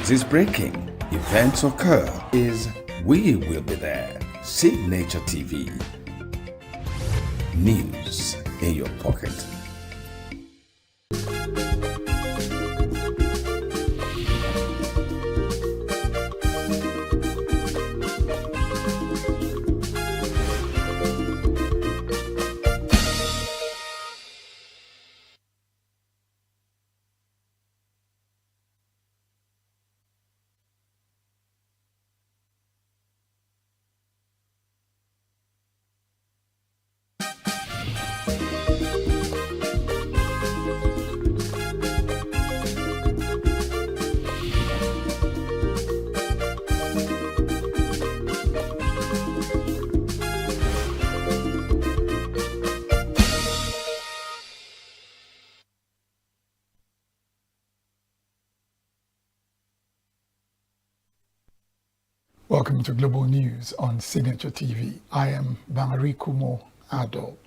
news is breaking, events occur, we will be there. Signature TV. News in your pocket. Welcome to Global News on Signature TV. I am Bangari Kumo Ado.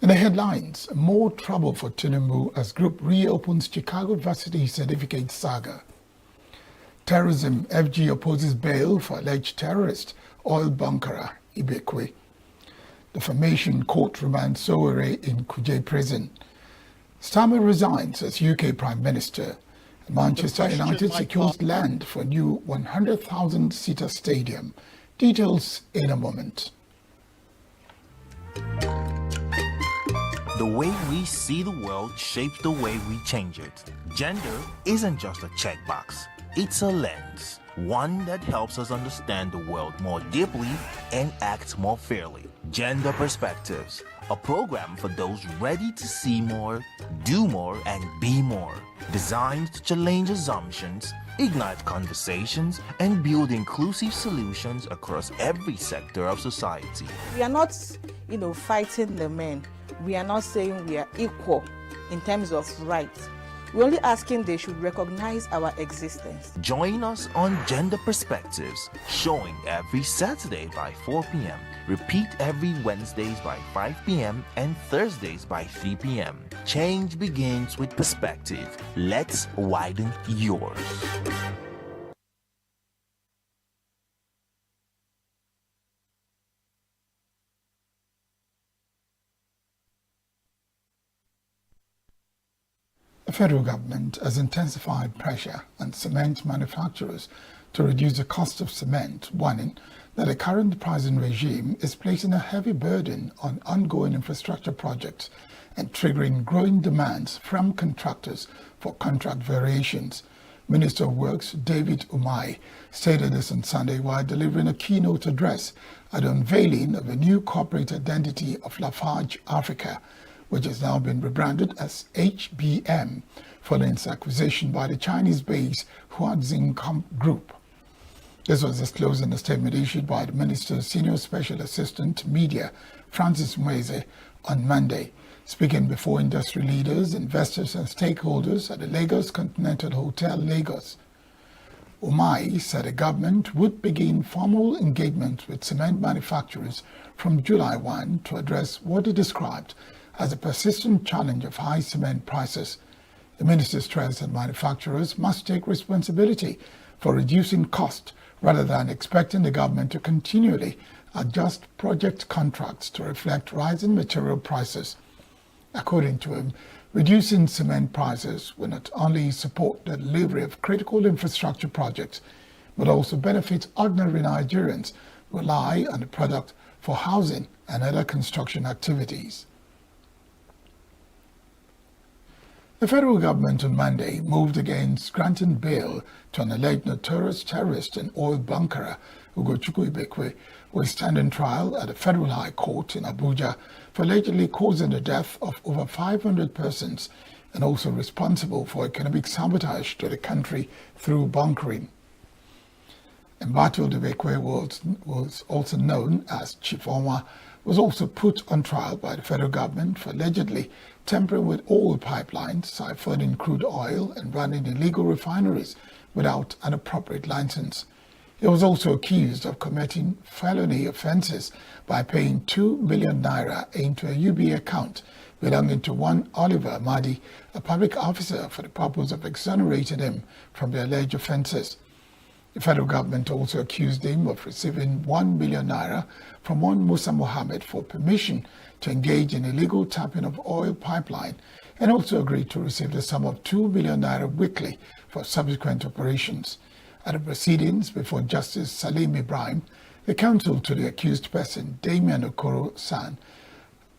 In the headlines, more trouble for Tinubu as group reopens Chicago Varsity certificate saga. Terrorism, FG opposes bail for alleged terrorist, oil bunkerer Ibekwe. Defamation court remands Sowore in Kuje prison. Starmer resigns as UK Prime Minister. Manchester United secures land for new 100,000-seater stadium. Details in a moment. The way we see the world shapes the way we change it. Gender isn't just a checkbox, it's a lens. One that helps us understand the world more deeply and act more fairly. Gender Perspectives, a program for those ready to see more, do more, and be more. Designed to challenge assumptions, ignite conversations, and build inclusive solutions across every sector of society. We are not, fighting the men. We are not saying we are equal in terms of rights. We're only asking they should recognize our existence. Join us on Gender Perspectives, showing every Saturday by 4 p.m. Repeat every Wednesdays by 5 p.m. and Thursdays by 3 p.m. Change begins with perspective. Let's widen yours. The federal government has intensified pressure on cement manufacturers to reduce the cost of cement, warning that the current pricing regime is placing a heavy burden on ongoing infrastructure projects and triggering growing demands from contractors for contract variations. Minister of Works David Umahi stated this on Sunday while delivering a keynote address at the unveiling of a new corporate identity of Lafarge Africa, which has now been rebranded as HBM following its acquisition by the Chinese-based Huazing Group. This was disclosed in a statement issued by the Minister's Senior Special Assistant Media, Francis Mweze, on Monday. Speaking before industry leaders, investors and stakeholders at the Lagos Continental Hotel, Lagos, Umahi said the government would begin formal engagement with cement manufacturers from July 1 to address what he described as a persistent challenge of high cement prices. The minister stressed that manufacturers must take responsibility for reducing cost rather than expecting the government to continually adjust project contracts to reflect rising material prices. According to him, reducing cement prices will not only support the delivery of critical infrastructure projects, but also benefit ordinary Nigerians who rely on the product for housing and other construction activities. The federal government on Monday moved against granting bail to an alleged notorious terrorist and oil bunkerer, Ugochukwu Ibekwe, who is standing trial at the Federal High Court in Abuja for allegedly causing the death of over 500 persons and also responsible for economic sabotage to the country through bunkering. Embattled Ibekwe was also known as Chief Onwa, was also put on trial by the federal government for allegedly tampering with oil pipelines, siphoning crude oil, and running illegal refineries without an appropriate license. He was also accused of committing felony offenses by paying 2 million naira into a UBA account belonging to one Oliver Amadi, a public officer, for the purpose of exonerating him from the alleged offences. The federal government also accused him of receiving 1 million naira from one Musa Mohammed for permission to engage in illegal tapping of oil pipeline, and also agreed to receive the sum of 2 million naira weekly for subsequent operations. At the proceedings before Justice Salim Ibrahim, the counsel to the accused person, Damian Okoro-San,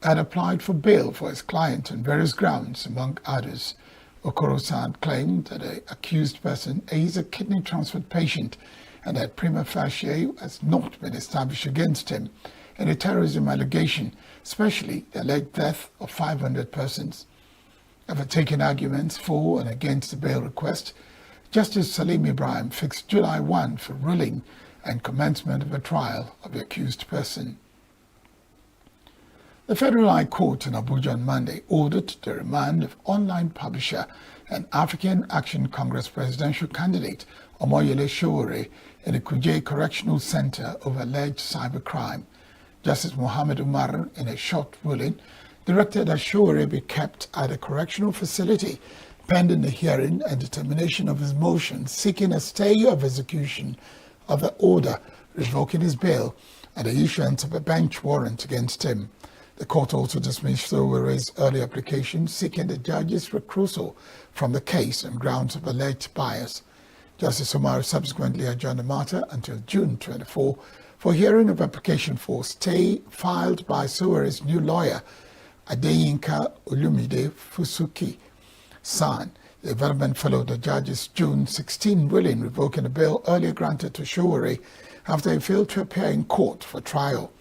had applied for bail for his client on various grounds, among others. Okoro-San claimed that the accused person is a kidney transplant patient and that prima facie has not been established against him in a terrorism allegation, especially the alleged death of 500 persons. After taking arguments for and against the bail request, Justice Salim Ibrahim fixed July 1 for ruling and commencement of a trial of the accused person. The Federal High Court in Abuja on Monday ordered the remand of online publisher and African Action Congress presidential candidate Omoyele Sowore in the Kuje Correctional Center over alleged cybercrime. Justice Mohammed Umar, in a short ruling, directed that Sowore be kept at a correctional facility pending the hearing and determination of his motion seeking a stay of execution of the order revoking his bail and the issuance of a bench warrant against him. The court also dismissed Sowore's early application seeking the judge's recusal from the case on grounds of alleged bias. Justice Umar subsequently adjourned the matter until June 24 for hearing of application for stay filed by Sowore's new lawyer, Adeyinka Olumide Fusuki San. The development followed the judge's June 16 ruling revoking the bail earlier granted to Sowore after he failed to appear in court for trial.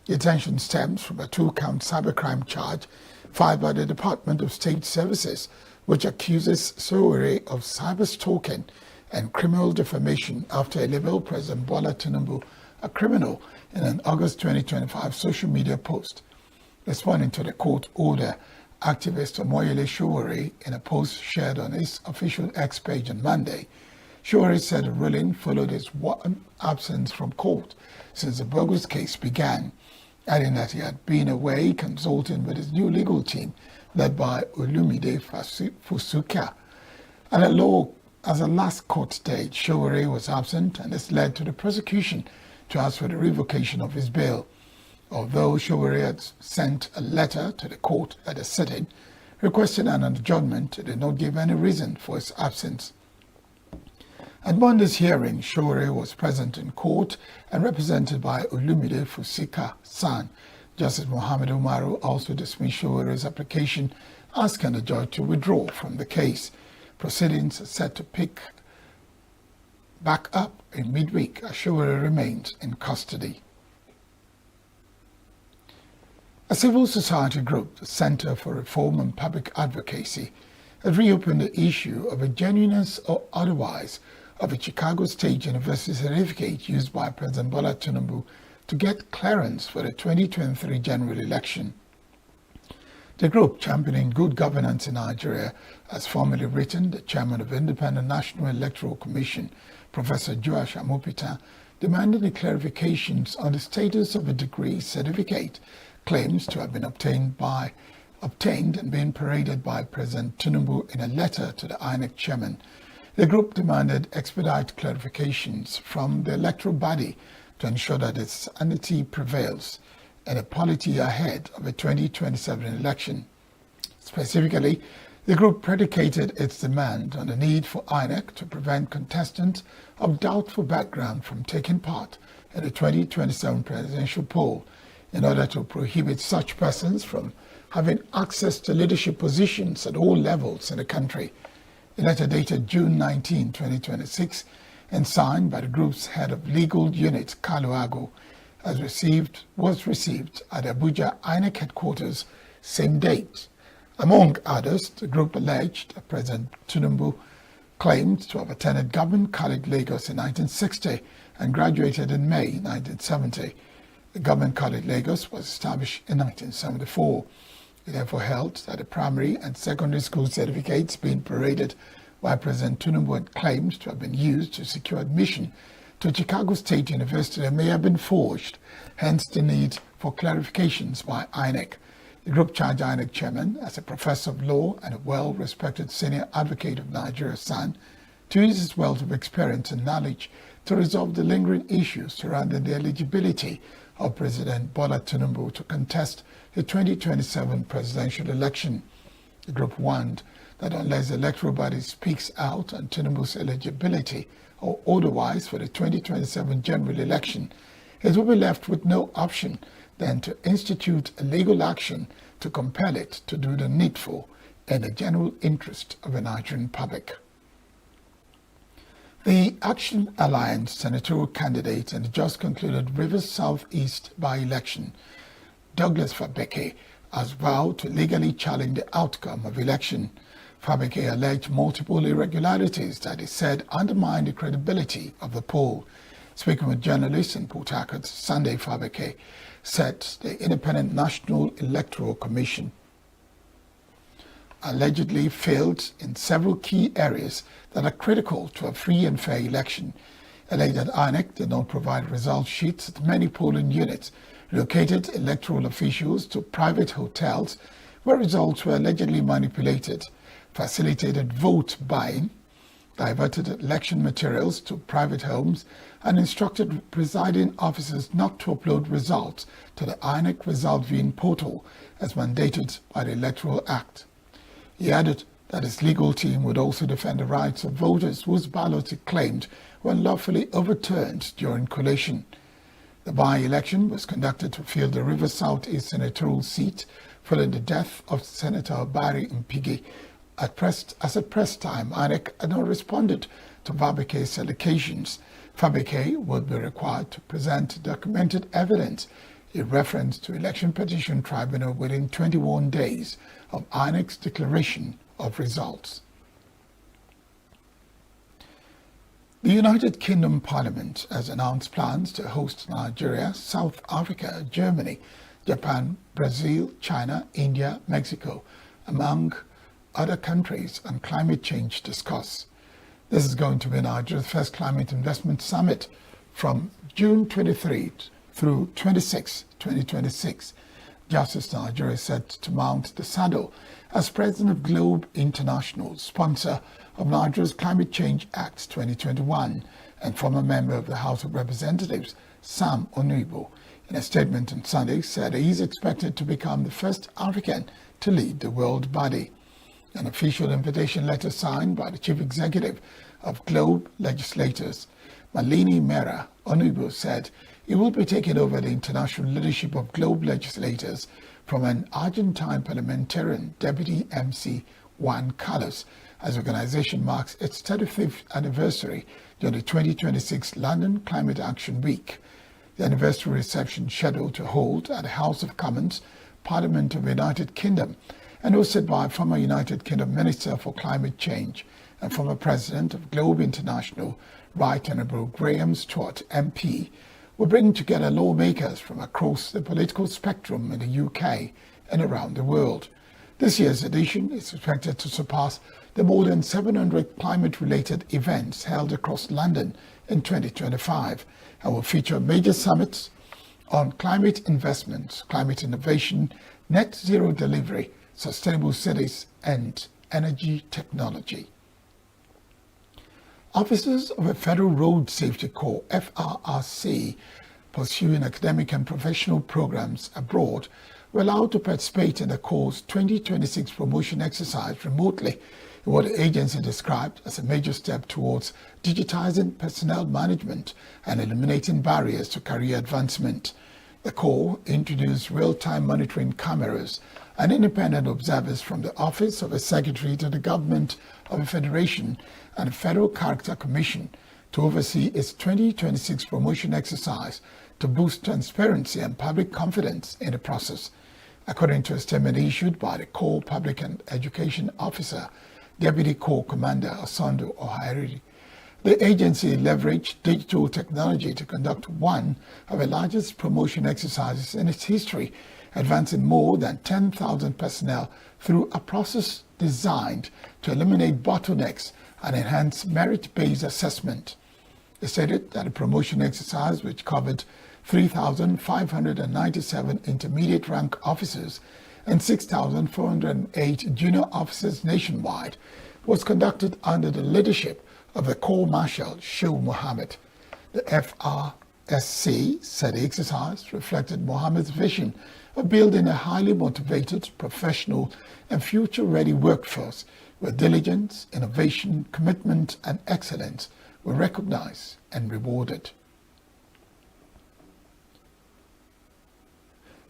The detention stems from a 2-count cybercrime charge filed by the Department of State Services, which accuses Sowore of cyber-stalking and criminal defamation after he labeled President Bola Tinubu a criminal in an August 2025 social media post. Responding to the court order, activist Omoyele Sowore, in a post shared on his official X page on Monday, Sowore said the ruling followed his absence from court since the bogus case began, adding that he had been away consulting with his new legal team led by Olumide Fusuka. As a last court date, Sowore was absent, and this led to the prosecution to ask for the revocation of his bail. Although Sowore had sent a letter to the court at a sitting requesting an adjournment, it did not give any reason for his absence. At Monday's hearing, Sowore was present in court and represented by Olumide Fusuka San. Justice Mohammed Umaru also dismissed Sowore's application, asking the judge to withdraw from the case. Proceedings are set to pick back up in midweek as Sowore remains in custody. A civil society group, the Center for Reform and Public Advocacy, has reopened the issue of a genuineness or otherwise of a Chicago State University certificate used by President Bola Tinubu to get clearance for the 2023 general election. The group, championing good governance in Nigeria, has formally written the chairman of the Independent National Electoral Commission, Professor Joash Amopita, demanding the clarifications on the status of a degree certificate claims to have been obtained and being paraded by President Tinubu in a letter to the INEC chairman. The group demanded expedite clarifications from the electoral body to ensure that its sanity prevails and a polity ahead of the 2027 election. Specifically, the group predicated its demand on the need for INEC to prevent contestants of doubtful background from taking part in the 2027 presidential poll in order to prohibit such persons from having access to leadership positions at all levels in the country. A letter dated June 19, 2026, and signed by the group's head of legal unit, Kalu Ago, was received at Abuja INEC headquarters same date. Among others, the group alleged that President Tinubu claimed to have attended Government College Lagos in 1960 and graduated in May 1970. The Government College Lagos was established in 1974. It therefore held that the primary and secondary school certificates being paraded by President Tinubu had claimed to have been used to secure admission to Chicago State University may have been forged, hence the need for clarifications by INEC. The group charged INEC chairman, as a professor of law and a well-respected senior advocate of Nigeria's son, to use his wealth of experience and knowledge to resolve the lingering issues surrounding the eligibility of President Bola Tinubu to contest the 2027 presidential election. The group warned that unless the electoral body speaks out on Tinubu's eligibility or otherwise for the 2027 general election, it will be left with no option than to institute a legal action to compel it to do the needful in the general interest of the Nigerian public. The Action Alliance senatorial candidate in the just concluded Rivers Southeast by-election, Douglas Fabeke, has vowed to legally challenge the outcome of the election. Fabeke alleged multiple irregularities that he said undermined the credibility of the poll. Speaking with journalists in Port Harcourt Sunday, Fabeke said the Independent National Electoral Commission allegedly failed in several key areas that are critical to a free and fair election. Alleged that INEC did not provide result sheets at many polling units, relocated electoral officials to private hotels where results were allegedly manipulated, facilitated vote buying, diverted election materials to private homes, and instructed presiding officers not to upload results to the INEC result viewing portal as mandated by the Electoral Act. He added that his legal team would also defend the rights of voters whose ballots it claimed were unlawfully overturned during collation. The by-election was conducted to fill the Rivers Southeast senatorial seat following the death of Senator Barry Mpigi. At press time, INEC had not responded to Fabeke's allegations. Fabeke would be required to present documented evidence in reference to Election Petition Tribunal within 21 days of INEC's declaration of results. The United Kingdom Parliament has announced plans to host Nigeria, South Africa, Germany, Japan, Brazil, China, India, Mexico, among other countries on climate change discuss. This is going to be Nigeria's first climate investment summit from June 23 through 26, 2026. Just as Nigeria is set to mount the saddle as president of Globe International, sponsor of Nigeria's Climate Change Act 2021, and former member of the House of Representatives, Sam Onugbu, in a statement on Sunday, said he is expected to become the first African to lead the world body. An official invitation letter signed by the chief executive of Globe legislators, Malini Mera, Onugbu said he will be taking over the international leadership of Globe legislators from an Argentine parliamentarian, Deputy MC Juan Carlos, as the organization marks its 35th anniversary during the 2026 London Climate Action Week. The anniversary reception scheduled to hold at the House of Commons, Parliament of the United Kingdom, and hosted by former United Kingdom Minister for Climate Change and former President of Globe International, Right Honourable Graham Stuart MP, will bring together lawmakers from across the political spectrum in the UK and around the world. This year's edition is expected to surpass the more than 700 climate-related events held across London in 2025 and will feature major summits on climate investments, climate innovation, net zero delivery, sustainable cities, and energy technology. Officers of the Federal Road Safety Corps, FRRC, pursuing academic and professional programs abroad were allowed to participate in the Corps' 2026 promotion exercise remotely, in what the agency described as a major step towards digitizing personnel management and eliminating barriers to career advancement. The Corps introduced real-time monitoring cameras and independent observers from the Office of the Secretary to the Government of the Federation and the Federal Character Commission to oversee its 2026 promotion exercise to boost transparency and public confidence in the process. According to a statement issued by the Corps Public and Education Officer, Deputy Corps Commander Osondo Ohairi, the agency leveraged digital technology to conduct one of the largest promotion exercises in its history, advancing more than 10,000 personnel through a process designed to eliminate bottlenecks and enhance merit-based assessment. It stated that the promotion exercise, which covered 3,597 intermediate rank officers and 6,408 junior officers nationwide was conducted under the leadership of the Corps Marshal Shehu Mohammed. The FRSC said the exercise reflected Mohammed's vision of building a highly motivated, professional, and future-ready workforce where diligence, innovation, commitment, and excellence were recognized and rewarded.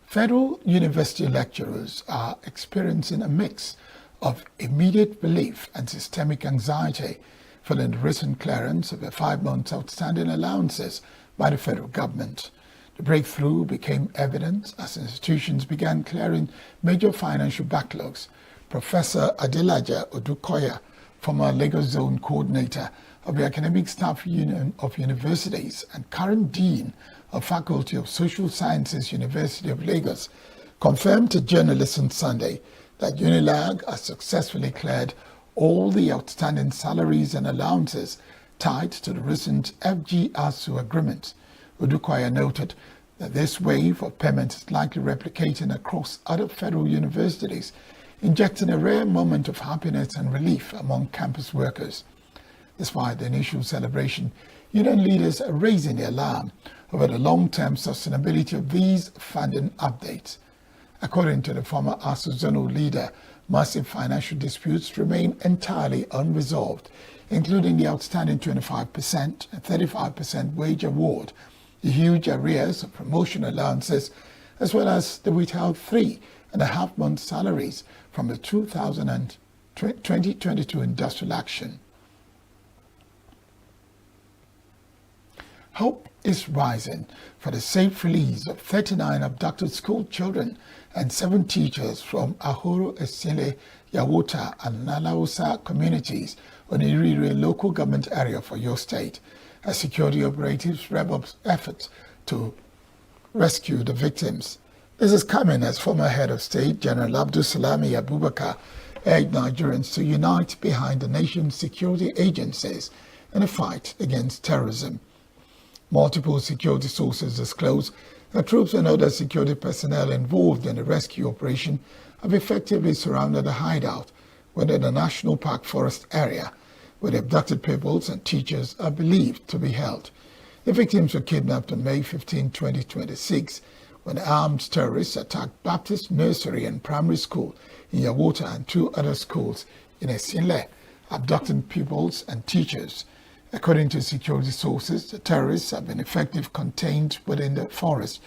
Federal university lecturers are experiencing a mix of immediate relief and systemic anxiety following the recent clearance of their 5 months outstanding allowances by the federal government. The breakthrough became evident as institutions began clearing major financial backlogs. Professor Adelaja Odukoya, former Lagos Zone Coordinator of the Academic Staff Union of Universities and current Dean of Faculty of Social Sciences, University of Lagos, confirmed to journalists on Sunday that UNILAG has successfully cleared all the outstanding salaries and allowances tied to the recent FG-ASU agreement. Odukoya noted that this wave of payment is likely replicating across other federal universities, injecting a rare moment of happiness and relief among campus workers. Despite the initial celebration, union leaders are raising the alarm over the long-term sustainability of these funding updates. According to the former ASU zonal leader, massive financial disputes remain entirely unresolved, including the outstanding 25% and 35% wage award, the huge arrears of promotion allowances, as well as the withheld 3.5 months salaries from the 2022 industrial action. Hope is rising for the safe release of 39 abducted school children and 7 teachers from Ahoro, Esile, Yawota, and Nalausa communities on the Irire local government area for your state, as security operatives rev up efforts to rescue the victims. This is coming as former head of state General Abdul Salami Abubakar urged Nigerians to unite behind the nation's security agencies in a fight against terrorism. Multiple security sources disclose that troops and other security personnel involved in the rescue operation have effectively surrounded a hideout within the National Park Forest area, where the abducted pupils and teachers are believed to be held. The victims were kidnapped on May 15, 2026, when armed terrorists attacked Baptist Nursery and Primary School in Yawota and 2 other schools in Esinle, abducting pupils and teachers. According to security sources, the terrorists have been effectively contained within the forest,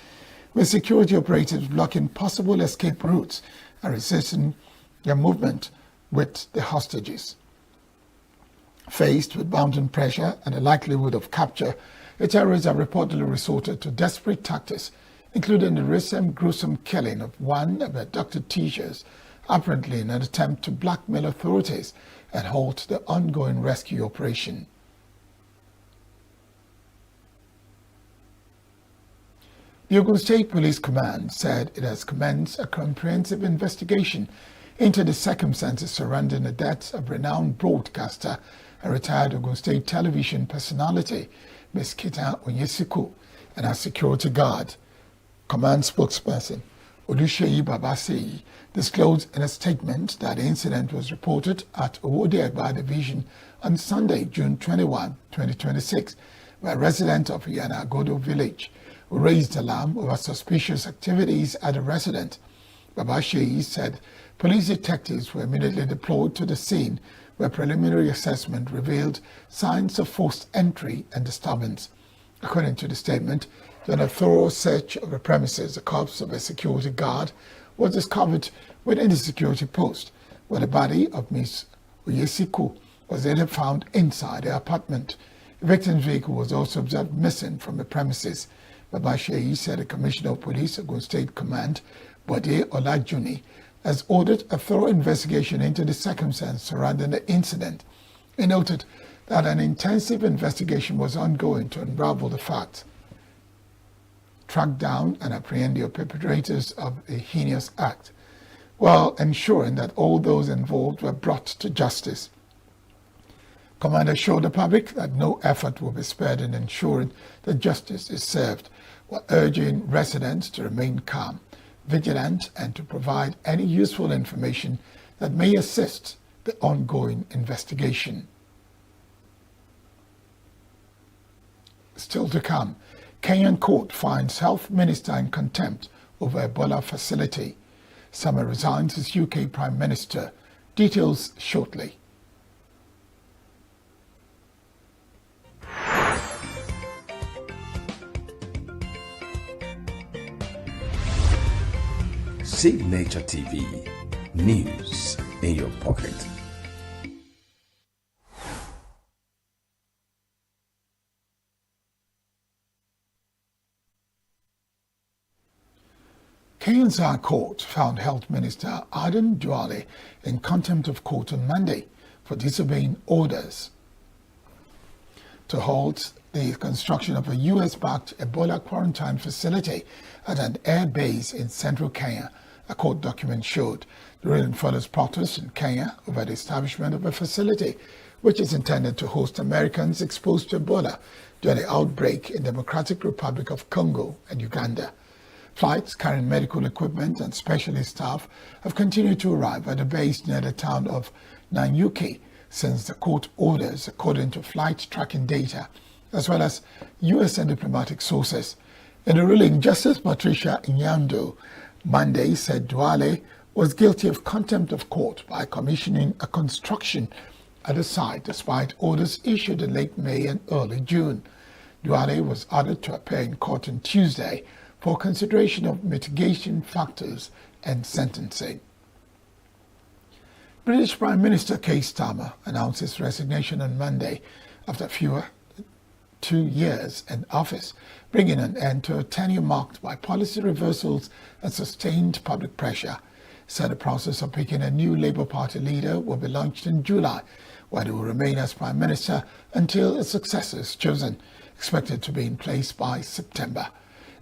with security operatives blocking possible escape routes and resisting their movement with the hostages. Faced with mounting pressure and the likelihood of capture, the terrorists have reportedly resorted to desperate tactics, including the recent gruesome killing of one of the abducted teachers, apparently in an attempt to blackmail authorities and halt the ongoing rescue operation. The Ogun State Police Command said it has commenced a comprehensive investigation into the circumstances surrounding the deaths of renowned broadcaster and retired Ogun State television personality, Ms. Kita Onyesiku, and her security guard. Command spokesperson Odusheyi Babaseyi disclosed in a statement that the incident was reported at Owode-Egba Division on Sunday, June 21, 2026, by a resident of Yanagodo village who raised alarm over suspicious activities at a residence. Babaseyi said police detectives were immediately deployed to the scene, where preliminary assessment revealed signs of forced entry and disturbance. According to the statement, during a thorough search of the premises, the corpse of a security guard was discovered within the security post, where the body of Ms. Onyesiku was later found inside the apartment. The victim's vehicle was also observed missing from the premises. Babaseyi said the Commissioner of Police, Ogun State Command, Bode Olajuni, has ordered a thorough investigation into the circumstances surrounding the incident. He noted that an intensive investigation was ongoing to unravel the facts, track down and apprehend the perpetrators of a heinous act, while ensuring that all those involved were brought to justice. Commander assured the public that no effort will be spared in ensuring that justice is served, while urging residents to remain calm. vigilant and to provide any useful information that may assist the ongoing investigation. Still to come, Kenyan court finds health minister in contempt over Ebola facility. Summer resigns as UK Prime Minister. Details shortly. Signature TV, news in your pocket. Kenya's High Court found Health Minister Aden Duale in contempt of court on Monday for disobeying orders to halt the construction of a US-backed Ebola quarantine facility at an air base in central Kenya, a court document showed. The ruling follows protests in Kenya over the establishment of a facility which is intended to host Americans exposed to Ebola during the outbreak in Democratic Republic of Congo and Uganda. Flights carrying medical equipment and specialist staff have continued to arrive at a base near the town of ENUGU since the court orders, according to flight tracking data, as well as U.S. and diplomatic sources. In the ruling, Justice Patricia Nyando Monday said Duale was guilty of contempt of court by commissioning a construction at the site despite orders issued in late May and early June. Duale was ordered to appear in court on Tuesday for consideration of mitigation factors and sentencing. British Prime Minister Keir Starmer announced his resignation on Monday after fewer 2 years in office, bringing an end to a tenure marked by policy reversals and sustained public pressure. He said the process of picking a new Labour Party leader will be launched in July, while he will remain as Prime Minister until a successor is chosen, expected to be in place by September.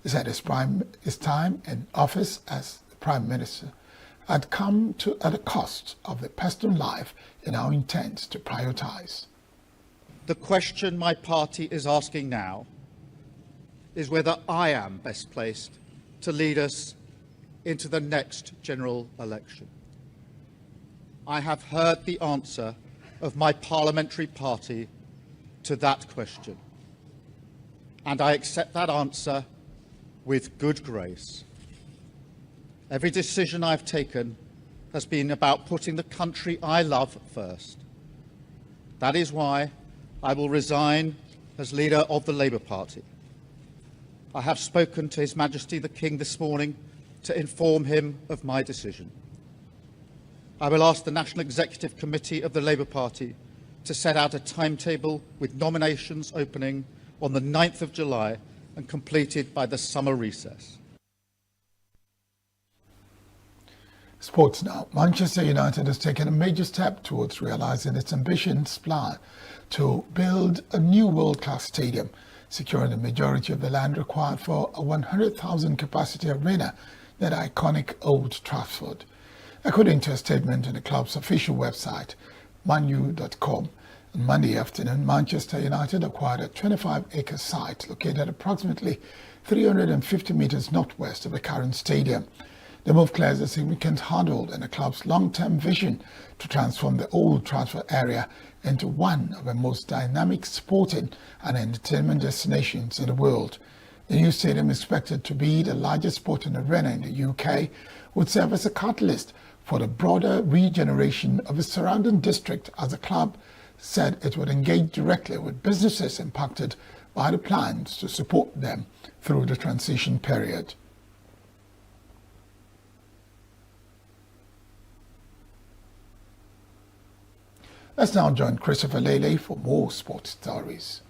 He said his time in office as Prime Minister had come at a cost of the personal life he now intends to prioritise. The question my party is asking now is whether I am best placed to lead us into the next general election. I have heard the answer of my parliamentary party to that question, and I accept that answer with good grace. Every decision I've taken has been about putting the country I love first. That is why I will resign as leader of the Labour Party. I have spoken to His Majesty the King this morning to inform him of my decision. I will ask the National Executive Committee of the Labour Party to set out a timetable with nominations opening on the 9th of July and completed by the summer recess. Sports now. Manchester United has taken a major step towards realising its ambitious plan to build a new world-class stadium, securing the majority of the land required for a 100,000 capacity arena near the iconic Old Trafford. According to a statement on the club's official website, manu.com, on Monday afternoon, Manchester United acquired a 25-acre site located approximately 350 metres northwest of the current stadium. The move clears a significant hurdle in the club's long-term vision to transform the Old Trafford area into one of the most dynamic sporting and entertainment destinations in the world. The new stadium, expected to be the largest sporting arena in the UK, would serve as a catalyst for the broader regeneration of the surrounding district, as the club said it would engage directly with businesses impacted by the plans to support them through the transition period. Let's now join Christopher Lele for more sports stories.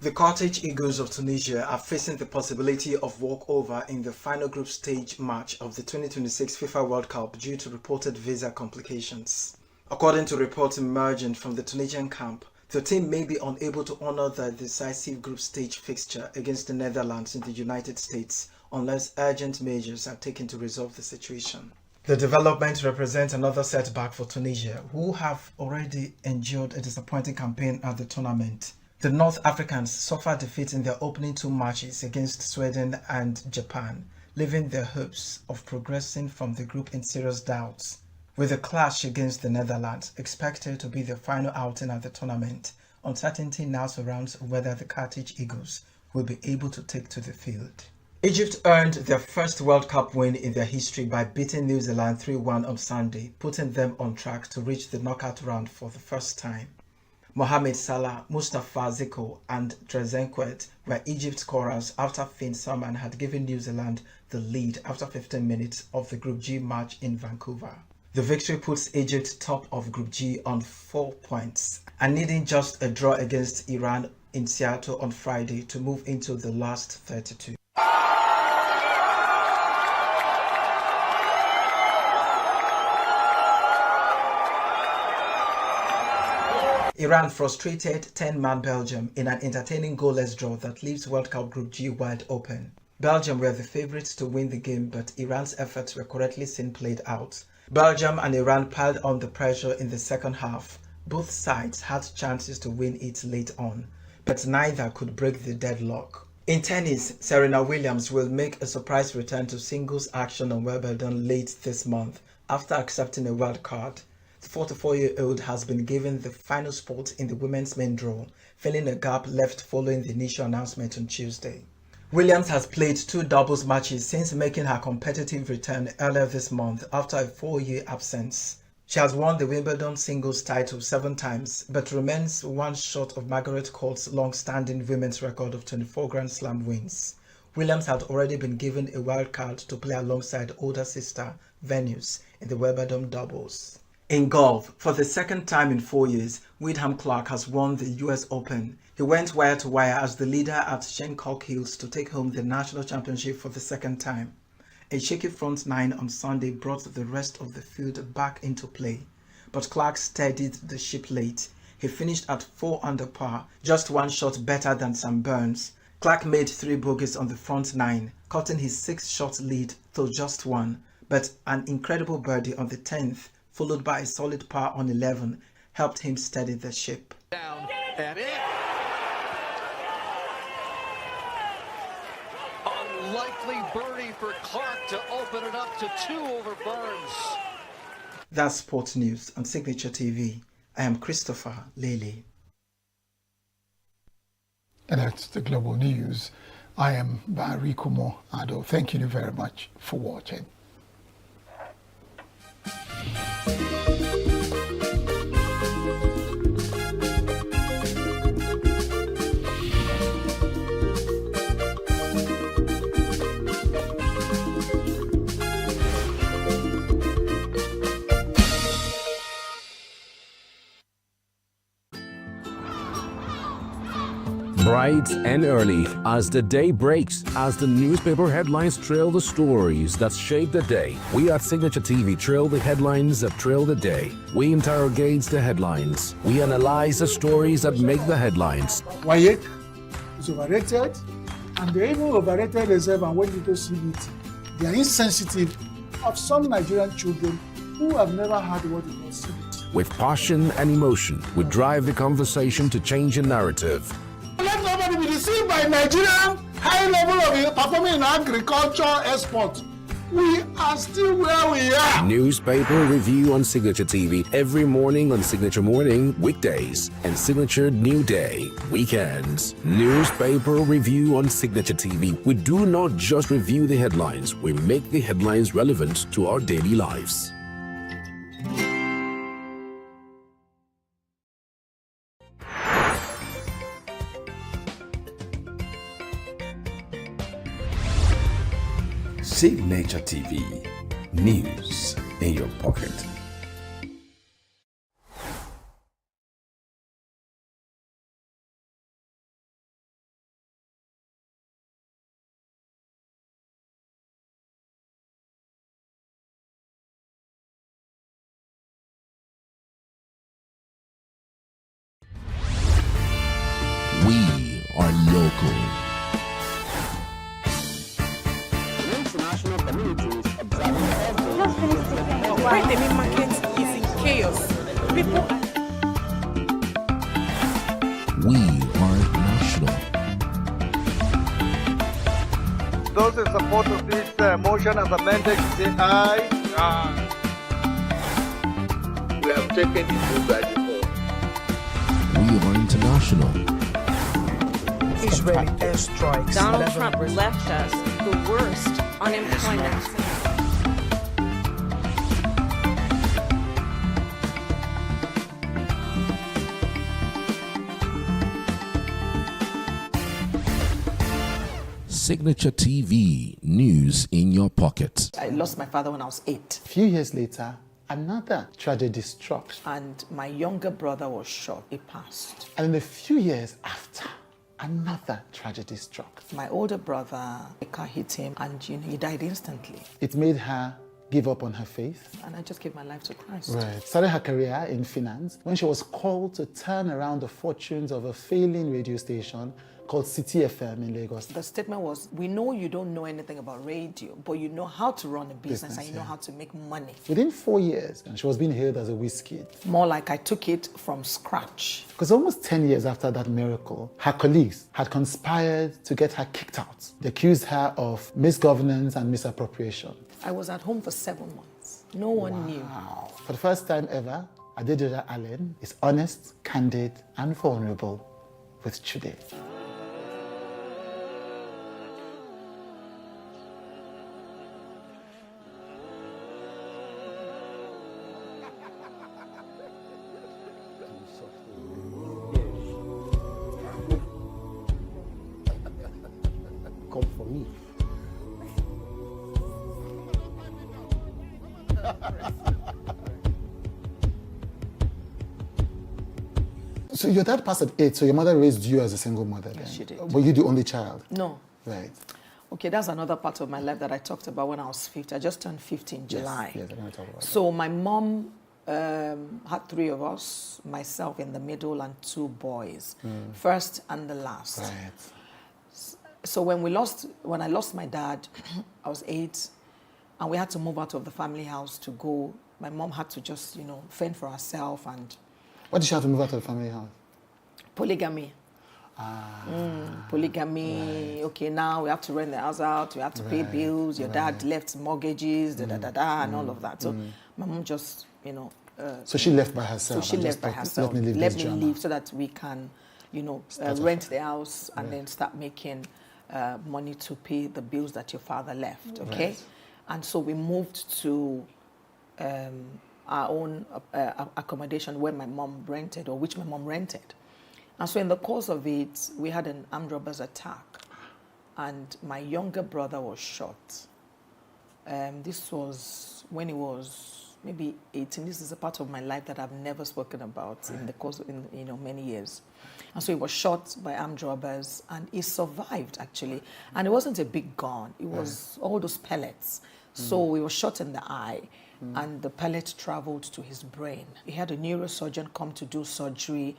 The Carthage Eagles of Tunisia are facing the possibility of walkover in the final group stage match of the 2026 FIFA World Cup due to reported visa complications. According to reports emerging from the Tunisian camp, the team may be unable to honour the decisive group stage fixture against the Netherlands in the United States unless urgent measures are taken to resolve the situation. The development represents another setback for Tunisia, who have already endured a disappointing campaign at the tournament. The North Africans suffered defeat in their opening two matches against Sweden and Japan, leaving their hopes of progressing from the group in serious doubt. With the clash against the Netherlands expected to be the final outing at the tournament, uncertainty now surrounds whether the Carthage Eagles will be able to take to the field. Egypt earned their first World Cup win in their history by beating New Zealand 3-1 on Sunday, putting them on track to reach the knockout round for the first time. Mohamed Salah, Mustafa Ziko and Trezeguet were Egypt's scorers after Finn Salman had given New Zealand the lead after 15 minutes of the Group G match in Vancouver. The victory puts Egypt top of Group G on 4 points and needing just a draw against Iran in Seattle on Friday to move into the last 32. Iran frustrated 10-man Belgium in an entertaining goalless draw that leaves World Cup Group G wide open. Belgium were the favourites to win the game, but Iran's efforts were correctly seen played out. Belgium and Iran piled on the pressure in the second half. Both sides had chances to win it late on, but neither could break the deadlock. In tennis, Serena Williams will make a surprise return to singles action on Wimbledon late this month after accepting a wild card. The 44-year-old has been given the final spot in the women's main draw, filling a gap left following the initial announcement on Tuesday. Williams has played 2 doubles matches since making her competitive return earlier this month after a 4-year absence. She has won the Wimbledon singles title 7 times, but remains 1 short of Margaret Court's long-standing women's record of 24 Grand Slam wins. Williams had already been given a wild card to play alongside older sister Venus in the Wimbledon doubles. In golf, for the second time in 4 years, Wyndham Clark has won the US Open. He went wire to wire as the leader at Shancock Hills to take home the national championship for the second time. A shaky front 9 on Sunday brought the rest of the field back into play, but Clark steadied the ship late. He finished at 4 under par, just 1 shot better than Sam Burns. Clark made 3 bogeys on the front 9, cutting his 6-shot lead to just 1, but an incredible birdie on the 10th, followed by a solid par on 11, helped him steady the ship. Down and in. Unlikely birdie for Clark to open it up to 2 over Burns. That's sports news on Signature TV. I am Christopher Lely. And that's the global news. I am Barry Kumo Ado. Thank you very much for watching. Bright and early, as the day breaks, as the newspaper headlines trail the stories that shape the day, we at Signature TV trail the headlines that trail the day. We interrogate the headlines. We analyze the stories that make the headlines. Wyatt is overrated, and they even overrated themselves and went into CBT. They are insensitive of some Nigerian children who have never had what is called CBT. With passion and emotion, we drive the conversation to change a narrative. Let nobody be deceived by Nigerian high level of performing in agriculture export. We are still where we are. Newspaper review on Signature TV every morning on Signature Morning, weekdays, and Signature New Day, weekends. Newspaper review on Signature TV. We do not just review the headlines, we make the headlines relevant to our daily lives. Signature TV, news in your pocket. We are local. Why the main market is in chaos. People. We are national. Those those in support of this motion as amended, say aye. Aye. We have taken the vote by default. We are international. Israeli airstrikes. Donald Trump left us the worst unemployment. Signature TV, news in your pocket. I lost my father when I was 8. A few years later, another tragedy struck. And my younger brother was shot. He passed. And in a few years after, another tragedy struck. My older brother, a car hit him and he died instantly. It made her give up on her faith. And I just gave my life to Christ. Right. Started her career in finance when she was called to turn around the fortunes of a failing radio station called City FM in Lagos. The statement was, we know you don't know anything about radio, but you know how to run a business and you know how to make money. Within 4 years, and she was being hailed as a whiz kid. More like I took it from scratch. Because almost 10 years after that miracle, her colleagues had conspired to get her kicked out. They accused her of misgovernance and misappropriation. I was at home for 7 months. No one knew. For the first time ever, Adedoja Allen is honest, candid, and vulnerable with Chude. Come for me. So your dad passed at 8, so your mother raised you as a single mother then? Yes, she did. Were you the only child? No. Right. Okay, that's another part of my life that I talked about when I was 50. I just turned 50 in July. Yes, I want to talk about So my mom had 3 of us, myself in the middle and 2 boys, first and the last. Right. So when I lost my dad, I was 8, and we had to move out of the family house to go. My mom had to just, fend for herself and... Why did she have to move out of the family house? Polygamy. Polygamy. Right. Okay, now we have to rent the house out. We have to pay bills. Your dad left mortgages, and all of that. So my mom just, so she left by herself. So she left by herself. Let me leave so that we can, rent the house and then start making money to pay the bills that your father left. Okay, right. And so we moved to our own accommodation where my mom rented, or which my mom rented. And so in the course of it, we had an armed robbers attack, and my younger brother was shot. This was when he was maybe 18. This is a part of my life that I've never spoken about in the course of many years. And so he was shot by armed robbers, and he survived actually. And it wasn't a big gun; it was all those pellets. So he was shot in the eye, and the pellet traveled to his brain. He had a neurosurgeon come to do surgery.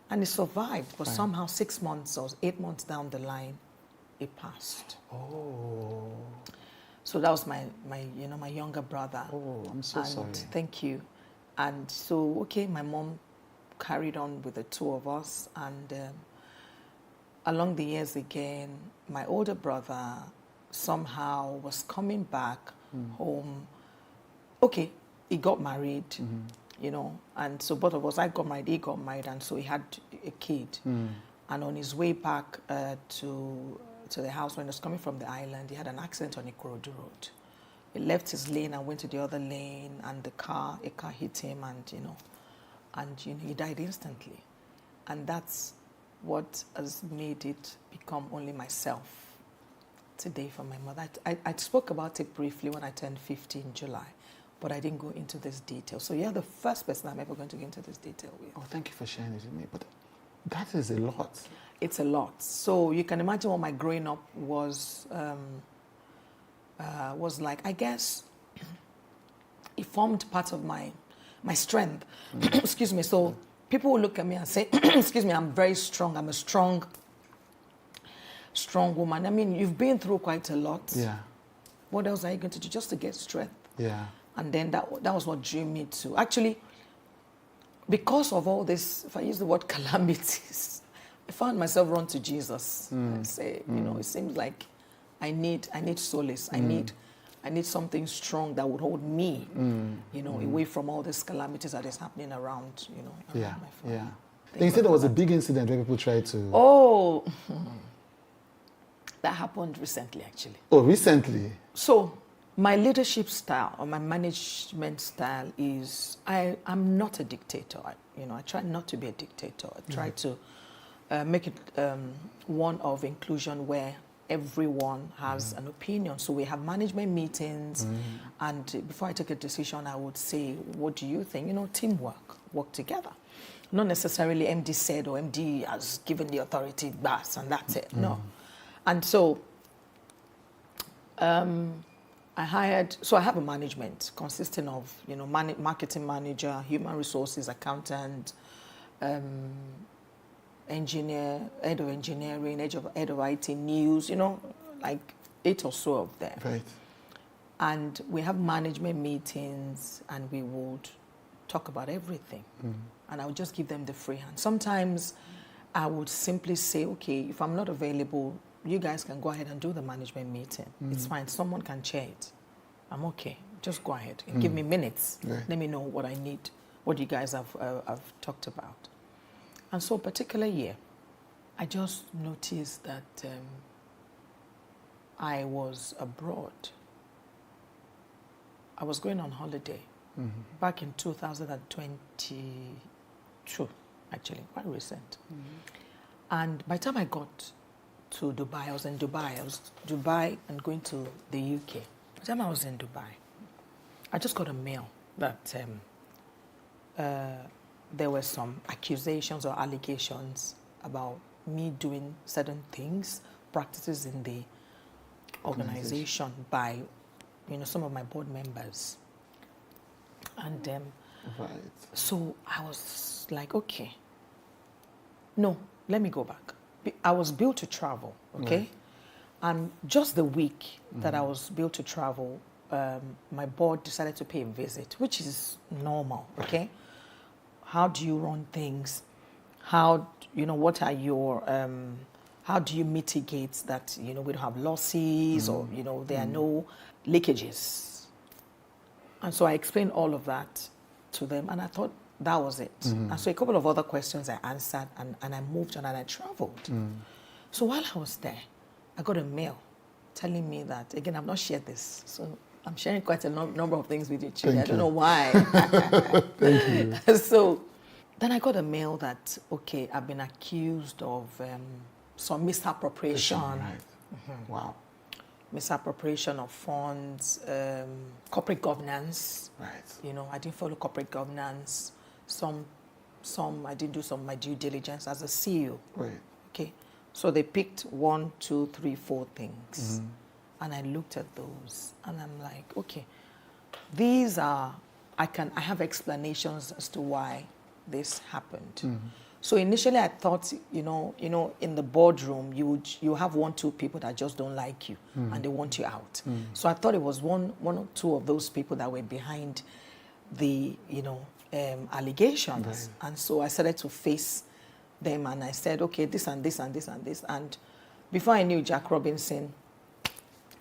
And he survived, but somehow 6 months or 8 months down the line, he passed. Oh. So that was my younger brother. Oh, I'm so sorry. Thank you. And so, okay, my mom carried on with the 2 of us, and along the years again, my older brother somehow was coming back home. Okay, he got married. And so both of us, I got married, he got married, and so he had a kid. And on his way back to the house, when he was coming from the island, he had an accident on Ikorodu Road. He left his lane and went to the other lane, and a car hit him, and he died instantly. And that's what has made it become only myself today for my mother. I spoke about it briefly when I turned 50 in July. But I didn't go into this detail. So you're the first person I'm ever going to go into this detail with. Oh, thank you for sharing it with me. But that is a lot. It's a lot. So you can imagine what my growing up was like. I guess it formed part of my strength. Excuse me. So people will look at me and say, excuse me, I'm very strong. I'm a strong woman. I mean, you've been through quite a lot. Yeah. What else are you going to do just to get strength? Yeah. And then that was what drew me to. Actually, because of all this, if I use the word calamities, I found myself run to Jesus and say, it seems like I need solace. I need something strong that would hold me, away from all these calamities that is happening around, around my family. Yeah. Then you said there was a big incident where people tried to... Oh, that happened recently, actually. Oh, recently? So, my leadership style or my management style is, I'm not a dictator. I try not to be a dictator. I try to make it one of inclusion where everyone has an opinion. So we have management meetings, and before I take a decision, I would say, what do you think? Teamwork, work together. Not necessarily MD said or MD has given the authority bas and that's it. No. And so I have a management consisting of, marketing manager, human resources, accountant, engineer, head of engineering, head of IT news, like 8 or so of them. Right. And we have management meetings and we would talk about everything. And I would just give them the free hand. Sometimes I would simply say, okay, if I'm not available, you guys can go ahead and do the management meeting. It's fine. Someone can chair it. I'm okay. Just go ahead and give me minutes. Right. Let me know what I need, what you guys have talked about. And so a particular year, I just noticed that I was abroad. I was going on holiday back in 2022, actually, quite recent. And by the time I got to Dubai, I was in Dubai. I was Dubai and going to the UK. By the time I was in Dubai, I just got a mail that there were some accusations or allegations about me doing certain things, practices in the organization by, some of my board members. And so I was like, okay, no, let me go back. I was built to travel, okay? Right. And just the week that I was built to travel, my board decided to pay a visit, which is normal, okay? How do you run things? How, what are your, how do you mitigate that, we don't have losses or, there are no leakages? And so I explained all of that to them, and I thought that was it. And so a couple of other questions I answered, and I moved on and I traveled. So while I was there, I got a mail telling me that, again, I've not shared this, so I'm sharing quite a number of things with you, Chidi. I don't know why. Thank you. So then I got a mail that, okay, I've been accused of some misappropriation. Right. Wow. Misappropriation of funds, corporate governance. Right. I didn't follow corporate governance. Some I didn't do some of my due diligence as a CEO. Right. Okay. So they picked 1, 2, 3, 4 things. And I looked at those and I'm like, okay, these are, I have explanations as to why this happened. So initially I thought, in the boardroom, you have 1, 2 people that just don't like you and they want you out. So I thought it was one or two of those people that were behind the, allegations. Right. And so I started to face them and I said, okay, this and this and this and this. And before I knew, Jack Robinson,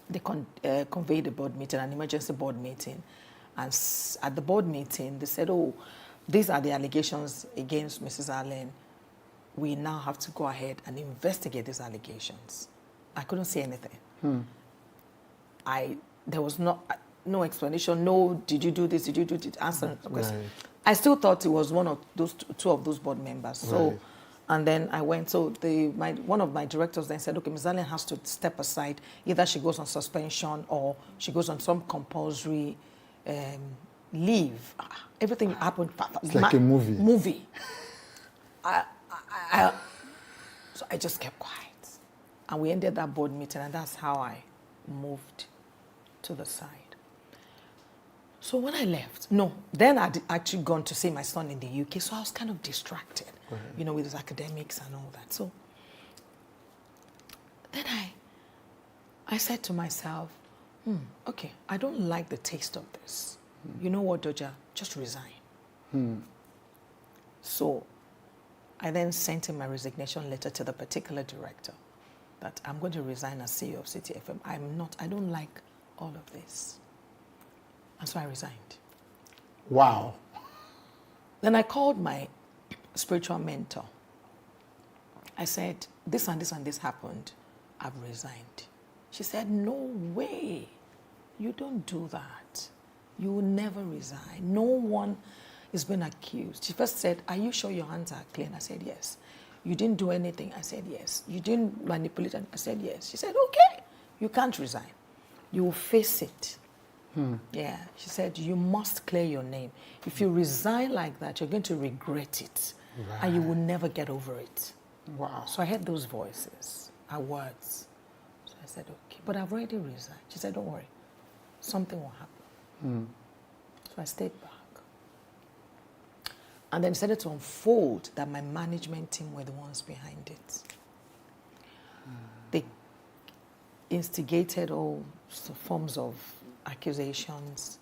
they convened a board meeting, an emergency board meeting. And at the board meeting, they said, oh, these are the allegations against Mrs. Allen. We now have to go ahead and investigate these allegations. I couldn't say anything. There was no explanation. No, did you do this? Did you do this? Answer the question. Right. I still thought it was one of those two of those board members. So, Right. And then I went. So one of my directors then said, okay, Ms. Allen has to step aside. Either she goes on suspension or she goes on some compulsory leave. Everything happened. It's like a movie. So I just kept quiet. And we ended that board meeting, and that's how I moved to the side. So when I left, then I'd actually gone to see my son in the UK, so I was kind of distracted, with his academics and all that. So then I said to myself, okay, I don't like the taste of this. You know what, Doja? Just resign. So I then sent in my resignation letter to the particular director. that I'm going to resign as CEO of City FM. I don't like all of this. And so I resigned. Wow. Then I called my spiritual mentor. I said, this and this and this happened. I've resigned. She said, no way. You don't do that. You will never resign. No one is being accused. She first said, are you sure your hands are clean? I said, yes. You didn't do anything? I said, yes. You didn't manipulate? I said, yes. She said, okay. You can't resign. You will face it. Yeah. She said, you must clear your name. If you resign like that, you're going to regret it. Right. And you will never get over it. Wow. So I heard those voices, her words. So I said, okay. But I've already resigned. She said, don't worry. Something will happen. So I stayed back. And then it started to unfold that my management team were the ones behind it. They instigated all forms of accusations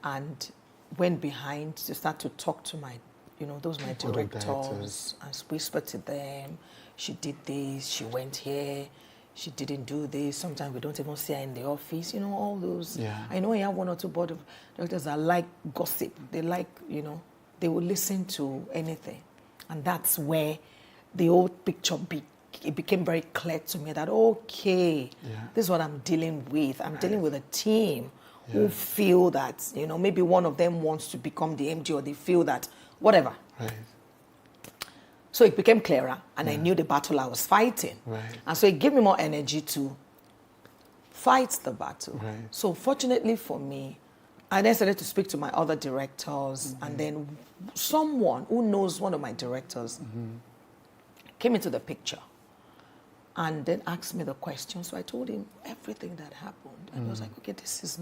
and went behind to start to talk to my, those my directors, and whispered to them, she did this, she went here, she didn't do this. Sometimes we don't even see her in the office, all those. Yeah. I know you have one or two board of directors that like gossip. They like, they will listen to anything. And that's where the old picture it became very clear to me that, okay, this is what I'm dealing with. I'm dealing with a team who feel that, maybe one of them wants to become the MD, or they feel that, whatever. Right. So it became clearer, and I knew the battle I was fighting. Right. And so it gave me more energy to fight the battle. Right. So fortunately for me, I then started to speak to my other directors, and then someone who knows one of my directors came into the picture and then asked me the question. So I told him everything that happened. And he was like, okay, this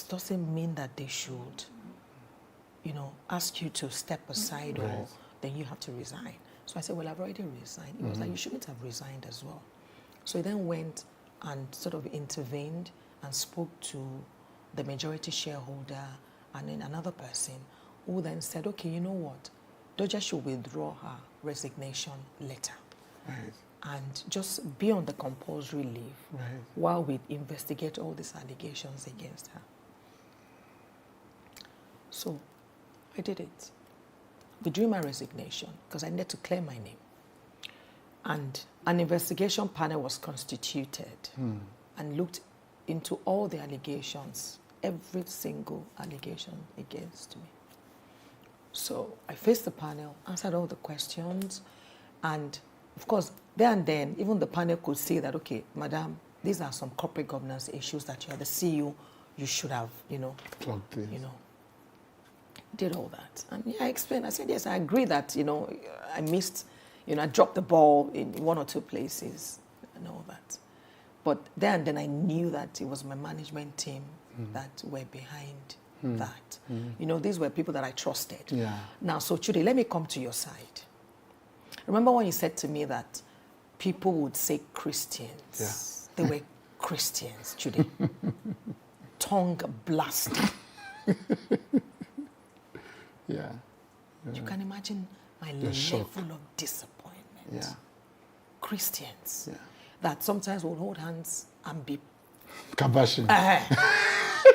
doesn't mean that they should, ask you to step aside or then you have to resign. So I said, well, I've already resigned. He was like, you shouldn't have resigned as well. So he then went and sort of intervened and spoke to the majority shareholder and then another person who then said, okay, you know what? Doja should withdraw her resignation letter. Right. And just be on the compulsory leave while we investigate all these allegations against her. So I did it. Withdrew my resignation because I needed to clear my name. And an investigation panel was constituted and looked into all the allegations, every single allegation against me. So I faced the panel, answered all the questions, and of course, there and then, even the panel could see that, okay, madam, these are some corporate governance issues that you are the CEO, you should have, did all that. And I explained, I said, yes, I agree that, I missed, I dropped the ball in one or two places and all that. But there and then I knew that it was my management team that were behind that. These were people that I trusted. Yeah. Now, so Chude, let me come to your side. Remember when you said to me that people would say Christians? They were Christians, Chude. Tongue blasting. You can imagine my level of disappointment. Yeah. Christians that sometimes will hold hands and be kabashing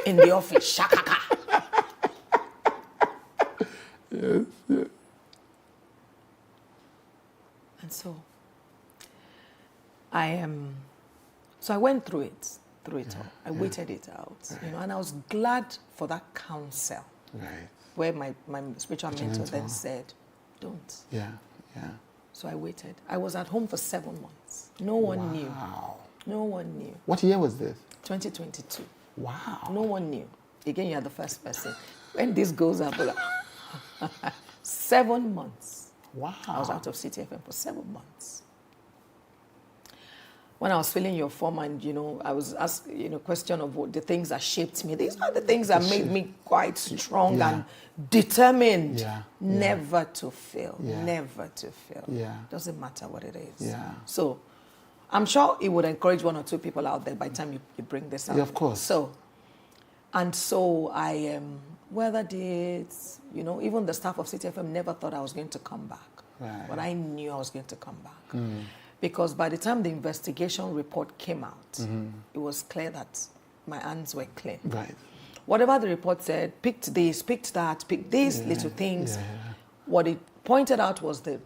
in the office. Shakaka. Yes. And so I went through it all. I waited it out, and I was glad for that counsel. Right. Where my spiritual mentor then said, don't. Yeah. So I waited. I was at home for 7 months. No one knew. No one knew. What year was this? 2022. Wow. No one knew. Again, you're the first person. When this goes up, 7 months. Wow. I was out of City FM for 7 months. When I was filling your form and, I was asked, question of what the things that shaped me. These are the things that made me quite strong and determined never to fail. Never to fail. Doesn't matter what it is. So I'm sure it would encourage one or two people out there by the time you bring this out. Yeah, of course. So I weathered it. Even the staff of City FM never thought I was going to come back. Right. But I knew I was going to come back. Because by the time the investigation report came out, it was clear that my hands were clean. Right. Whatever the report said, picked this, picked that, picked these little things. What it pointed out was the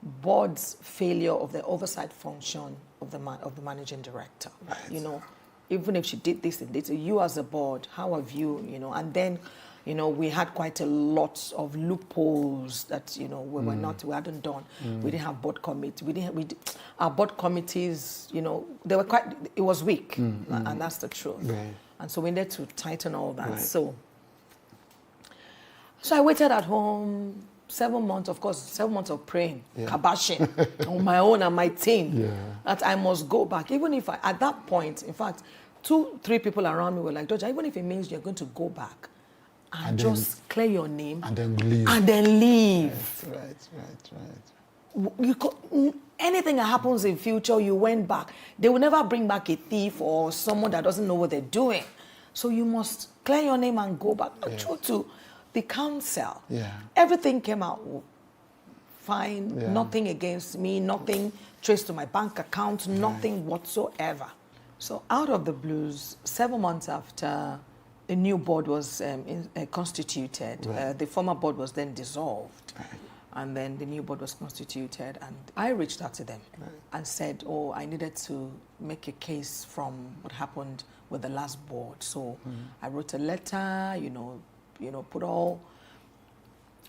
board's failure of the oversight function of the managing director. Right. You know, even if she did this and this, you as a board, how have you, you know, and then, you know, we had quite a lot of loopholes that, you know, we hadn't done. We didn't have board committee. Our board committees, you know, it was weak, and that's the truth. Right. And so we needed to tighten all that. Right. So I waited at home 7 months, of course, 7 months of praying, kabashing on my own and my team, that I must go back. Even if at that point, in fact, 2-3 people around me were like, Georgia, even if it means you're going to go back and just clear your name. And then leave. And then leave. Right. Anything that happens in future, you went back. They will never bring back a thief or someone that doesn't know what they're doing. So you must clear your name and go back. True to the council. Everything came out fine. Nothing against me. Nothing traced to my bank account. Nothing whatsoever. So out of the blues, 7 months after a new board was constituted, the former board was then dissolved. And then the new board was constituted, and I reached out to them and said, oh, I needed to make a case from what happened with the last board. So I wrote a letter, you know, put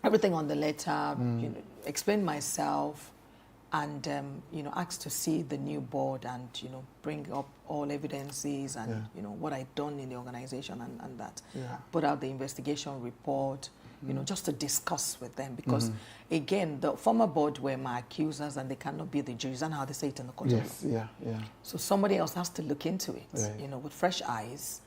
everything on the letter, you know, explained myself, and you know, asked to see the new board and, you know, bring up all evidences and you know, what I'd done in the organization and that. Put out the investigation report. You know, just to discuss with them, because again, the former board were my accusers and they cannot be the juries, and how they say it in the court. So somebody else has to look into it, you know, with fresh eyes,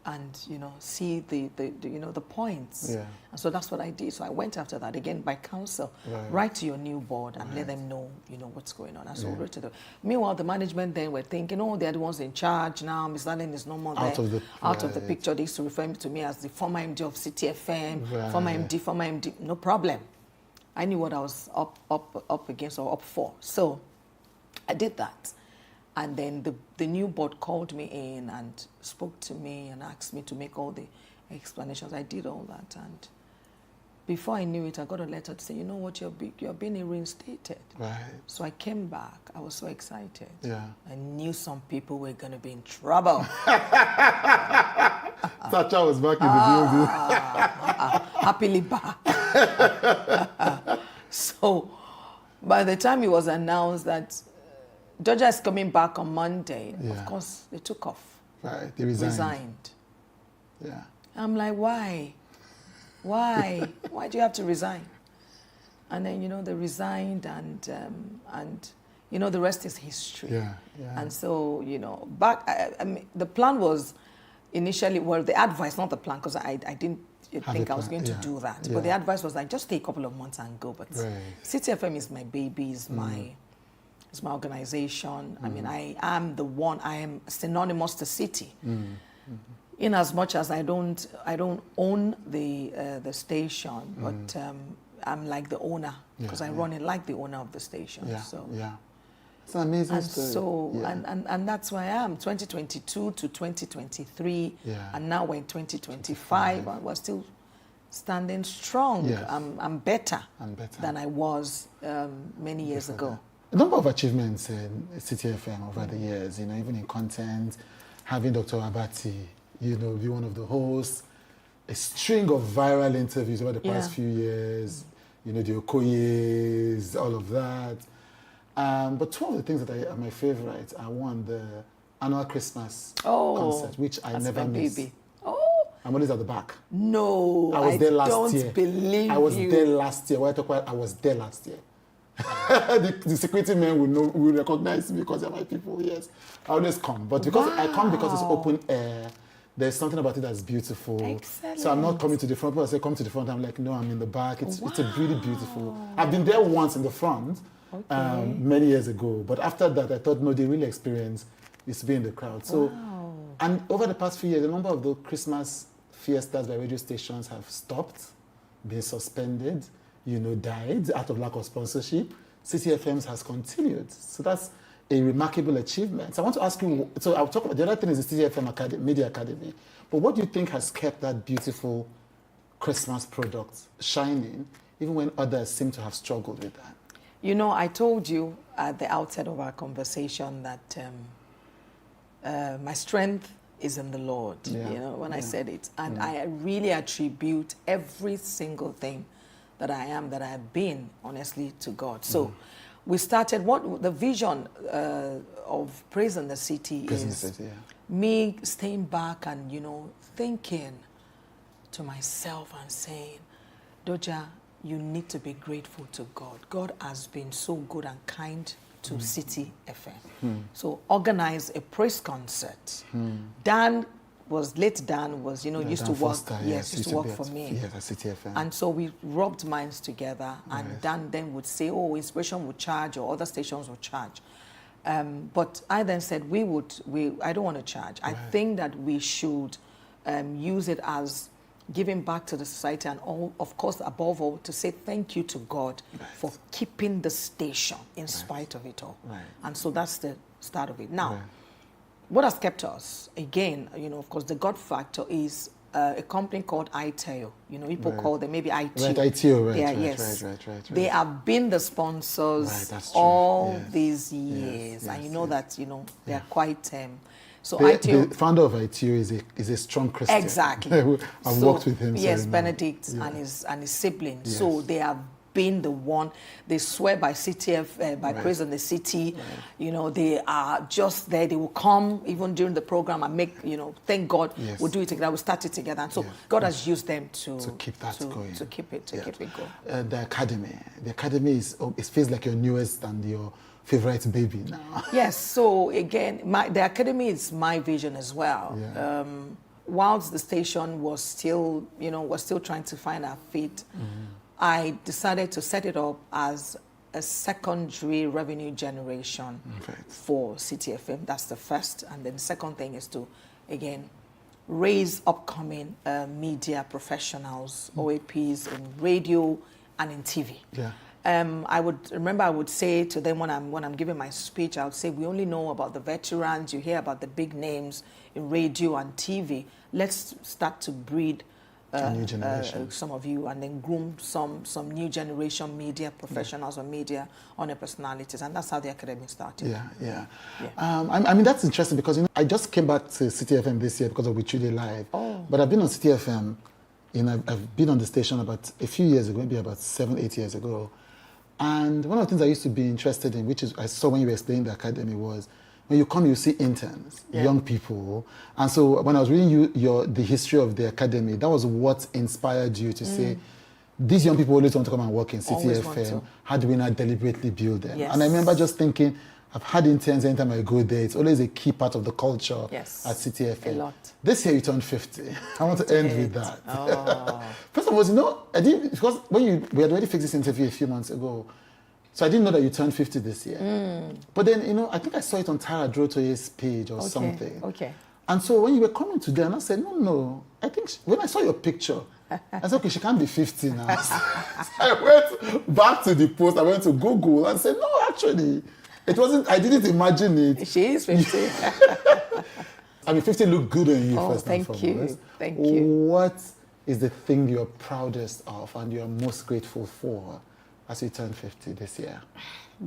and you know, see the you know, the points. And so that's what I did. So I went after that again by counsel, write to your new board and let them know, you know, what's going on. And so wrote to them. Meanwhile, the management then were thinking, oh, they're the ones in charge now. Ms. Allen is no more there. Out of the picture. They used to refer to me as the former MD of City FM, former MD. No problem. I knew what I was up against or up for. So I did that. And then the new board called me in and spoke to me and asked me to make all the explanations. I did all that. And before I knew it, I got a letter to say, you know what, you're being reinstated. So I came back. I was so excited. I knew some people were going to be in trouble. Sacha was back in the building. Happily back. So by the time it was announced that Georgia is coming back on Monday, of course, they took off. They resigned. I'm like, why? Why? Why do you have to resign? And then, you know, they resigned, and you know, the rest is history. And so, you know, I mean, the plan was initially, well, the advice, not the plan, because I didn't think I was going to do that. But the advice was like, just take a couple of months and go. But City FM is my baby, is my organization. I mean, I am synonymous to City. In as much as I don't own the station, but I'm like the owner, because I run it like the owner of the station. It's an amazing and story. So and that's where I am. 2022 to 2023, and now we're in 2025. We're still standing strong. I'm better than I was many years ago. A number of achievements in City FM over the years, you know, even in content, having Dr. Abati, you know, be one of the hosts, a string of viral interviews over the past few years, you know, the Okoyes, all of that. But two of the things that are my favorites are, one, the annual Christmas concert, which I never miss. Baby. I'm always at the back. No, I was there last year. Don't believe I was there last year. I was there last year. the security men will recognize me because they're my people. Yes, I always come, but because I come because it's open air. There's something about it that's beautiful. Excellent. So I'm not coming to the front. People say come to the front. I'm like, no, I'm in the back. It's really beautiful. I've been there once in the front many years ago, but after that I thought, no, the real experience is to be in the crowd. So, and over the past few years, a number of the Christmas fiestas by radio stations have stopped, been suspended, you know, died out of lack of sponsorship. City FM's has continued. So that's a remarkable achievement. So I want to ask you, so I'll talk about, the other thing is the City FM Academy, Media Academy. But what do you think has kept that beautiful Christmas product shining, even when others seem to have struggled with that? You know, I told you at the outset of our conversation that my strength is in the Lord, when I said it. And I really attribute every single thing that I am, that I have been, honestly, to God. So we started, what the vision of Praise in the City is me staying back and, thinking to myself and saying, Doja, you need to be grateful to God. God has been so good and kind to City FM. So organize a praise concert. Late Dan was, used to work, used to work for me. Yes, at City FM. And so we rubbed minds together, and Dan then would say, oh, Inspiration would charge, or other stations would charge. But I then said, I don't want to charge. I think that we should use it as giving back to the society, and all, of course, above all, to say thank you to God for keeping the station in spite of it all. And so that's the start of it. Now, what has kept us, again, of course, the God factor is a company called ITEO. People call them maybe ITEO. Right, ITEO, right. They have been the sponsors all these years. And you know that, they are quite... So the founder of ITU is a strong Christian. Exactly. I've worked with him. Yes, Benedict and his siblings. Yes. So they have been the one. They swear by CTF, by Praise in the City. They are just there. They will come even during the program and make, thank God, we'll do it together. We'll start it together. And so God has used them to keep that going. To keep it going. The academy is, it feels like your newest and your favorite baby now. Yes, so again, the academy is my vision as well. Whilst the station was still, trying to find our feet, I decided to set it up as a secondary revenue generation for City FM. That's the first. And then the second thing is to, again, raise upcoming media professionals, OAPs in radio and in TV. I would say to them when I'm giving my speech, I would say, we only know about the veterans, you hear about the big names in radio and TV. Let's start to breed new generation. Some of you, and then groom some new generation media professionals or media owner personalities, and that's how the academy started. I mean, that's interesting because I just came back to City FM this year because of We Truly Live. But I've been on City FM, I've been on the station about a few years ago, maybe about 7-8 years ago. And one of the things I used to be interested in, which is I saw when you were explaining the academy, was when you come, you see interns, young people. And so when I was reading the history of the academy, that was what inspired you to say, these young people always want to come and work in City FM. How do we not deliberately build them? And I remember just thinking, I've had interns anytime I go there. It's always a key part of the culture at City FM. A lot. This year you turned 50. I want to end with that. First of all, I didn't, because we had already fixed this interview a few months ago. So I didn't know that you turned 50 this year. But then, I think I saw it on Tara Drotoye's page or something. And so when you were coming today, and I said, no, I think when I saw your picture, I said, okay, she can't be 50 now. So I went back to the post, I went to Google and said, no, actually, it wasn't, I didn't imagine it. She is 50. I mean, 50 looked good on you first and foremost. Thank you. What is the thing you're proudest of and you're most grateful for as you turn 50 this year?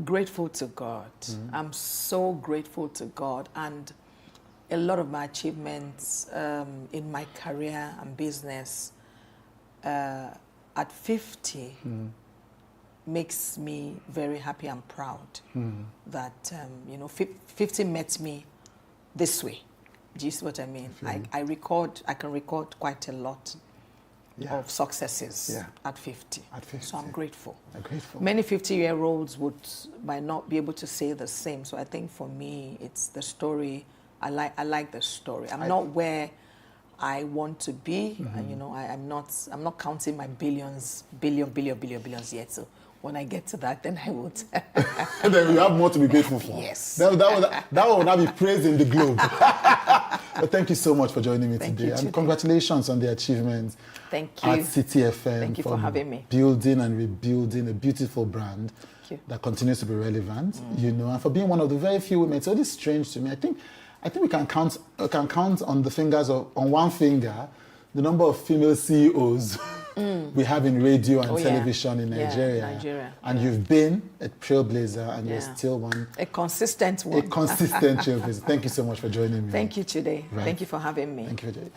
Grateful to God. I'm so grateful to God. And a lot of my achievements in my career and business at 50 makes me very happy and proud that, 50 met me this way. Do you see what I mean? I can record quite a lot of successes at 50. So I'm grateful. Many 50-year-olds might not be able to say the same. So I think for me, it's the story. I like the story. I'm not where I want to be, and I'm not counting my billions yet. So when I get to that, then I would. Then you have more to be grateful for. Yes. That will now be praised in the globe. But thank you so much for joining me today. And congratulations on the achievements at City FM. Thank you for having me. Building and rebuilding a beautiful brand you. That continues to be relevant, and for being one of the very few women. It's always strange to me. I think we can count on the fingers on one finger the number of female CEOs we have in radio and television in Nigeria. And you've been a trailblazer, and you're still one. A consistent one. A consistent trailblazer. Thank you so much for joining me. Thank you, Chide. Right. Thank you for having me. Thank you for joining.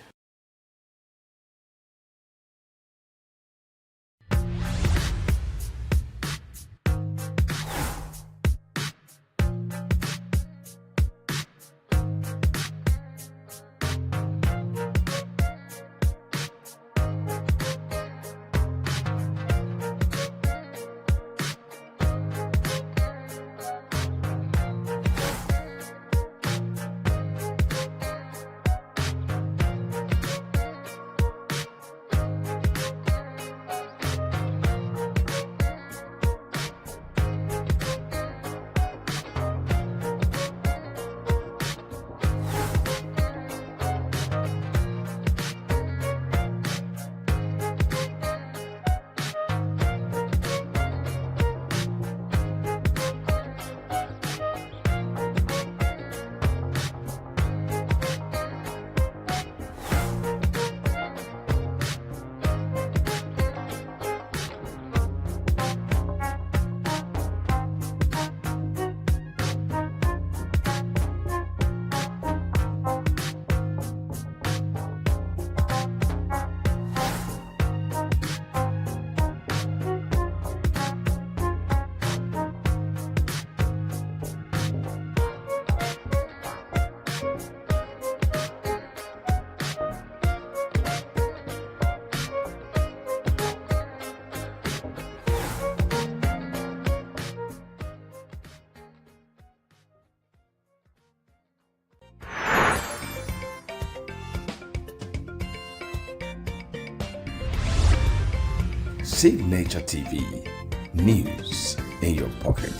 Signature TV, news in your pocket.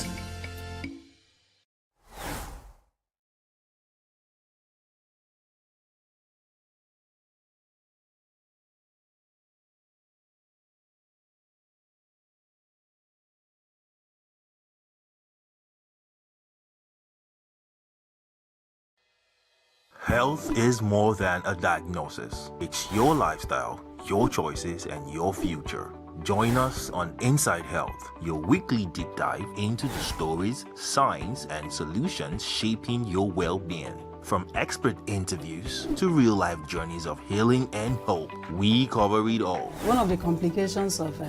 Health is more than a diagnosis. It's your lifestyle, your choices, and your future. Join us on Inside Health, your weekly deep dive into the stories, science, and solutions shaping your well-being. From expert interviews to real-life journeys of healing and hope, we cover it all. One of the complications of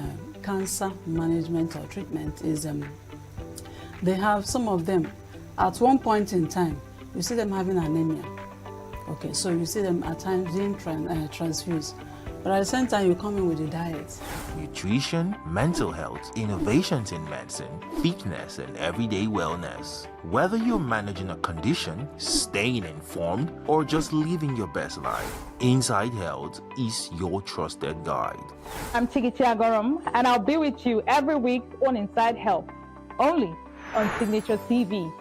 cancer management or treatment is they have some of them, at one point in time, you see them having anemia. Okay, so you see them at times being transfused. But at the same time, you come in with a diet. Nutrition, mental health, innovations in medicine, fitness, and everyday wellness. Whether you're managing a condition, staying informed, or just living your best life, Inside Health is your trusted guide. I'm Tigiti Agorom, and I'll be with you every week on Inside Health, only on Signature TV.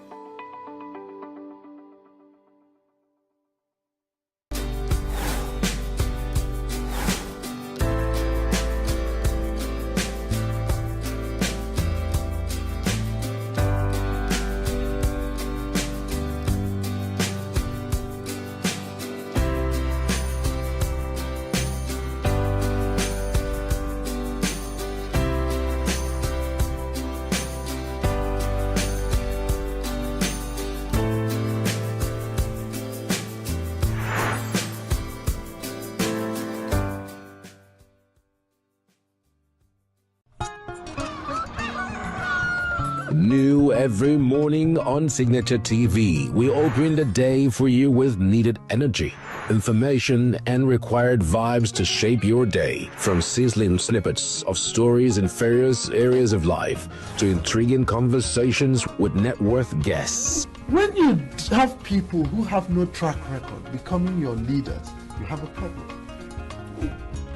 New every morning on Signature TV, we open the day for you with needed energy, information, and required vibes to shape your day. From sizzling snippets of stories in various areas of life to intriguing conversations with net worth guests. When you have people who have no track record becoming your leaders, you have a problem.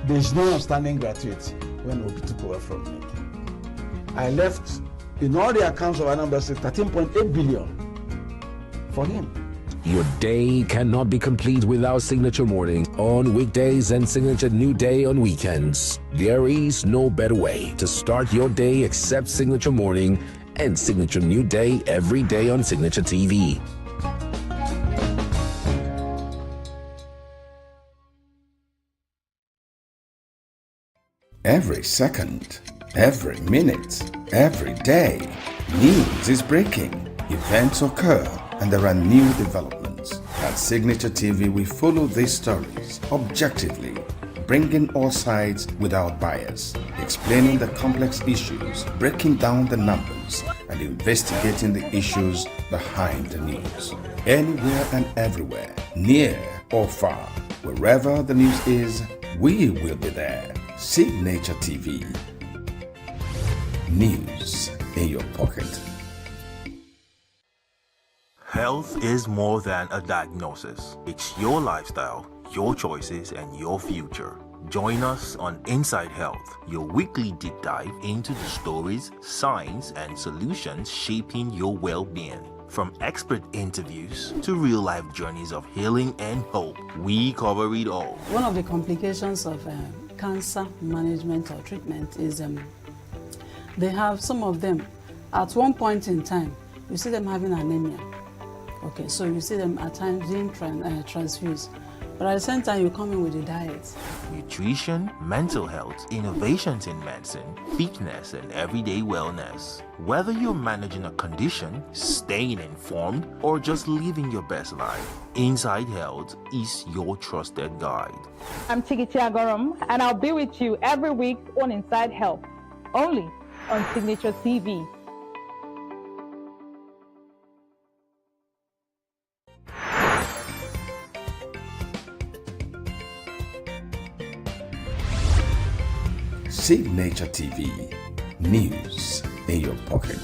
There's no outstanding gratuity when Obi took over from me. I left, in all the accounts of Anambra State, 13.8 billion for him. Your day cannot be complete without Signature Morning on weekdays and Signature New Day on weekends. There is no better way to start your day except Signature Morning and Signature New Day every day on Signature TV. Every second, every minute, every day, news is breaking, events occur, and there are new developments. At Signature TV, we follow these stories objectively, bringing all sides without bias, explaining the complex issues, breaking down the numbers, and investigating the issues behind the news. Anywhere and everywhere, near or far, wherever the news is, we will be there. Signature TV. News in your pocket. Health is more than a diagnosis. It's your lifestyle, your choices, and your future. Join us on Inside Health, your weekly deep dive into the stories, science, and solutions shaping your well-being. From expert interviews to real-life journeys of healing and hope, we cover it all. One of the complications of cancer management or treatment is they have some of them at one point in time you see them having anemia. Okay, so you see them at times being transfused, but at the same time you come in with a diet. Nutrition, mental health, innovations in medicine, fitness, and everyday wellness. Whether you're managing a condition, staying informed, or just living your best life, Inside Health is your trusted guide. I'm Chigichi Agorum, and I'll be with you every week on Inside Health, only on Signature TV. Signature TV. News in your pocket.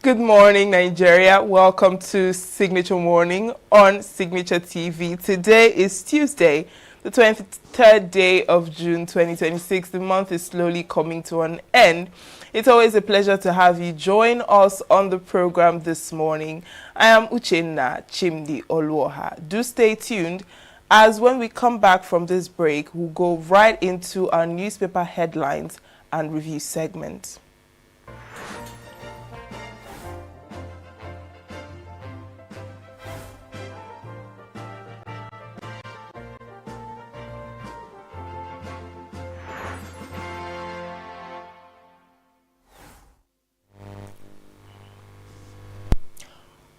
Good morning, Nigeria. Welcome to Signature Morning on Signature TV. Today is Tuesday, the 23rd day of June 2026. The month is slowly coming to an end. It's always a pleasure to have you join us on the program this morning. I am Uchenna Chimdi Oluoha. Do stay tuned, as when we come back from this break, we'll go right into our newspaper headlines and review segment.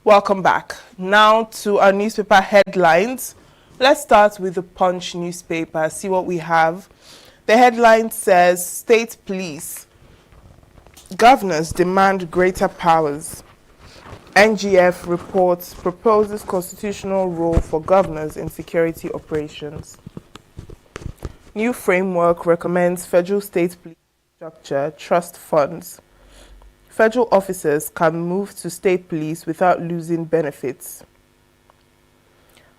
Welcome back. Now to our newspaper headlines. Let's start with the Punch newspaper. See what we have. The headline says, State Police. Governors demand greater powers. NGF reports proposes constitutional role for governors in security operations. New framework recommends federal state police structure trust funds. Federal officers can move to state police without losing benefits.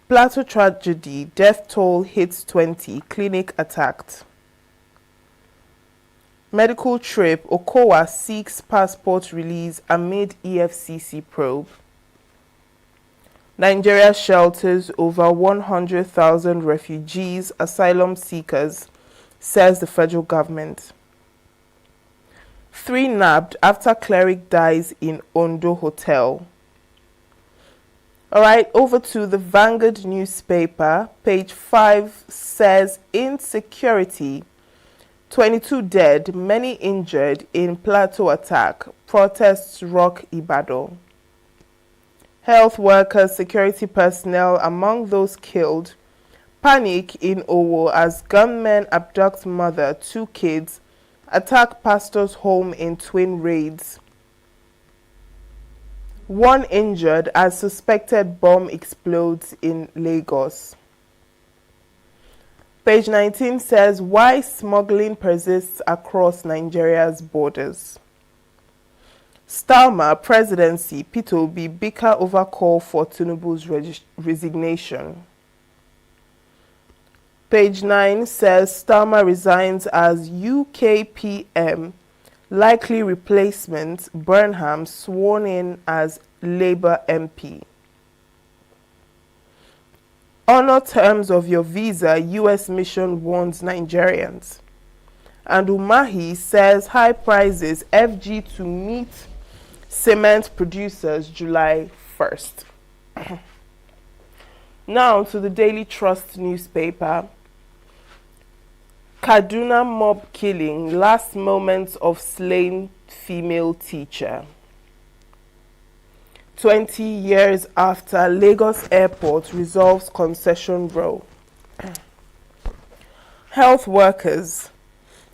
Plateau tragedy, death toll hits 20, clinic attacked. Medical trip, Okowa seeks passport release amid EFCC probe. Nigeria shelters over 100,000 refugees, asylum seekers, says the federal government. 3 nabbed after cleric dies in Ondo hotel. All right, over to the Vanguard newspaper. Page 5 says, insecurity. 22 dead, many injured in Plateau attack. Protests rock Ibadan. Health workers, security personnel among those killed. Panic in Owo as gunmen abduct mother, 2 kids, attack pastor's home in twin raids. 1 injured as suspected bomb explodes in Lagos. Page 19 says, why smuggling persists across Nigeria's borders. Starmer presidency, Peter Obi bicker over call for Tinubu's resignation. Page 9 says, Starmer resigns as UK PM, likely replacement, Burnham sworn in as Labour MP. Honor terms of your visa, US mission warns Nigerians. And Umahi says high prices, FG to meet cement producers July 1st. Now to the Daily Trust newspaper. Kaduna mob killing, last moments of slain female teacher. 20 years after Lagos Airport resolves concession row. Health workers,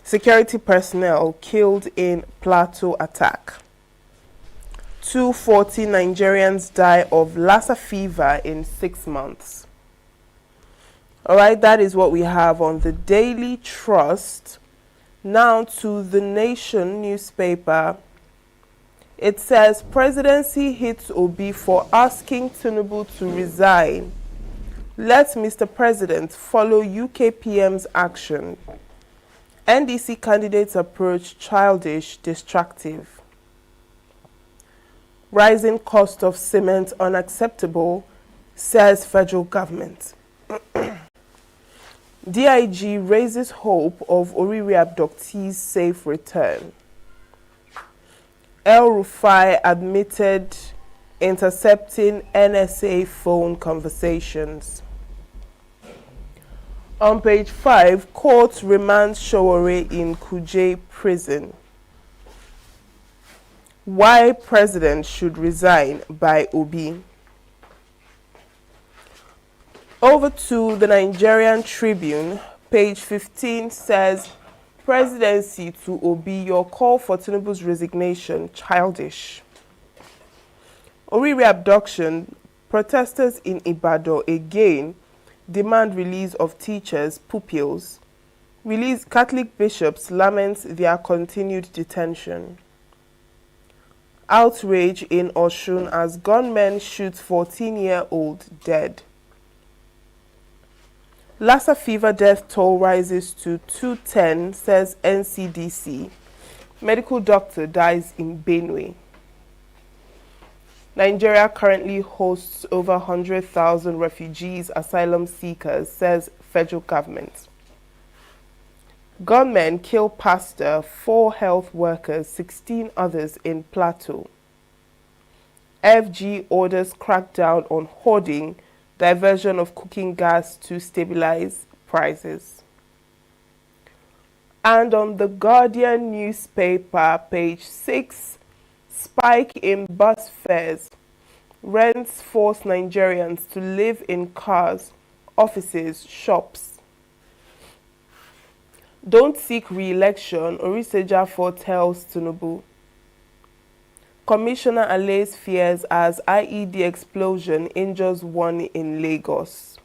security personnel killed in Plateau attack. 240 Nigerians die of Lassa fever in 6 months. All right, that is what we have on the Daily Trust. Now to the Nation newspaper. It says, presidency hits Obi for asking Tinubu to resign. Let Mr. President follow UK PM's action. NDC candidates approach childish, distractive. Rising cost of cement unacceptable, says federal government. DIG raises hope of Oriri abductees' safe return. El Rufai admitted intercepting NSA phone conversations. On page 5, court remands Showore in Kuje prison. Why president should resign by Obi. Over to the Nigerian Tribune, page 15 says, presidency to Obi, your call for Tinubu's resignation, childish. Oriri abduction, protesters in Ibadan again demand release of teachers, pupils. Release Catholic bishops laments their continued detention. Outrage in Oshun as gunmen shoot 14-year-old dead. Lassa fever death toll rises to 210, says NCDC. Medical doctor dies in Benue. Nigeria currently hosts over 100,000 refugees, asylum seekers, says federal government. Gunmen kill pastor, 4 health workers, 16 others in Plateau. FG orders crackdown on hoarding, diversion of cooking gas to stabilize prices. And on the Guardian newspaper, page 6, spike in bus fares. Rents force Nigerians to live in cars, offices, shops. Don't seek re-election, Oriseja foretells Tinubu. Commissioner allays fears as IED explosion injures one in Lagos.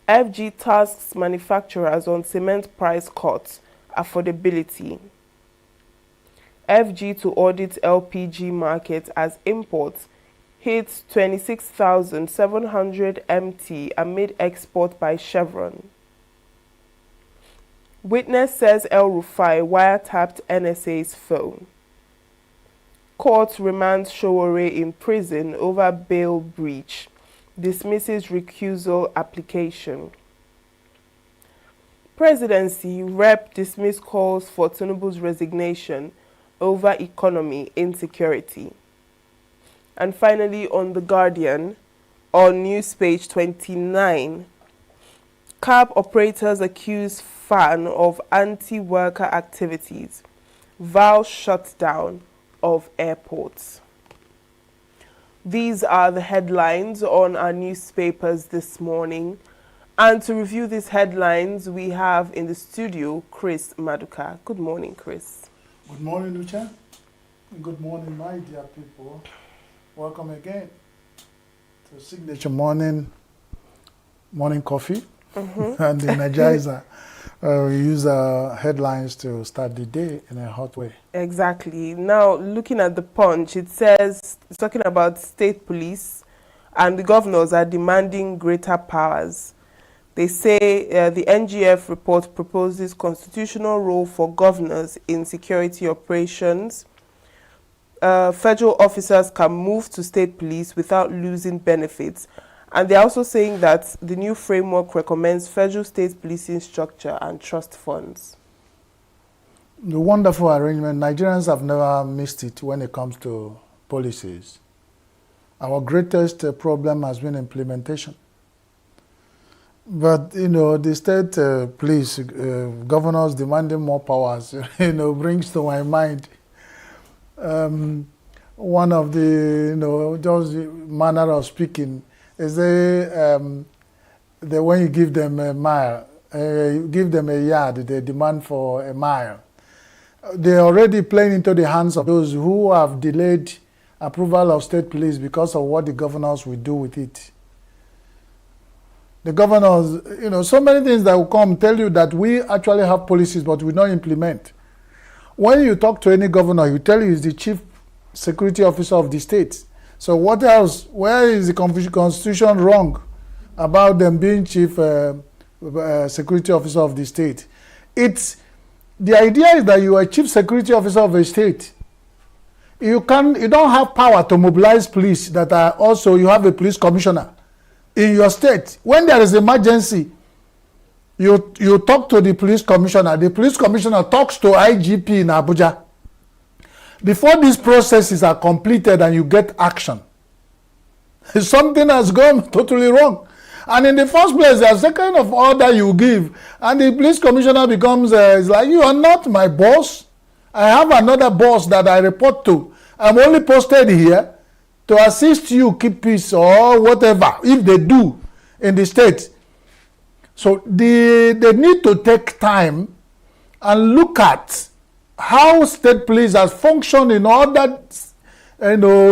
FG tasks manufacturers on cement price cuts, affordability. FG to audit LPG market as imports hits 26,700 MT amid export by Chevron. Witness says El Rufai wiretapped NSA's phone. Court remands Sowore in prison over bail breach. Dismisses recusal application. Presidency rep dismiss calls for Tinubu's resignation over economy insecurity. And finally, on The Guardian, on news page 29, cab operators accuse fan of anti-worker activities. Vow shutdown of airports. These are the headlines on our newspapers this morning. And to review these headlines, we have in the studio Chris Maduka. Good morning, Chris. Good morning, Lucha. Good morning, my dear people. Welcome again to Signature Morning Coffee and the Energizer. We use headlines to start the day in a hot way. Exactly. Now, looking at the Punch, it says, it's talking about state police and the governors are demanding greater powers. They say the NGF report proposes constitutional role for governors in security operations. Federal officers can move to state police without losing benefits. And they're also saying that the new framework recommends federal state policing structure and trust funds. The wonderful arrangement. Nigerians have never missed it when it comes to policies. Our greatest problem has been implementation. But, the state police, governors demanding more powers, brings to my mind one of the, just manner of speaking. Is when you give them a mile, give them a yard, they demand for a mile. They're already playing into the hands of those who have delayed approval of state police because of what the governors will do with it. The governors, so many things that will come tell you that we actually have policies, but we don't implement. When you talk to any governor, he tell you he's the chief security officer of the state. So what else? Where is the constitution wrong about them being chief security officer of the state? The idea is that you are chief security officer of a state. You don't have power to mobilize police that are also, you have a police commissioner in your state. When there is emergency, you talk to the police commissioner. The police commissioner talks to IGP in Abuja. Before these processes are completed and you get action, something has gone totally wrong. And in the first place, there's a kind of order you give, and the police commissioner becomes it's like, you are not my boss. I have another boss that I report to. I'm only posted here to assist you keep peace or whatever, if they do in the state. So they need to take time and look at how state police has functioned in other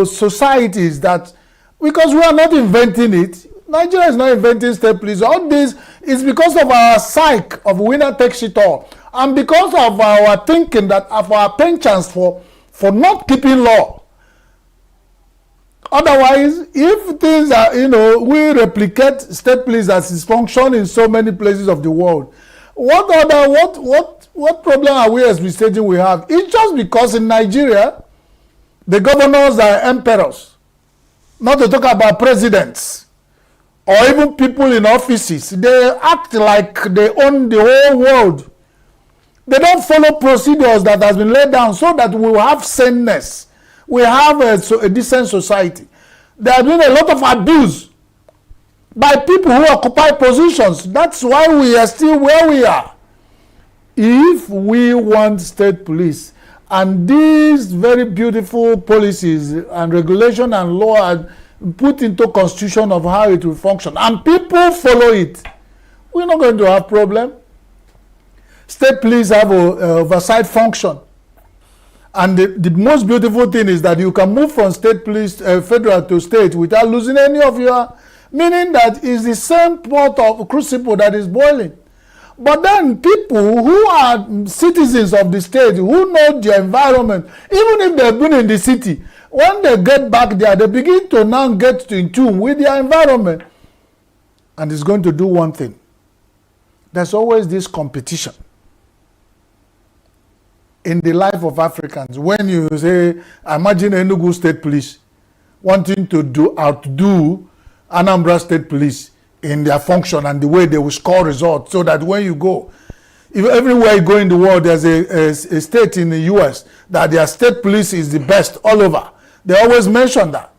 societies, that because we are not inventing it. Nigeria is not inventing state police. All this is because of our psyche of winner takes it all, and because of our thinking that of our penchants for not keeping law. Otherwise, if things are, we replicate state police as is function in so many places of the world, what problem are we envisaging we have? It's just because in Nigeria, the governors are emperors, not to talk about presidents or even people in offices. They act like they own the whole world. They don't follow procedures that has been laid down so that we will have saneness. We have a decent society. There has been a lot of abuse by people who occupy positions. That's why we are still where we are. If we want state police, And these very beautiful policies and regulation and law are put into constitution of how it will function, and people follow it, we're not going to have problem. State police have a oversight function. And the most beautiful thing is that you can move from state police, federal to state without losing any of your, meaning that it's the same pot of crucible that is boiling. But then people who are citizens of the state, who know their environment, even if they've been in the city, when they get back there, they begin to now get in tune with their environment. And it's going to do one thing. There's always this competition in the life of Africans. When you say, imagine ENUGU State Police wanting to outdo Anambra State Police in their function and the way they will score results, so that when you go, if everywhere you go in the world, there's a state in the US that their state police is the best all over. They always mention that.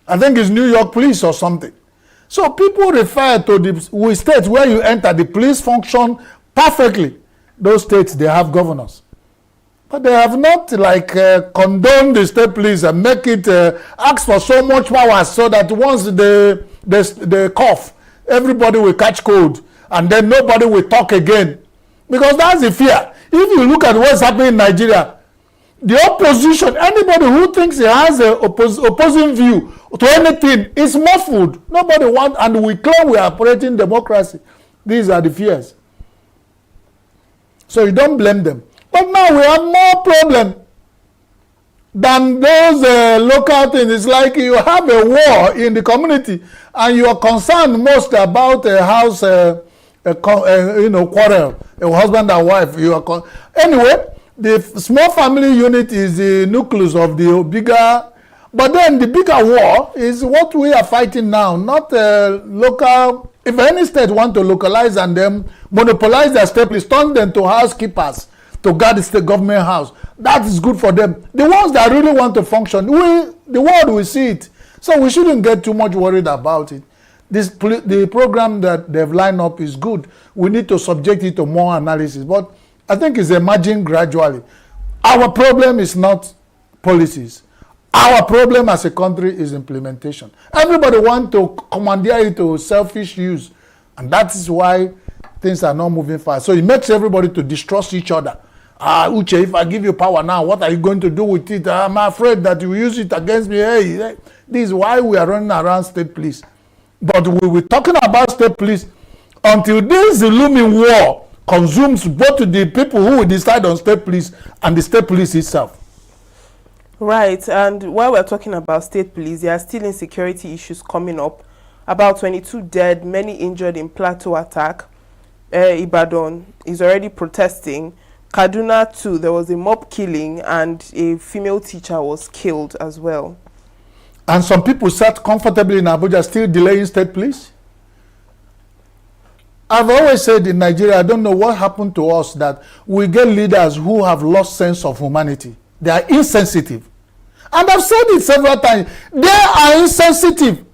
I think it's New York Police or something. So people refer to the states where you enter, the police function perfectly. Those states, they have governors. But they have not condoned the state police and make it ask for so much power so that once they cough, everybody will catch cold and then nobody will talk again. Because that's the fear. If you look at what's happening in Nigeria, the opposition, anybody who thinks he has an opposing view to anything is muffled. Nobody wants, and we claim we are operating democracy. These are the fears. So you don't blame them. But now we have more problem than those local things. It's like you have a war in the community and you are concerned most about a house quarrel, a husband and wife. Anyway, the small family unit is the nucleus of the bigger, but then the bigger war is what we are fighting now, not local. If any state want to localize and then monopolize their state, please turn them to housekeepers to guard the state government house. That is good for them. The ones that really want to function, the world will see it. So we shouldn't get too much worried about it. The program that they've lined up is good. We need to subject it to more analysis. But I think it's emerging gradually. Our problem is not policies. Our problem as a country is implementation. Everybody wants to commandeer it to selfish use. And that is why things are not moving fast. So it makes everybody to distrust each other. Uche, if I give you power now, what are you going to do with it? I'm afraid that you use it against me. Hey, this is why we are running around state police. But we were talking about state police until this looming war consumes both the people who will decide on state police and the state police itself. Right, and while we're talking about state police, there are still insecurity issues coming up. About 22 dead, many injured in Plateau attack. Ibadan is already protesting. Kaduna too, there was a mob killing and a female teacher was killed as well. And some people sat comfortably in Abuja still delaying state police. I've always said in Nigeria, I don't know what happened to us that we get leaders who have lost sense of humanity. They are insensitive. And I've said it several times. They are insensitive.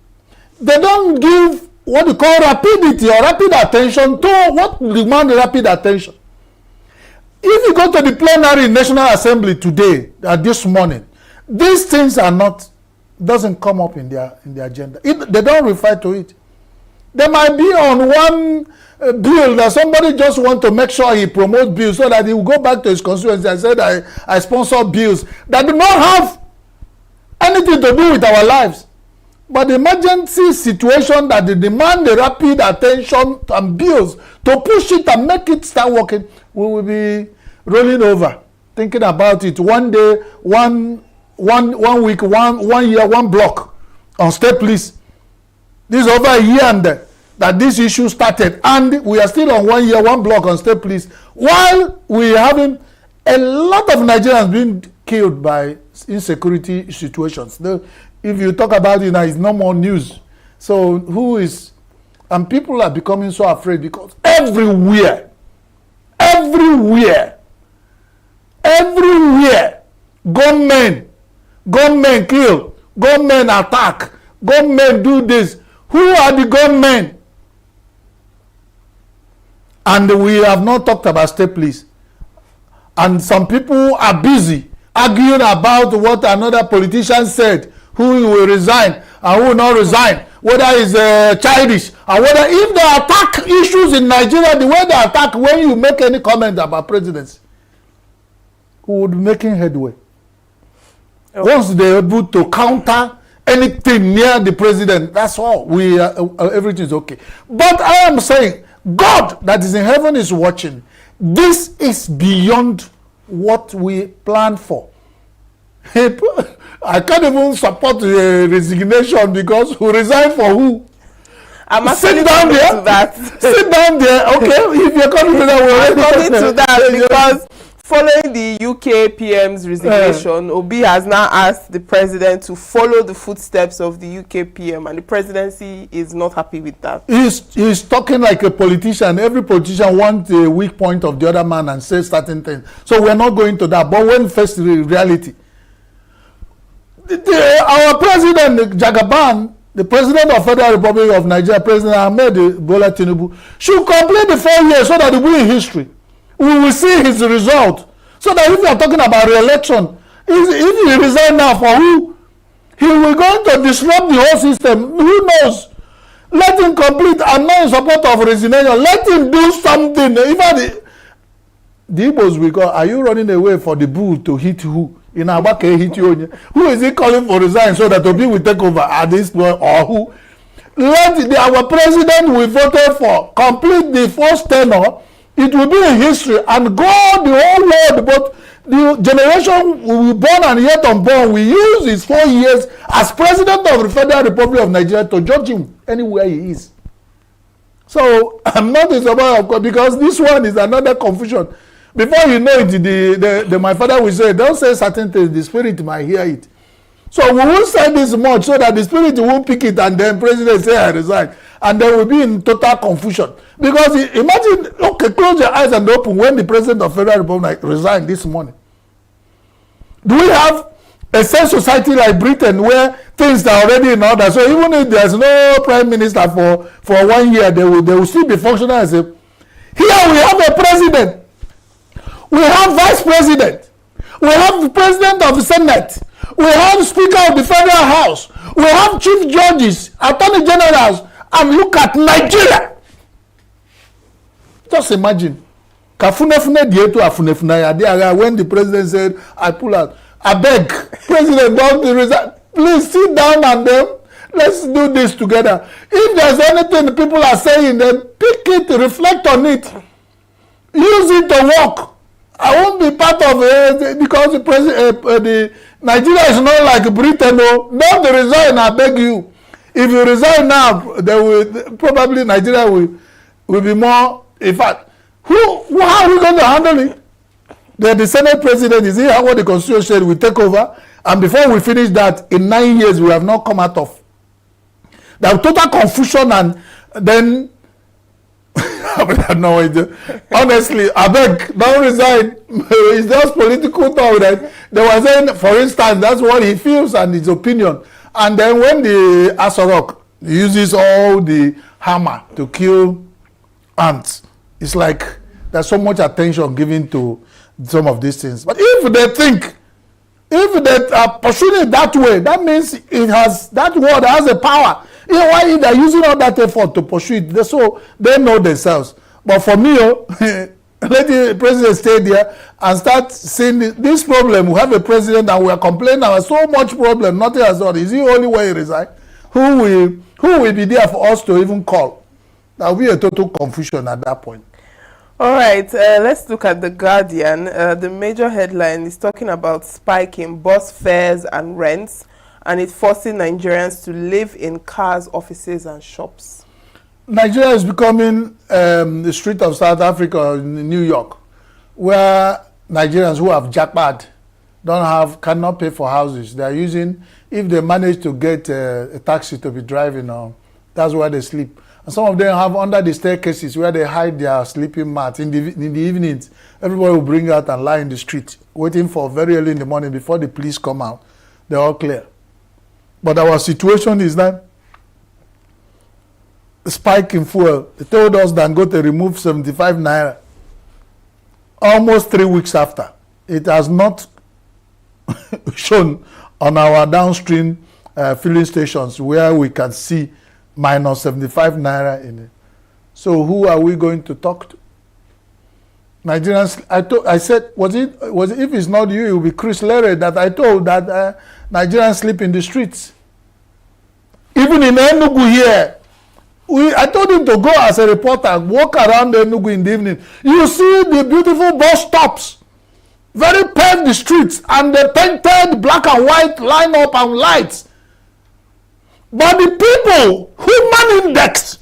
They don't give what you call rapidity or rapid attention to what demand rapid attention. If you go to the plenary National Assembly today, this morning, these things are not, doesn't come up in their agenda. They don't refer to it. They might be on one bill that somebody just want to make sure he promotes bills so that he will go back to his constituency and say that I sponsor bills that do not have anything to do with our lives. But the emergency situation that they demand the rapid attention and bills to push it and make it start working, we will be rolling over, thinking about it one day, one week, 1 year, one block on state police. This is over a year and that this issue started, and we are still on 1 year, one block on state police, while we are having a lot of Nigerians being killed by insecurity situations. If you talk about it now, it's no more news. So and people are becoming so afraid because everywhere, gunmen kill, gunmen attack, gunmen do this. Who are the gunmen? And we have not talked about state police. and some people are busy arguing about what another politician said, who will resign and who will not resign, whether it's childish, and whether if they attack issues in Nigeria the way they attack when you make any comment about presidency, who would be making headway. Okay. Once they're able to counter anything near the president, that's all. Everything is okay. But I am saying, God that is in heaven is watching. This is beyond what we planned for. I can't even support resignation, because who resign for who? I'm sit down there. To that. Sit down there. Okay, if you're coming to that, I'm coming to that because following the UK PM's resignation, Obi has now asked the president to follow the footsteps of the UK PM, and the presidency is not happy with that. He's talking like a politician. Every politician wants a weak point of the other man and says certain things. So we're not going to that. But when faced with reality, our president, Jagaban, the president of Federal Republic of Nigeria, President Ahmed Bola Tinubu, should complete the 4 years so that it will be in history. We will see his result. So that if you are talking about re-election, if he resign now, for who? He will going to disrupt the whole system. Who knows? Let him complete. I'm not in support of resignation. Let him do something. Even the Igbos will go, are you running away for the bull to hit who? In Abake hit you. Who is he calling for resign so that Obi will take over at this point, or who? Let our president we voted for complete the first tenure. It will be in history and go the whole world. But the generation we will born and yet unborn, we use his 4 years as president of the Federal Republic of Nigeria to judge him anywhere he is. So I'm not in support of, because this one is another confusion. Before you know it, my father will say, don't say certain things, the spirit might hear it. So we won't say this much so that the spirit won't pick it and then president say I resign. And they will be in total confusion. Because imagine, okay, close your eyes and open when the president of Federal Republic resigned this morning. Do we have a same society like Britain where things are already in order? So even if there's no prime minister for 1 year, they will still be functional as a... Here we have a president. We have vice president. We have the president of the Senate. We have speaker of the Federal House. We have chief judges, attorney generals. And look at Nigeria. Just imagine. When the president said, I pull out. I beg, President, don't resign. Please sit down and then let's do this together. If there's anything people are saying, then pick it, reflect on it. Use it to work. I won't be part of it because the president, Nigeria is not like Britain. No. Don't resign, I beg you. If you resign now, probably Nigeria will be more. In fact, how are we going to handle it? The Senate president, is here what the Constitution said, will take over. And before we finish that, in 9 years, we have not come out of. There total confusion, and then, no idea. Honestly, I beg, don't resign. It's just political talk. Right? They were saying, for instance, that's what he feels and his opinion. And then when the Asorok uses all the hammer to kill ants, it's like there's so much attention given to some of these things. But if they think, if they are pursuing it that way, that means it has, that word has a power. You know why they're using all that effort to pursue it? So they know themselves. But for me, let the president stay there and start seeing this problem. We have a president and we are complaining about so much problem. Nothing has done. Is he only way he resign? Who will be there for us to even call? There will be a total confusion at that point. All right, let's look at The Guardian. The major headline is talking about spike in bus fares and rents, and it's forcing Nigerians to live in cars, offices, and shops. Nigeria is becoming the street of South Africa in New York, where Nigerians who have jackpot cannot pay for houses. They are using, if they manage to get a taxi to be driving on, that's where they sleep. And some of them have under the staircases where they hide their sleeping mats. In the evenings, everybody will bring out and lie in the street, waiting for very early in the morning before the police come out. They're all clear. But our situation is that spike in fuel. They told us that go to remove 75 naira almost 3 weeks after. It has not shown on our downstream filling stations where we can see minus 75 naira in it. So who are we going to talk to? Nigerians, I said, was it if it's not you, it will be Chris Lere that I told that Nigerians sleep in the streets. Even in ENUGU here, I told him to go as a reporter, walk around ENUGU in the evening. You see the beautiful bus stops, very paved streets, and they painted black and white line up and lights. But the people, human index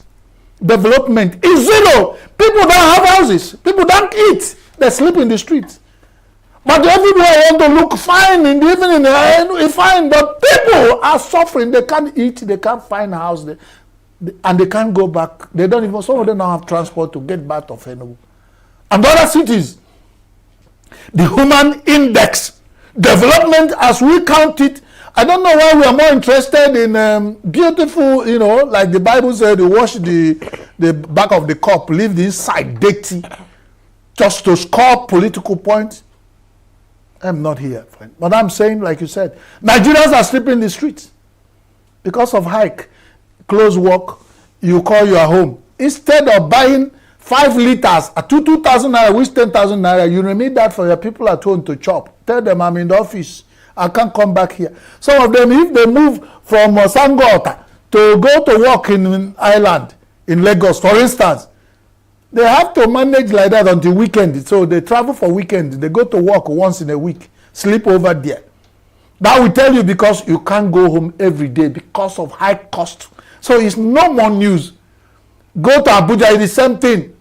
development is zero. People don't have houses. People don't eat. They sleep in the streets. But everywhere want to look fine in the evening, fine. But people are suffering. They can't eat. They can't find a house. And they can't go back. They don't even, some of them don't have transport to get back to ENUGU. And other cities, the human index development as we count it, I don't know why we are more interested in beautiful, like the Bible said, you wash the back of the cup, leave the inside dirty, just to score political points. I'm not here, friend. But I'm saying, like you said, Nigerians are sleeping in the streets because of hike, close work, you call your home. Instead of buying 5 liters at 2,000 naira, which 10,000 naira, you remit that for your people at home to chop. Tell them I'm in the office. I can't come back here. Some of them, if they move from Sangota to go to work in Ireland, in Lagos, for instance, they have to manage like that until weekend. So they travel for weekend. They go to work once in a week, sleep over there. That will tell you because you can't go home every day because of high cost. So it's no more news. Go to Abuja, it's the same thing.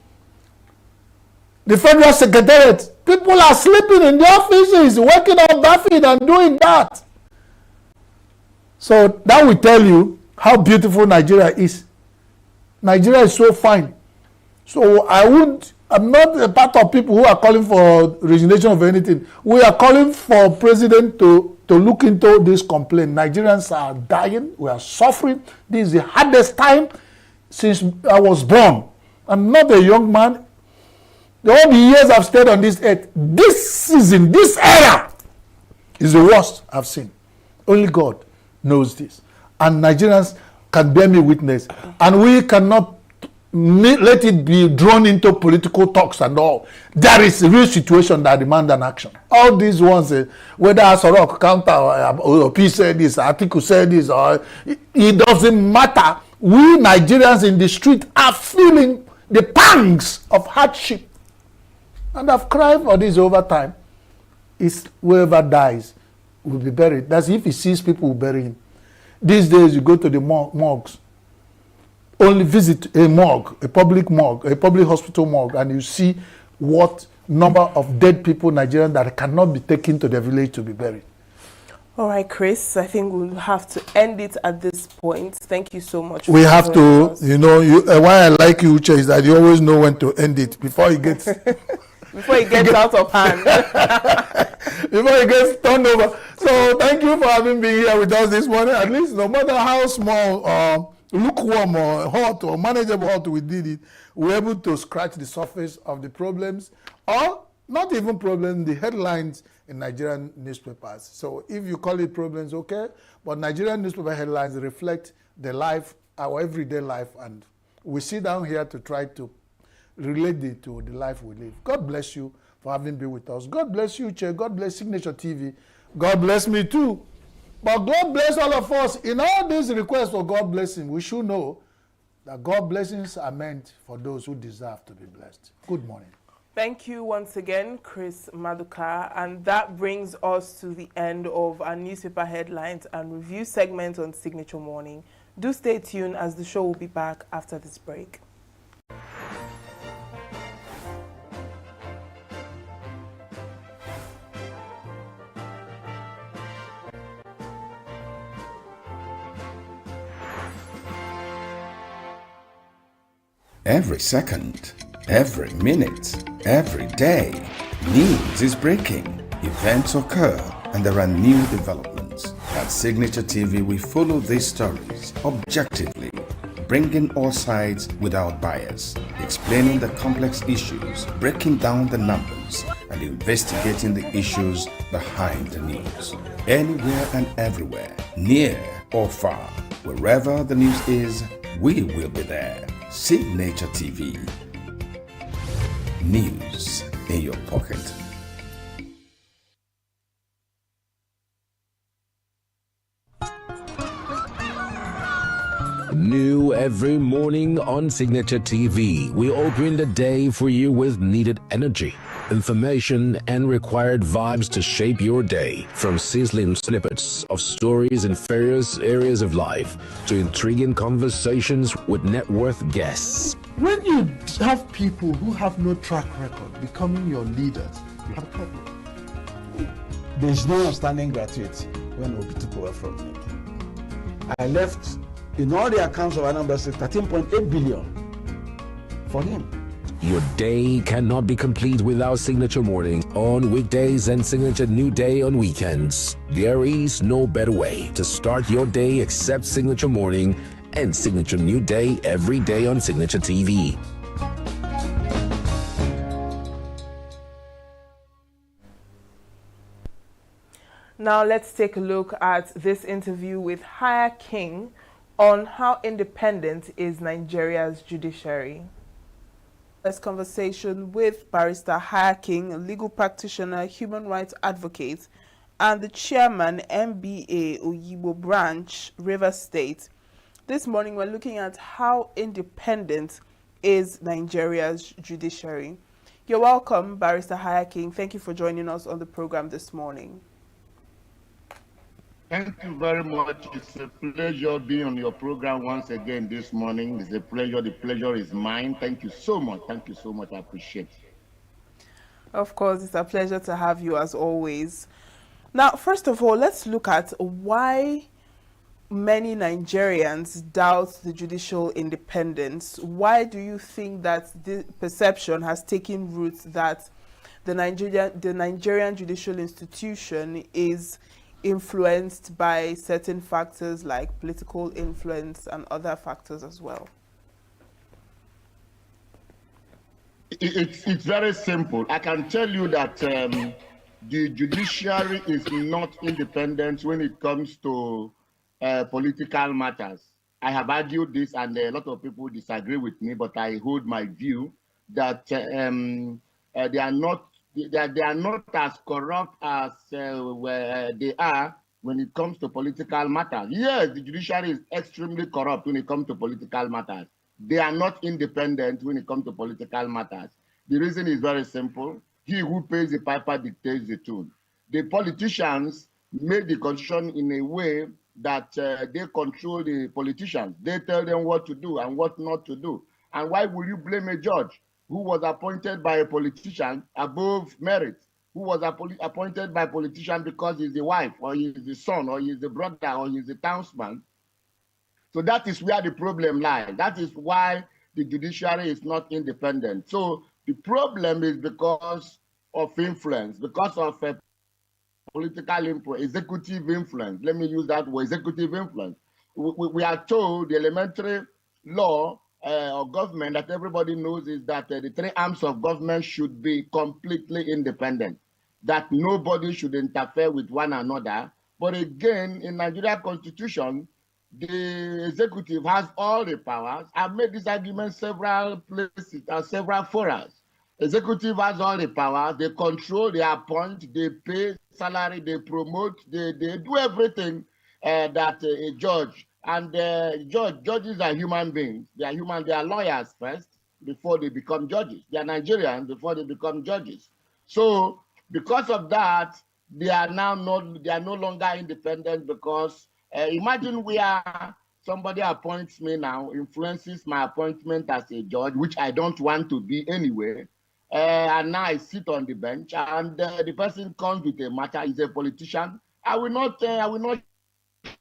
The Federal Secretariat, people are sleeping in the offices, working on bathing and doing that. So that will tell you how beautiful Nigeria is. Nigeria is so fine. So I'm not a part of people who are calling for resignation of anything. We are calling for president to look into this complaint. Nigerians are dying. We are suffering. This is the hardest time since I was born. I'm not a young man. All the years I've stayed on this earth, this season, this era is the worst I've seen. Only God knows this. And Nigerians can bear me witness. And we cannot let it be drawn into political talks and all. There is a real situation that demand an action. All these ones, whether Asorok counter or P said this, Atiku said this, or it doesn't matter. We Nigerians in the street are feeling the pangs of hardship. And I've cried for this over time. It's whoever dies will be buried. That's if he sees people will bury him. These days you go to the morgues. Only visit a morgue, a public hospital morgue, and you see what number of dead people Nigerians that cannot be taken to the village to be buried. All right, Chris, I think we'll have to end it at this point. Thank you so much. We have to, why I like you, Uche, is that you always know when to end it before it gets... Before it gets out of hand. Before it gets turned over. So thank you for having been here with us this morning. At least no matter how small or lukewarm or hot or manageable hot we did it, we were able to scratch the surface of the problems, or not even problems, the headlines in Nigerian newspapers. So if you call it problems, okay, but Nigerian newspaper headlines reflect the life, our everyday life, and we sit down here to try to relate it to the life we live. God bless you for having been with us. God bless you, Che. God bless Signature TV. God bless me too. But God bless all of us. In all these requests for God blessing, we should know that God blessings are meant for those who deserve to be blessed. Good morning. Thank you once again, Chris Maduka. And that brings us to the end of our newspaper headlines and review segment on Signature Morning. Do stay tuned as the show will be back after this break. Every second, every minute, every day, news is breaking, events occur, and there are new developments. At Signature TV, we follow these stories objectively, bringing all sides without bias, explaining the complex issues, breaking down the numbers, and investigating the issues behind the news. Anywhere and everywhere, near or far, wherever the news is, we will be there. Signature TV. News in your pocket. New every morning on Signature TV, we open the day for you with needed energy, information, and required vibes to shape your day. From sizzling snippets of stories in various areas of life to intriguing conversations with net worth guests. When you have people who have no track record becoming your leaders, you have a problem. There's no outstanding graduate when Obi took over from me. I left, in all the accounts of our numbers, 13.8 billion for him. Your day cannot be complete without Signature Morning on weekdays and Signature New Day on weekends. There is no better way to start your day except Signature Morning and Signature New Day every day on Signature TV. Now let's take a look at this interview with Haya King on how independent is Nigeria's judiciary. This conversation with Barrister Haya King, a legal practitioner, human rights advocate, and the chairman, MBA Oyibo Branch, Rivers State. This morning we're looking at how independent is Nigeria's judiciary. You're welcome, Barrister Haya King. Thank you for joining us on the program this morning. Thank you very much. It's a pleasure being on your program once again this morning. It's a pleasure. The pleasure is mine. Thank you so much. Thank you so much. I appreciate it. Of course, it's a pleasure to have you as always. Now, first of all, let's look at why many Nigerians doubt the judicial independence. Why do you think that the perception has taken root that the Nigerian judicial institution is influenced by certain factors like political influence and other factors as well? It's very simple. I can tell you that the judiciary is not independent when it comes to political matters. I have argued this, and a lot of people disagree with me, but I hold my view that they are not as corrupt as they are when it comes to political matters. Yes, the judiciary is extremely corrupt when it comes to political matters. They are not independent when it comes to political matters. The reason is very simple. He who pays the piper dictates the tune. The politicians made the constitution in a way that they control the politicians. They tell them what to do and what not to do. And why will you blame a judge who was appointed by a politician above merit, who was appointed by a politician because he's the wife, or he's the son, or he's the brother, or he's the townsman? So that is where the problem lies. That is why the judiciary is not independent. So the problem is because of influence, because of political influence, executive influence. Let me use that word, executive influence. We are told the elementary law of government that everybody knows is that the three arms of government should be completely independent, that nobody should interfere with one another. But again, in Nigeria Constitution, the executive has all the powers. I've made this argument several places and several forums. Executive has all the powers. They control, they appoint, they pay salary, they promote, they do everything that a judge. And judges are human beings. They are human. They are lawyers first before they become judges. They are Nigerians before they become judges. So because of that, they are no longer independent, because imagine somebody appoints me now, influences my appointment as a judge, which I don't want to be anyway. And now I sit on the bench, and the person comes with a matter, is a politician. I will not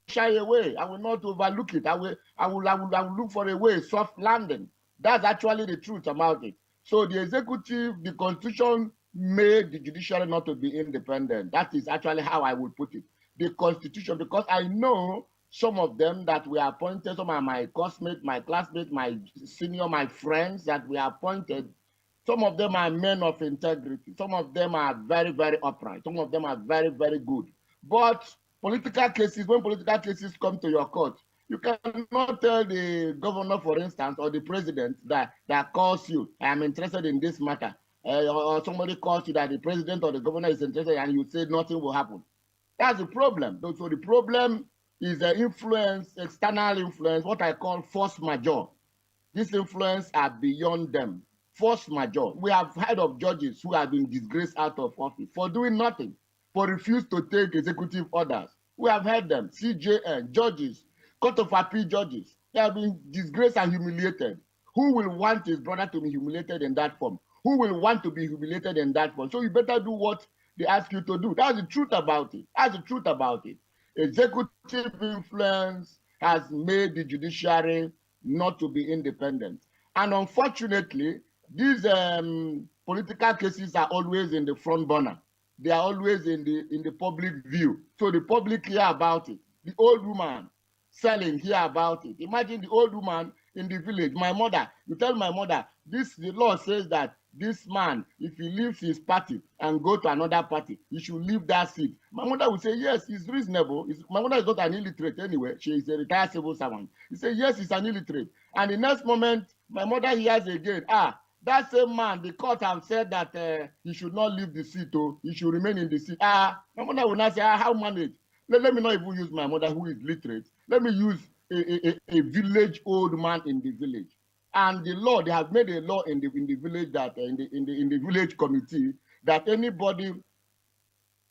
shy away. I will not overlook it. I will look for a way, soft landing. That's actually the truth about it. So the executive, the constitution made the judiciary not to be independent. That is actually how I would put it. The constitution, because I know some of them that were appointed, some are my classmates, my senior, my friends that were appointed. Some of them are men of integrity. Some of them are very, very upright. Some of them are very, very good. But political cases, when political cases come to your court, you cannot tell the governor, for instance, or the president that calls you, I am interested in this matter. Or somebody calls you that the president or the governor is interested, and you say nothing will happen. That's the problem. So the problem is influence, external influence, what I call force majeure. These influence are beyond them. Force majeure. We have heard of judges who have been disgraced out of office for doing nothing, for refuse to take executive orders. We have heard them. CJN, judges, Court of Appeal judges. They have been disgraced and humiliated. Who will want his brother to be humiliated in that form? Who will want to be humiliated in that form? So you better do what they ask you to do. That's the truth about it. That's the truth about it. Executive influence has made the judiciary not to be independent. And unfortunately, these political cases are always in the front burner. They are always in the public view. So the public hear about it. The old woman selling hear about it. Imagine the old woman in the village. My mother, you tell my mother, the law says that this man, if he leaves his party and go to another party, he should leave that seat. My mother would say, yes, it's reasonable. My mother is not an illiterate anyway. She is a retired civil servant. He said, yes, he's an illiterate. And the next moment, my mother hears again, that same man, the court have said that he should not leave the seat, he should remain in the seat. My mother will not say, how manage? Let me not even use my mother who is literate. Let me use a village old man in the village. And the law, they have made a law in the village that in the village committee that anybody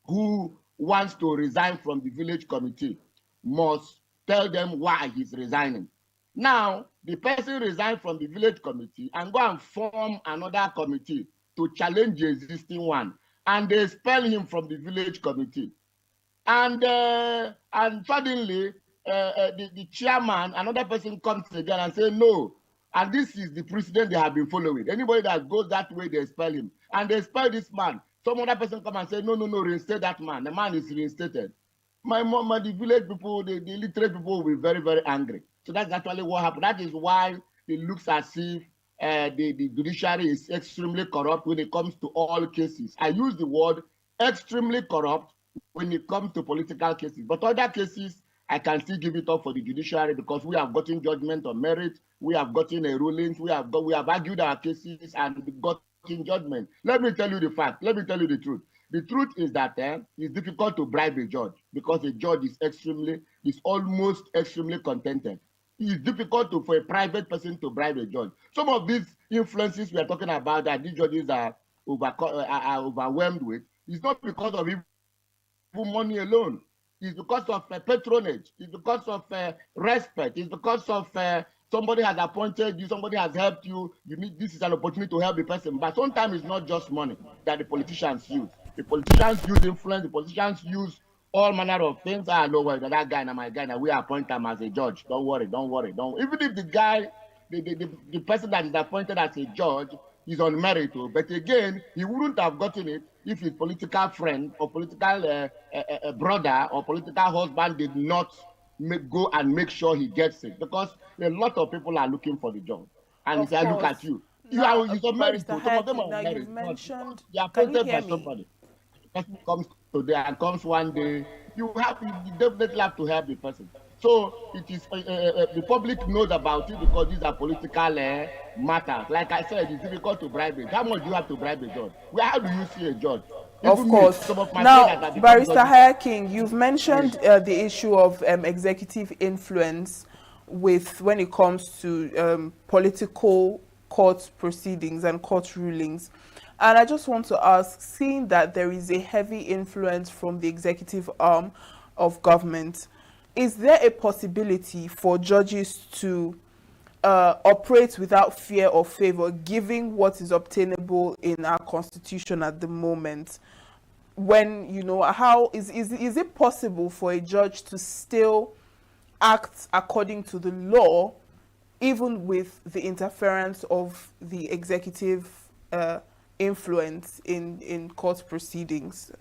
who wants to resign from the village committee must tell them why he's resigning. Now, the person resigned from the village committee and go and form another committee to challenge the existing one, and they expel him from the village committee. And suddenly, the chairman, another person comes again and says, no. And this is the precedent they have been following. Anybody that goes that way, they expel him. And they expel this man. Some other person come and say, no, reinstate that man. The man is reinstated. My mom, the village people, the illiterate people will be very, very angry. So that's actually what happened. That is why it looks as if the judiciary is extremely corrupt when it comes to all cases. I use the word extremely corrupt when it comes to political cases. But other cases, I can still give it up for the judiciary because we have gotten judgment on merit, we have gotten a rulings, we have argued our cases and gotten judgment. Let me tell you the fact. Let me tell you the truth. The truth is that it's difficult to bribe a judge because a judge is almost extremely contented. It's difficult for a private person to bribe a judge. Some of these influences we are talking about that these judges are overwhelmed with is not because of even money alone. It's because of patronage. It's because of respect. It's because of somebody has appointed you, somebody has helped you. This is an opportunity to help the person. But sometimes it's not just money that the politicians use. The politicians use influence. The politicians use all manner of things. No worry, that guy, my guy, we appoint him as a judge. Don't worry. Even if the guy, the person that is appointed as a judge is on merit, but again, he wouldn't have gotten it if his political friend or political brother or political husband did not go and make sure he gets it, because a lot of people are looking for the job. And if I look at you, you're on merit. Some of them are on merit. You're appointed by somebody. The person comes today and comes one day. You definitely have to help the person. So it is the public knows about it because these are political matters. Like I said, it's difficult to bribe it. How much do you have to bribe a judge? How do you see a judge? Of course. Now, Barrister Hire King, you've mentioned the issue of executive influence when it comes to political court proceedings and court rulings. And I just want to ask, seeing that there is a heavy influence from the executive arm of government, is there a possibility for judges to operate without fear or favor, given what is obtainable in our constitution at the moment? When, how is it possible for a judge to still act according to the law, even with the interference of the executive influence in court proceedings?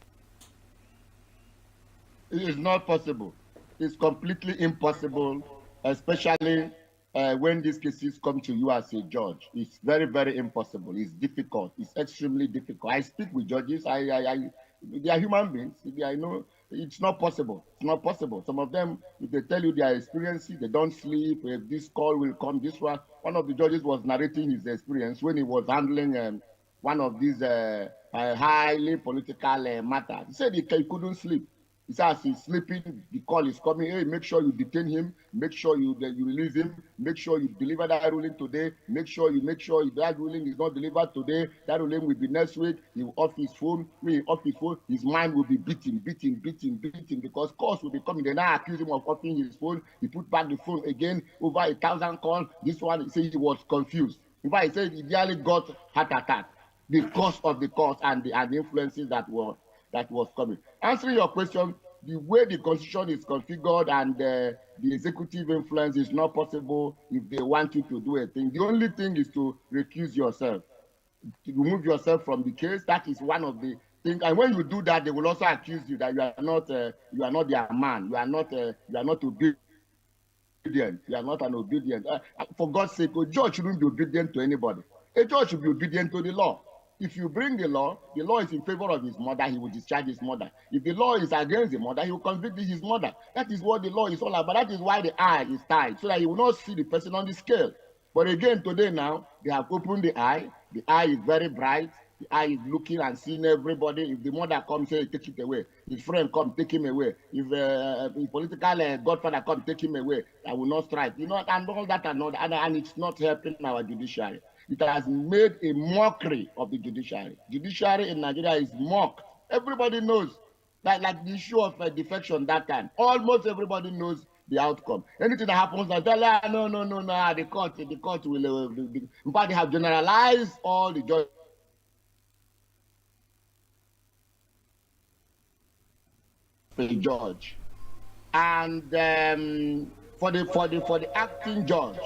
It is not possible. It's completely impossible, especially when these cases come to you as a judge. It's very, very impossible. It's difficult. It's extremely difficult. I speak with judges. They are human beings. I know it's not possible. It's not possible. Some of them, if they tell you their experiences, they don't sleep. If this call will come, this one. One of the judges was narrating his experience when he was handling one of these highly political matters. He said he couldn't sleep. He says he's sleeping, the call is coming. Hey, make sure you detain him. Make sure you release him. Make sure you deliver that ruling today. Make sure that ruling is not delivered today. That ruling will be next week. He will off his phone. When he off his phone, his mind will be beating because calls will be coming. They now accuse him of offing his phone. He put back the phone again, over 1,000 calls. This one, he said he was confused. In fact, he said he nearly got heart attack because of the calls and the influences that was coming. Answering your question, the way the constitution is configured and the executive influence is not possible if they want you to do a thing. The only thing is to recuse yourself, to remove yourself from the case. That is one of the things. And when you do that, they will also accuse you that you are not their man. You are not obedient. You are not an obedient. For God's sake, a judge shouldn't be obedient to anybody. A judge should be obedient to the law. If you bring the law is in favor of his mother, he will discharge his mother. If the law is against the mother, he will convict his mother. That is what the law is all about. That is why the eye is tied, so that you will not see the person on the scale. But again, today now, they have opened the eye. The eye is very bright. The eye is looking and seeing everybody. If the mother comes, say, take it away. His friend come, take him away. If a political godfather come, take him away. I will not strike. And all that and it's not helping our judiciary. It has made a mockery of the judiciary. Judiciary in Nigeria is mocked. Everybody knows. Like the issue of defection that time. Almost everybody knows the outcome. Anything that happens, they tell no, the court will. In fact, they have generalized all the judges. A judge, and for the acting judge,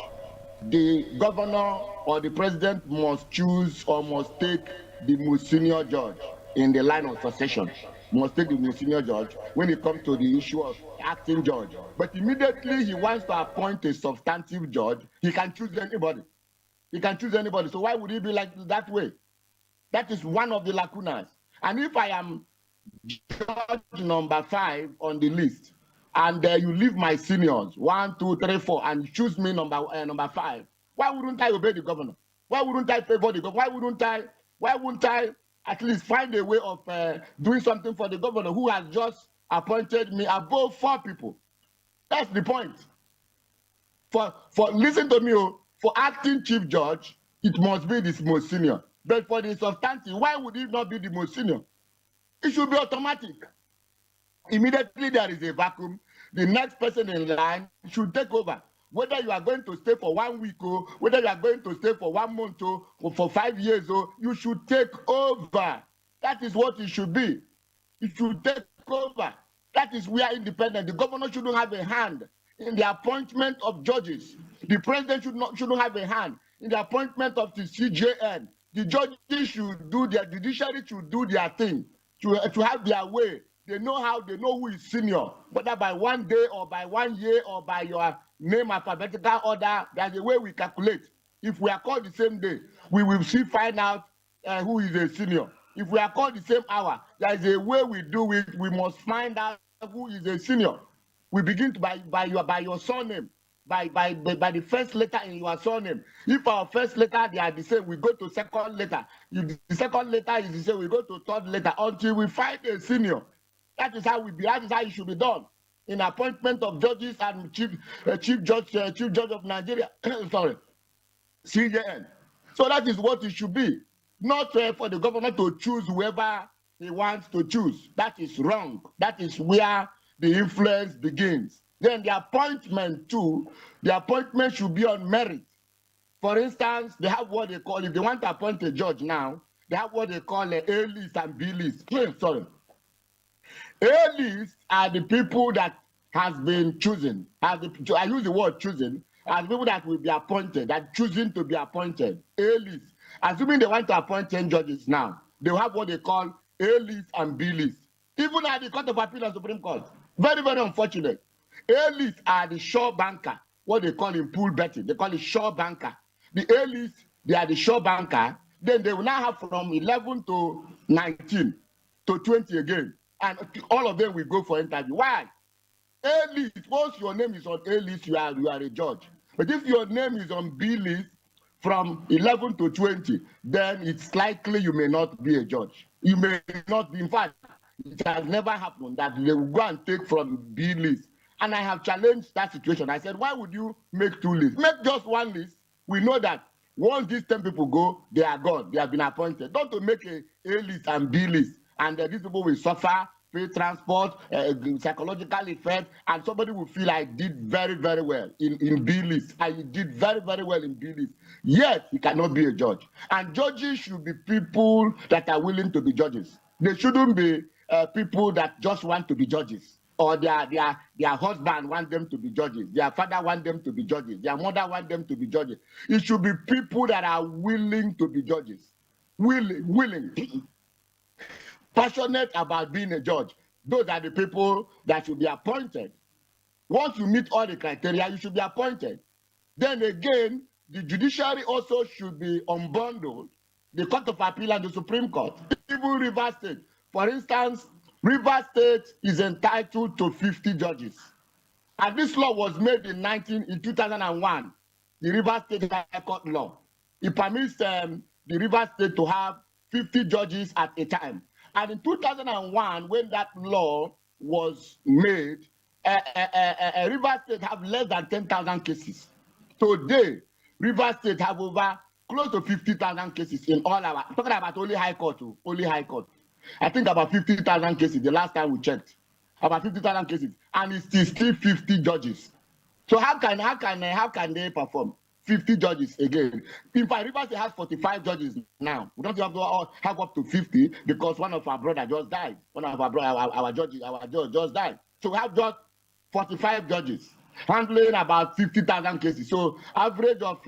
the governor or the president must choose or must take the most senior judge in the line of succession. Must take the most senior judge when it comes to the issue of acting judge. But immediately he wants to appoint a substantive judge, he can choose anybody. He can choose anybody. So why would he be like that way? That is one of the lacunas. And if I am judge number 5 on the list, and you leave my seniors 1, 2, 3, 4, and choose me number 5, why wouldn't I obey the governor? Why wouldn't I favor the governor? Why wouldn't I at least find a way of doing something for the governor who has just appointed me above 4 people? That's the point. For listen to me, for acting chief judge, it must be the most senior. But for the substantive, why would it not be the most senior? It should be automatic. Immediately there is a vacuum, the next person in line should take over. Whether you are going to stay for 1 week or whether you are going to stay for 1 month or for 5 years, you should take over. That is what it should be. It should take over. That is, we are independent. The governor shouldn't have a hand in the appointment of judges. The president shouldn't have a hand in the appointment of the CJN. The judges should do their, judiciary should do their thing, to have their way. They know who is senior, whether by 1 day or by 1 year or by your name alphabetical order. There's a way we calculate. If we are called the same day, we will still find out who is a senior. If we are called the same hour, there is a way we do it. We must find out who is a senior. We begin to by your surname, by the first letter in your surname. If our first letter they are the same, we go to second letter. If the second letter is the same, we go to third letter until we find a senior. That is how we be. That is how it should be done in appointment of judges and chief judge of Nigeria. Sorry, CJN. So that is what it should be. Not for the governor to choose whoever he wants to choose. That is wrong. That is where the influence begins. Then the appointment too, the appointment should be on merit. For instance, they have what they call, if they want to appoint a judge now, they have what they call a list and B list. Sorry. A list are the people that has been chosen. I use the word chosen as people that will be appointed, that choosing to be appointed. A list. Assuming they want to appoint 10 judges now, they have what they call A list and B list. Even at the Court of Appeal and Supreme Court. Very, very unfortunate. A list are the sure banker. what they call in pool betting. They call it sure banker. The A list, they are the sure banker. Then they will now have from 11 to 19 to 20 again. And all of them will go for interview. Why? A list, once your name is on A list, you are a judge. But if your name is on B list from 11 to 20, then it's likely you may not be a judge. You may not be, in fact, it has never happened that they will go and take from B list. And I have challenged that situation. I said, why would you make 2 lists? Make just 1 list. We know that once these 10 people go, they are gone. They have been appointed. Not to make a list and B list. And these people will suffer, pay transport, psychological effect, and somebody will feel I did very, very well in B list. I did very, very well in B list. Yet, he cannot be a judge. And judges should be people that are willing to be judges. They shouldn't be people that just want to be judges. Or their husband want them to be judges. Their father want them to be judges. Their mother want them to be judges. It should be people that are willing to be judges. Willing. Passionate about being a judge. Those are the people that should be appointed. Once you meet all the criteria, you should be appointed. Then again, the judiciary also should be unbundled. The Court of Appeal and the Supreme Court. Even Rivers State. For instance, Rivers State is entitled to 50 judges. And this law was made in 2001, the Rivers State High Court law. It permits the Rivers State to have 50 judges at a time. And in 2001, when that law was made, Rivers State have less than 10,000 cases. Today, Rivers State have over close to 50,000 cases in all our, talking about only High Court, only High Court. I think about 50,000 cases the last time we checked. About 50,000 cases. And it's still 50 judges. So how can they perform? 50 judges again. In fact, Rivers State has 45 judges now. We don't have to have up to 50 because one of our brothers just died. One of our judge just died. So we have just 45 judges handling about 50,000 cases. So average of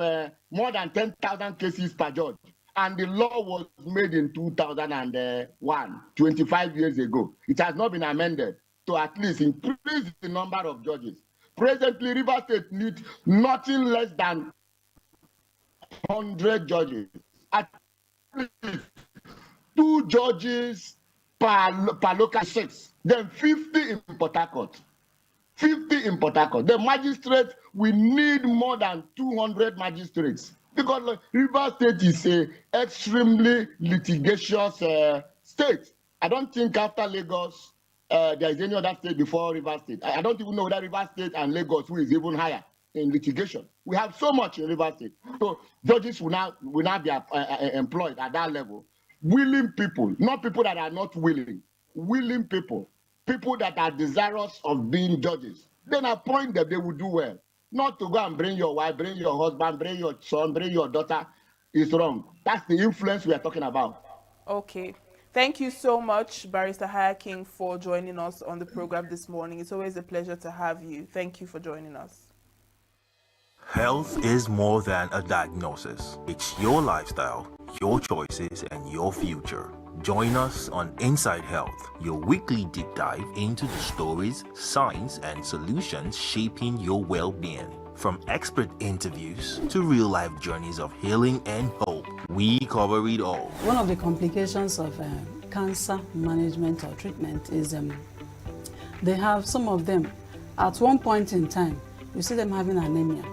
more than 10,000 cases per judge. And the law was made in 2001, 25 years ago. It has not been amended to at least increase the number of judges. Presently, Rivers State needs nothing less than 100 judges. At least 2 judges per local 6. Then 50 in Port Harcourt. 50 in Port Harcourt. The magistrates, we need more than 200 magistrates. Because Rivers State is an extremely litigious state. I don't think after Lagos, there is any other state before Rivers State. I don't even know whether Rivers State and Lagos, who is even higher in litigation. We have so much in Rivers State. So judges will now be employed at that level. Willing people, not people that are not willing. Willing people. People that are desirous of being judges. Then appoint them, they will do well. Not to go and bring your wife, bring your husband, bring your son, bring your daughter is wrong. That's the influence we are talking about. Okay. Thank you so much, Barrister Hayaking, for joining us on the program this morning. It's always a pleasure to have you. Thank you for joining us. Health is more than a diagnosis. It's your lifestyle, your choices, and your future. Join us on Inside Health, your weekly deep dive into the stories, science, and solutions shaping your well-being. From expert interviews to real-life journeys of healing and hope, we cover it all. One of the complications of cancer management or treatment is they have some of them, at one point in time, you see them having anemia.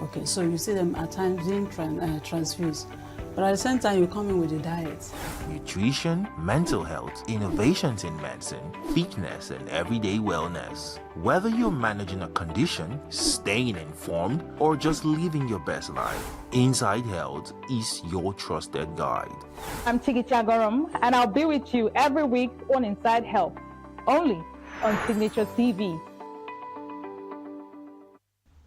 Okay, so you see them at times being transfused. But at the same time, you come in with a diet. Nutrition, mental health, innovations in medicine, fitness, and everyday wellness. Whether you're managing a condition, staying informed, or just living your best life, Inside Health is your trusted guide. I'm Chigicha Gorom, and I'll be with you every week on Inside Health, only on Signature TV.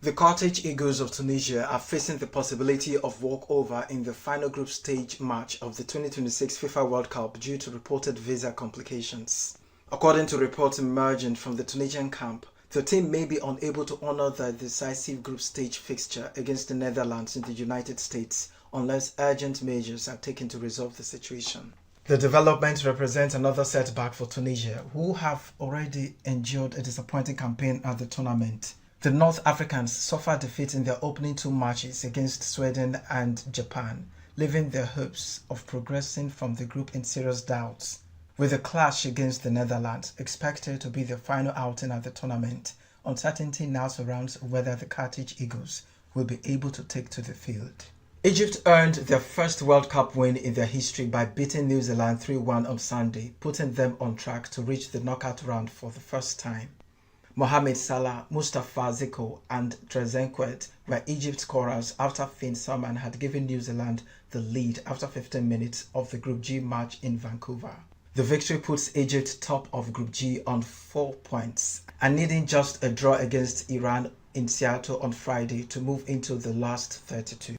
The Carthage Eagles of Tunisia are facing the possibility of walkover in the final group stage match of the 2026 FIFA World Cup due to reported visa complications. According to reports emerging from the Tunisian camp, the team may be unable to honor the decisive group stage fixture against the Netherlands in the United States unless urgent measures are taken to resolve the situation. The development represents another setback for Tunisia, who have already endured a disappointing campaign at the tournament, The North Africans suffered defeat in their opening 2 matches against Sweden and Japan, leaving their hopes of progressing from the group in serious doubts. With the clash against the Netherlands expected to be their final outing at the tournament, uncertainty now surrounds whether the Carthage Eagles will be able to take to the field. Egypt earned their first World Cup win in their history by beating New Zealand 3-1 on Sunday, putting them on track to reach the knockout round for the first time. Mohamed Salah, Mustafa Ziko and Trezeguet were Egypt's scorers after Finn Salman had given New Zealand the lead after 15 minutes of the Group G match in Vancouver. The victory puts Egypt top of Group G on 4 points and needing just a draw against Iran in Seattle on Friday to move into the last 32.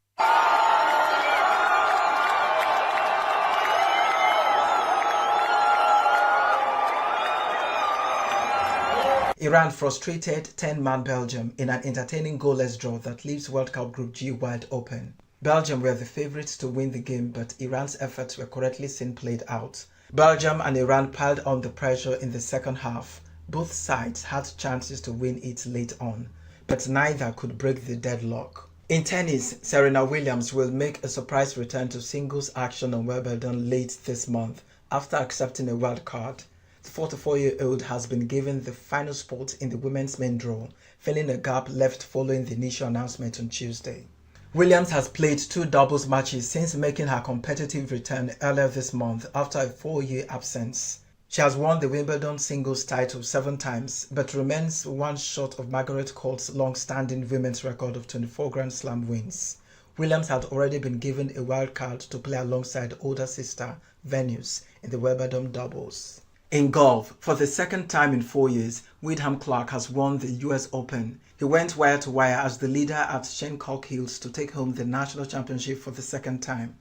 Iran frustrated 10-man Belgium in an entertaining goalless draw that leaves World Cup Group G wide open. Belgium were the favourites to win the game, but Iran's efforts were correctly seen played out. Belgium and Iran piled on the pressure in the second half. Both sides had chances to win it late on, but neither could break the deadlock. In tennis, Serena Williams will make a surprise return to singles action on Wimbledon late this month after accepting a wild card. The 44-year-old has been given the final spot in the women's main draw, filling a gap left following the initial announcement on Tuesday. Williams has played 2 doubles matches since making her competitive return earlier this month after a 4-year absence. She has won the Wimbledon singles title 7 times, but remains 1 short of Margaret Court's long-standing women's record of 24 Grand Slam wins. Williams had already been given a wild card to play alongside older sister Venus in the Wimbledon doubles. In golf, for the second time in 4 years, Wyndham Clark has won the US Open. He went wire to wire as the leader at Shinnecock Hills to take home the national championship for the second time.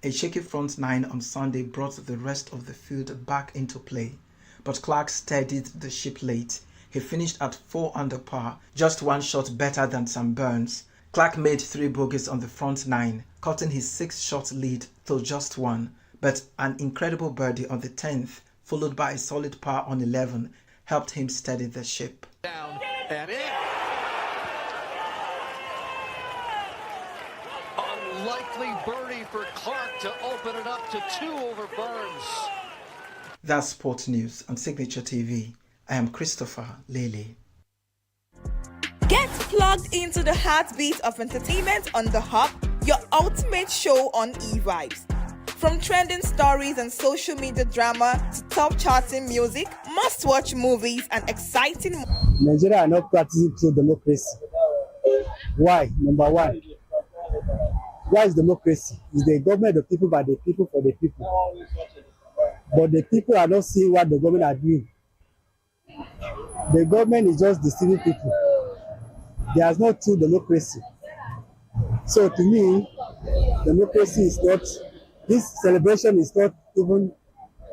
A shaky front 9 on Sunday brought the rest of the field back into play, but Clark steadied the ship late. He finished at 4 under par, just 1 shot better than Sam Burns. Clark made 3 bogeys on the front 9, cutting his 6-shot lead to just 1, but an incredible birdie on the 10th, followed by a solid par on 11, helped him steady the ship. Down and in. Unlikely birdie for Clark to open it up to 2 over Burns. That's Sports News on Signature TV. I am Christopher Lely. Get plugged into the heartbeat of entertainment on The Hub, your ultimate show on eVibes. From trending stories and social media drama to top charting music, must-watch movies and exciting... Nigeria are not practicing true democracy. Why? Number 1. Why is democracy? It's the government of the people, by the people, for the people. But the people are not seeing what the government are doing. The government is just deceiving people. There is no true democracy. So to me, democracy is not... This celebration is not even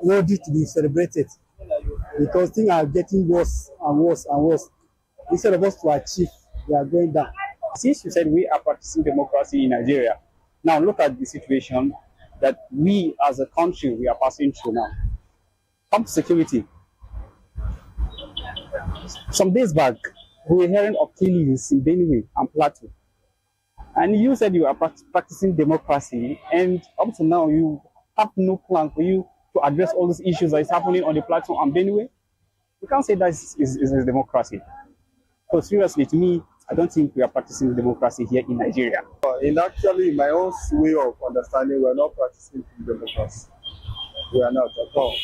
worthy to be celebrated because things are getting worse and worse and worse. Instead of us to achieve, we are going down. Since you said we are practicing democracy in Nigeria, now look at the situation that we as a country we are passing through now. Come to security. Some days back, we were hearing of killings in Benue and Plateau. And you said you are practicing democracy, and up to now you have no plan for you to address all these issues that is happening on the Plateau and Benue. You can't say that is democracy. So seriously, to me, I don't think we are practicing democracy here in Nigeria. In my own way of understanding, we are not practicing democracy. We are not at all.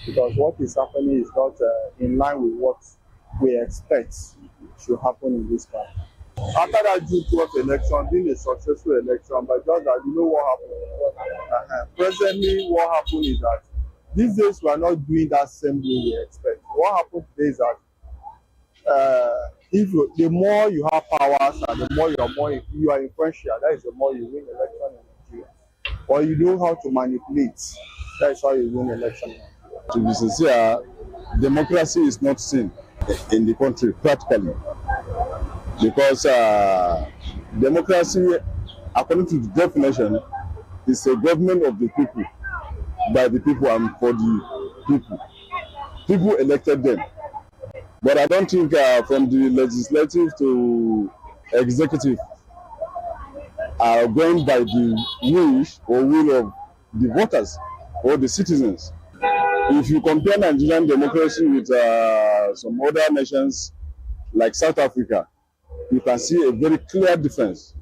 Because what is happening is not in line with what we expect should happen in this country. After that June 12th election, being a successful election, but just that you know what happened. Presently, what happened is that these days we are not doing that same way we expect. What happened today is that the more you have powers and the more you are influential, that is the more you win election in Nigeria. Or you know how to manipulate, that is how you win election. To be sincere, democracy is not seen in the country practically. Because democracy, according to the definition, is a government of the people, by the people and for the people. People elected them. But I don't think from the legislative to executive are going by the wish or will of the voters or the citizens. If you compare Nigerian democracy with some other nations like South Africa, you can see a very clear difference.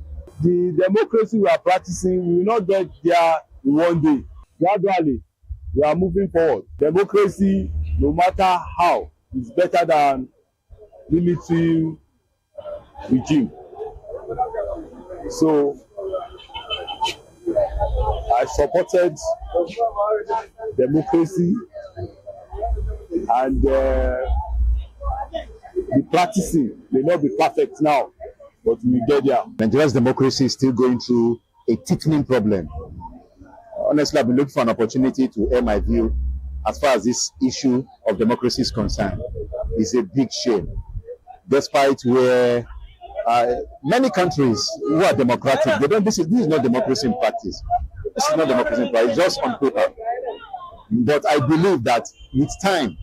The democracy we are practicing, we will not get there in one day. Gradually, we are moving forward. Democracy, no matter how, is better than military regime. So, I supported democracy and the practicing may not be perfect now, but we get there. Nigeria's democracy is still going through a thickening problem. Honestly, I've been looking for an opportunity to air my view as far as this issue of democracy is concerned. It's a big shame. Despite where many countries who are democratic, they don't. This is not democracy in practice. This is not democracy in practice, just on paper. But I believe that with time,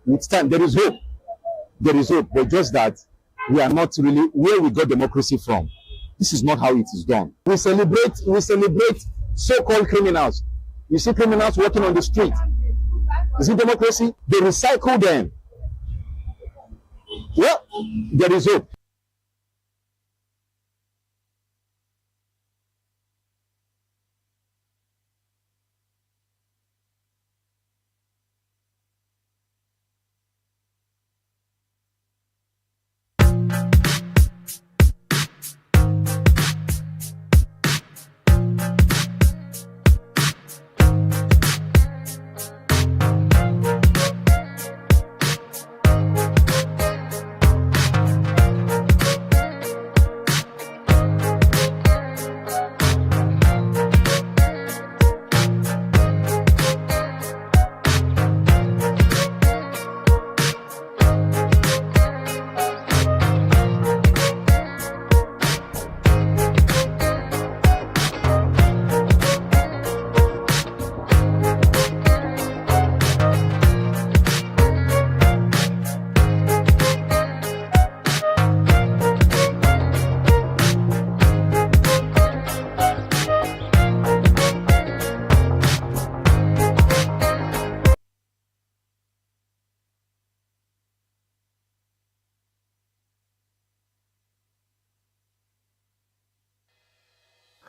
there is hope. There is hope, but just that we are not really where we got democracy from. This is not how it is done. We celebrate so-called criminals. You see criminals walking on the street. Is it democracy? They recycle them. Well, there is hope.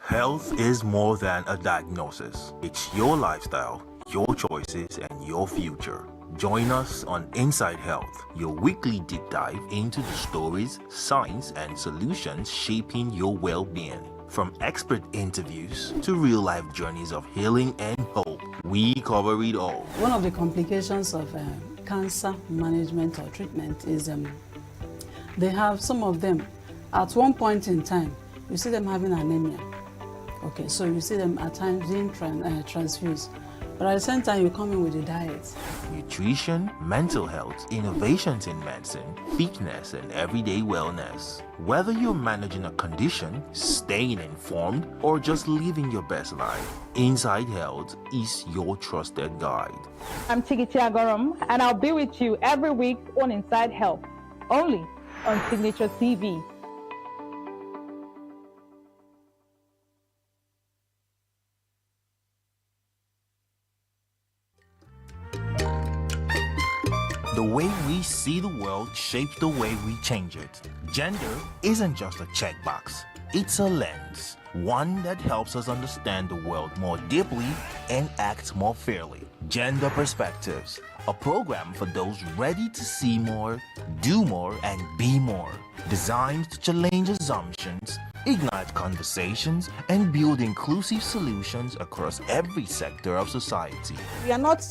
Health is more than a diagnosis. It's your lifestyle, your choices, and your future. Join us on Inside Health, your weekly deep dive into the stories, science, and solutions shaping your well-being. From expert interviews to real-life journeys of healing and hope, we cover it all. One of the complications of cancer management or treatment is they have some of them at one point in time, you see them having anemia. Okay, so you see them at times being transfused. But at the same time, you come in with a diet. Nutrition, mental health, innovations in medicine, fitness, and everyday wellness. Whether you're managing a condition, staying informed, or just living your best life, Inside Health is your trusted guide. I'm Tigiti Agorom, and I'll be with you every week on Inside Health, only on Signature TV. The way we see the world shapes the way we change it. Gender isn't just a checkbox, it's a lens, one that helps us understand the world more deeply and act more fairly. Gender Perspectives, a program for those ready to see more, do more, and be more. Designed to challenge assumptions, ignite conversations, and build inclusive solutions across every sector of society. We are not,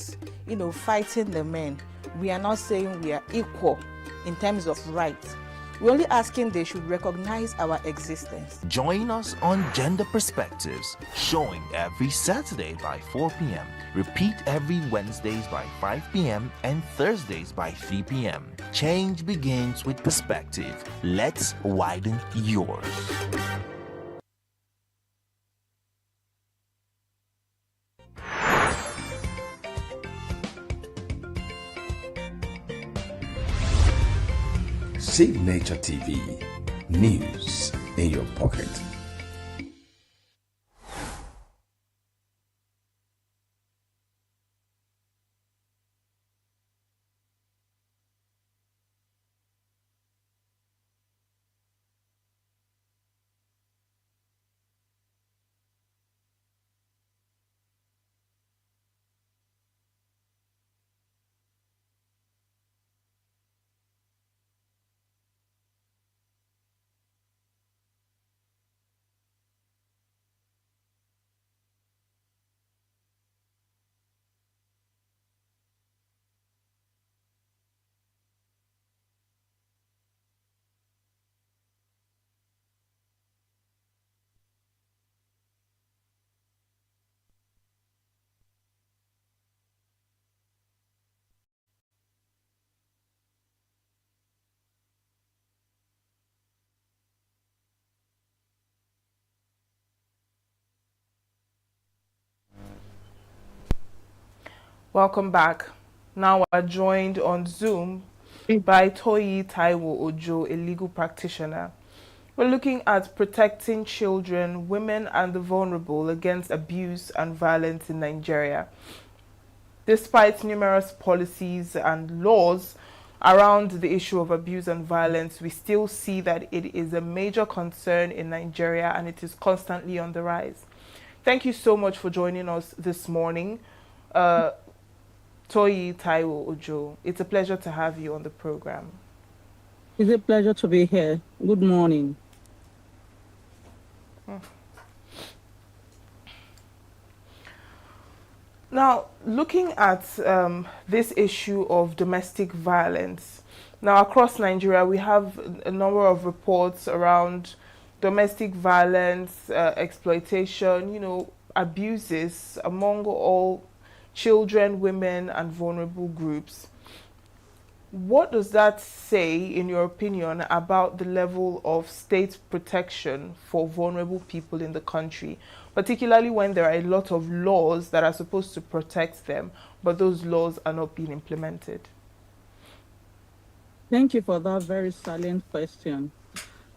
fighting the men. We are not saying we are equal in terms of rights. We're only asking they should recognize our existence. Join us on Gender Perspectives, showing every Saturday by 4 p.m. Repeat every Wednesdays by 5 p.m. and Thursdays by 3 p.m. Change begins with perspective. Let's widen yours. Signature TV, news in your pocket. Welcome back. Now we're joined on Zoom by Toyi Taiwo Ojo, a legal practitioner. We're looking at protecting children, women and the vulnerable against abuse and violence in Nigeria. Despite numerous policies and laws around the issue of abuse and violence, we still see that it is a major concern in Nigeria and it is constantly on the rise. Thank you so much for joining us this morning. Toyi Taiwo Ojo, it's a pleasure to have you on the program. It's a pleasure to be here. Good morning. Now, looking at this issue of domestic violence, now across Nigeria, we have a number of reports around domestic violence, exploitation, abuses among all children, women, and vulnerable groups. What does that say, in your opinion, about the level of state protection for vulnerable people in the country, particularly when there are a lot of laws that are supposed to protect them, but those laws are not being implemented? Thank you for that very salient question.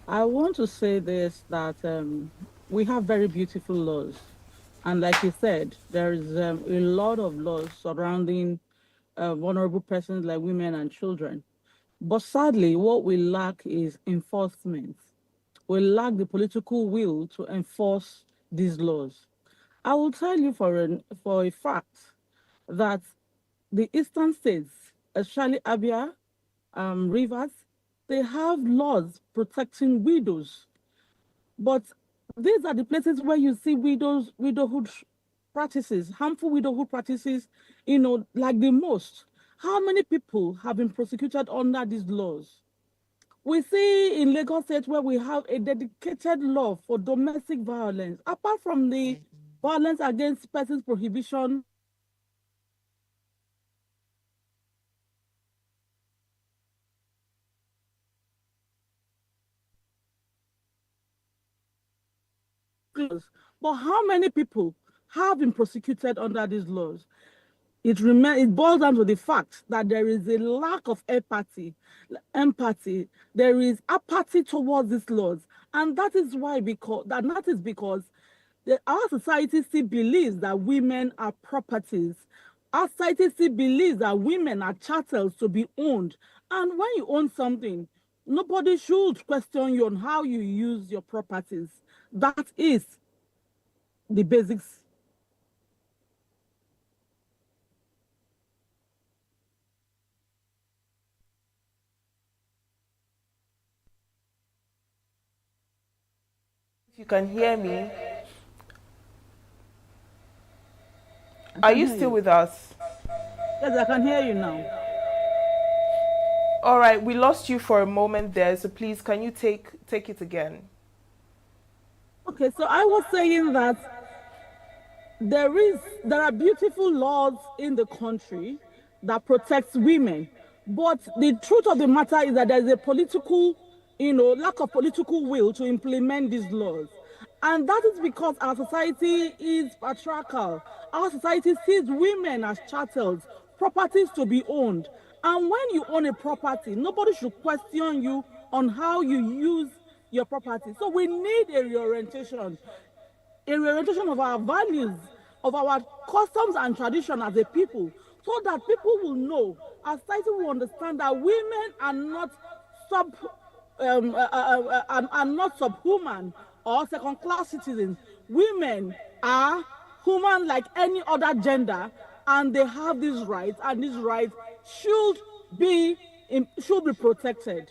I want to say this, that we have very beautiful laws. And like you said, there is a lot of laws surrounding vulnerable persons like women and children. But sadly, what we lack is enforcement. We lack the political will to enforce these laws. I will tell you for a fact that the eastern states, especially Abia, Rivers, they have laws protecting widows. But these are the places where you see widowhood practices, harmful widowhood practices, like the most. How many people have been prosecuted under these laws? We see in Lagos State where we have a dedicated law for domestic violence. Apart from the violence against persons prohibition, but how many people have been prosecuted under these laws? It boils down to the fact that there is a lack of empathy. There is apathy towards these laws, and that is because our society still believes that women are properties. Our society still believes that women are chattels to be owned, and when you own something, nobody should question you on how you use your properties. That is the basics. If you can hear me, are you still with us? Yes, I can hear you now. All right, we lost you for a moment there, so please, can you take it again? Okay, so I was saying that there are beautiful laws in the country that protects women, but the truth of the matter is that there's a political, lack of political will to implement these laws. And that is because our society is patriarchal. Our society sees women as chattels, properties to be owned. And when you own a property, nobody should question you on how you use your property. So we need a reorientation of our values, of our customs and tradition as a people, so that people will know, our society will understand that women are not are not subhuman or second-class citizens. Women are human like any other gender, and they have these rights, and these rights should be protected.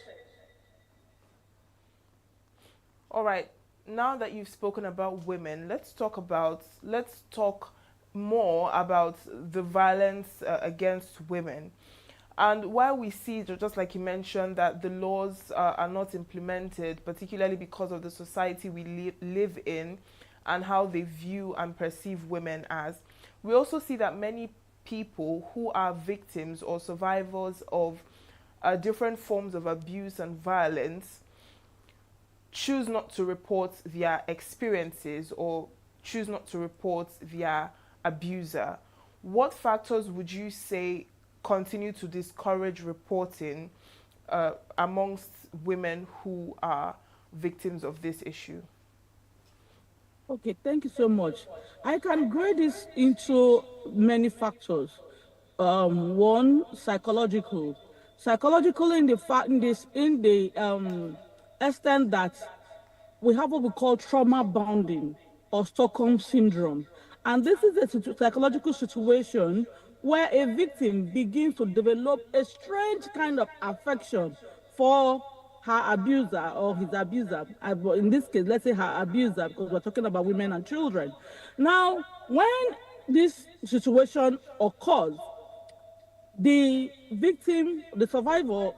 All right. Now that you've spoken about women, let's talk more about the violence against women. And while we see, just like you mentioned, that the laws are not implemented, particularly because of the society we live in and how they view and perceive women as, we also see that many people who are victims or survivors of different forms of abuse and violence choose not to report their experiences or choose not to report their abuser. What factors would you say continue to discourage reporting amongst women who are victims of this issue? Okay, thank you so much. I can grade this into many factors. One, psychological in the extent that we have what we call trauma bonding or Stockholm syndrome. And this is a psychological situation where a victim begins to develop a strange kind of affection for her abuser or his abuser. In this case, let's say her abuser, because we're talking about women and children. Now, when this situation occurs, the victim, the survivor,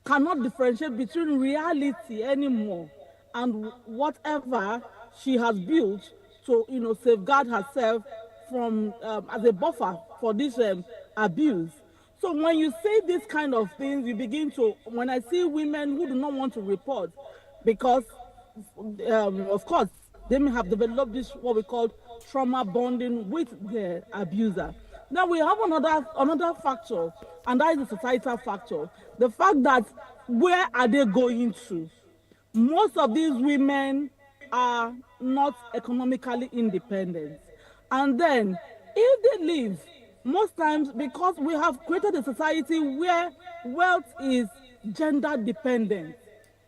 cannot differentiate between reality anymore and whatever she has built to, safeguard herself from as a buffer for this abuse. So when you say these kind of things, you begin to, when I see women who do not want to report, because of course they may have developed this what we call trauma bonding with the abuser. Now we have another factor, and that is the societal factor. The fact that where are they going to? Most of these women are not economically independent. And then if they leave, most times because we have created a society where wealth is gender dependent.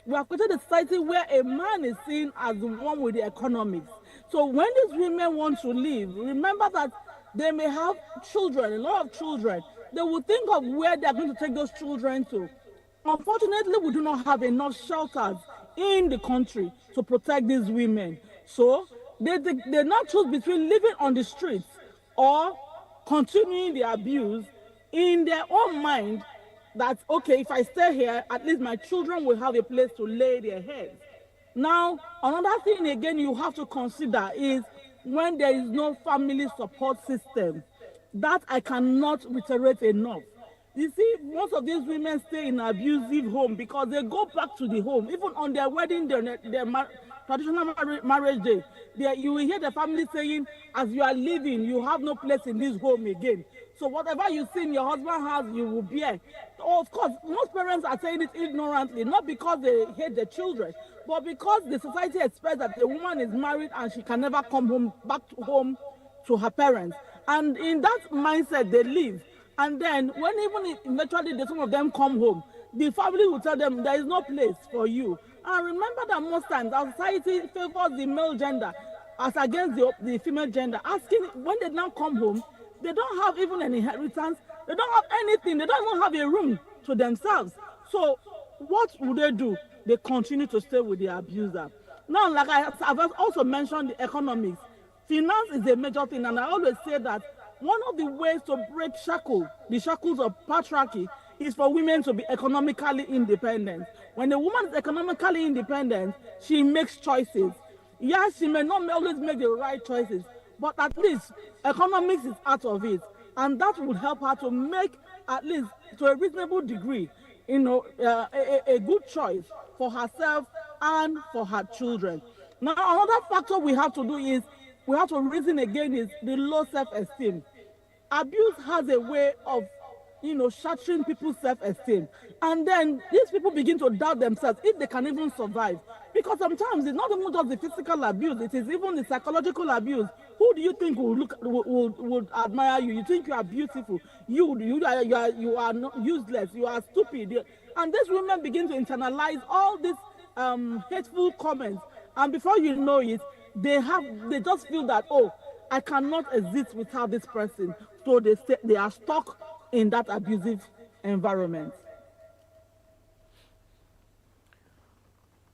We have created a society where a man is seen as the one with the economics. So when these women want to leave, remember that they may have children, a lot of children. They will think of where they are going to take those children to. Unfortunately, we do not have enough shelters in the country to protect these women. So they now choose between living on the streets or continuing the abuse in their own mind that, okay, if I stay here, at least my children will have a place to lay their heads. Now, another thing again you have to consider is when there is no family support system. That I cannot reiterate enough. You see, most of these women stay in an abusive home because they go back to the home, even on their wedding day, their traditional marriage day. You will hear the family saying, as you are leaving, you have no place in this home again. So whatever you see in your husband's house, you will bear. So of course, most parents are saying it ignorantly, not because they hate their children, but because the society expects that the woman is married and she can never come back home to her parents. And in that mindset, they live. And then when eventually some of them come home, the family will tell them there is no place for you. And remember that most times our society favors the male gender as against the female gender. Asking when they now come home, they don't have even an inheritance. They don't have anything. They don't even have a room to themselves. So what will they do? They continue to stay with the abuser. Now, like I've also mentioned the economics. Finance is a major thing, and I always say that one of the ways to break the shackles of patriarchy, is for women to be economically independent. When a woman is economically independent, she makes choices. Yes, she may not always make the right choices, but at least economics is out of it, and that will help her to make, at least to a reasonable degree, a good choice for herself and for her children. Now, another factor we have to do is we have to reason again is the low self-esteem. Abuse has a way of, shattering people's self-esteem. And then these people begin to doubt themselves if they can even survive. Because sometimes it's not even just the physical abuse, it is even the psychological abuse. Who do you think would admire you? You think you are beautiful. You are not useless. You are stupid. And these women begin to internalize all these hateful comments. And before you know it, they just feel that, oh, I cannot exist without this person. So they are stuck in that abusive environment.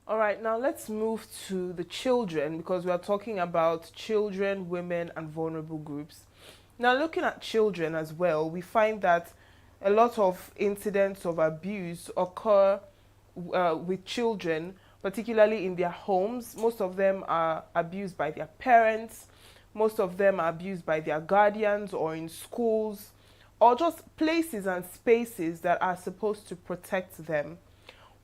All right, now let's move to the children because we are talking about children, women, and vulnerable groups. Now, looking at children as well, we find that a lot of incidents of abuse occur with children, particularly in their homes. Most of them are abused by their parents. Most of them are abused by their guardians or in schools or just places and spaces that are supposed to protect them.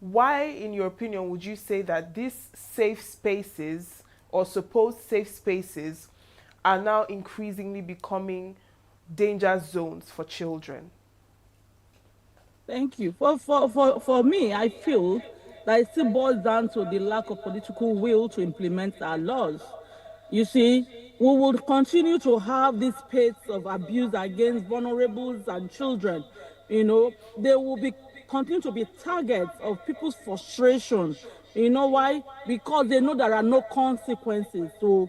Why, in your opinion, would you say that these safe spaces or supposed safe spaces are now increasingly becoming danger zones for children? Thank you. For me, I feel that it still boils down to the lack of political will to implement our laws. You see, we will continue to have this pace of abuse against vulnerables and children. They will continue to be targets of people's frustration. You know why? Because they know there are no consequences to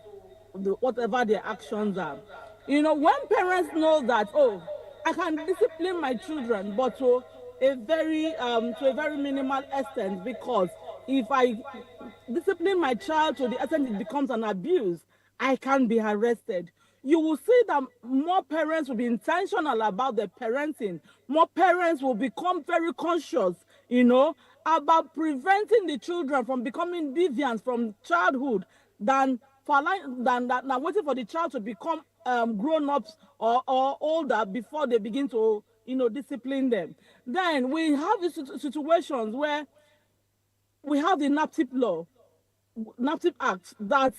whatever their actions are. When parents know that, oh, I can discipline my children, but to a very minimal extent, because if I discipline my child to the extent it becomes an abuse, I can be arrested. You will see that more parents will be intentional about their parenting. More parents will become very conscious, about preventing the children from becoming deviants from childhood than waiting for the child to become grown-ups or older before they begin to discipline them. Then we have these situations where we have the NAPTIP Act, that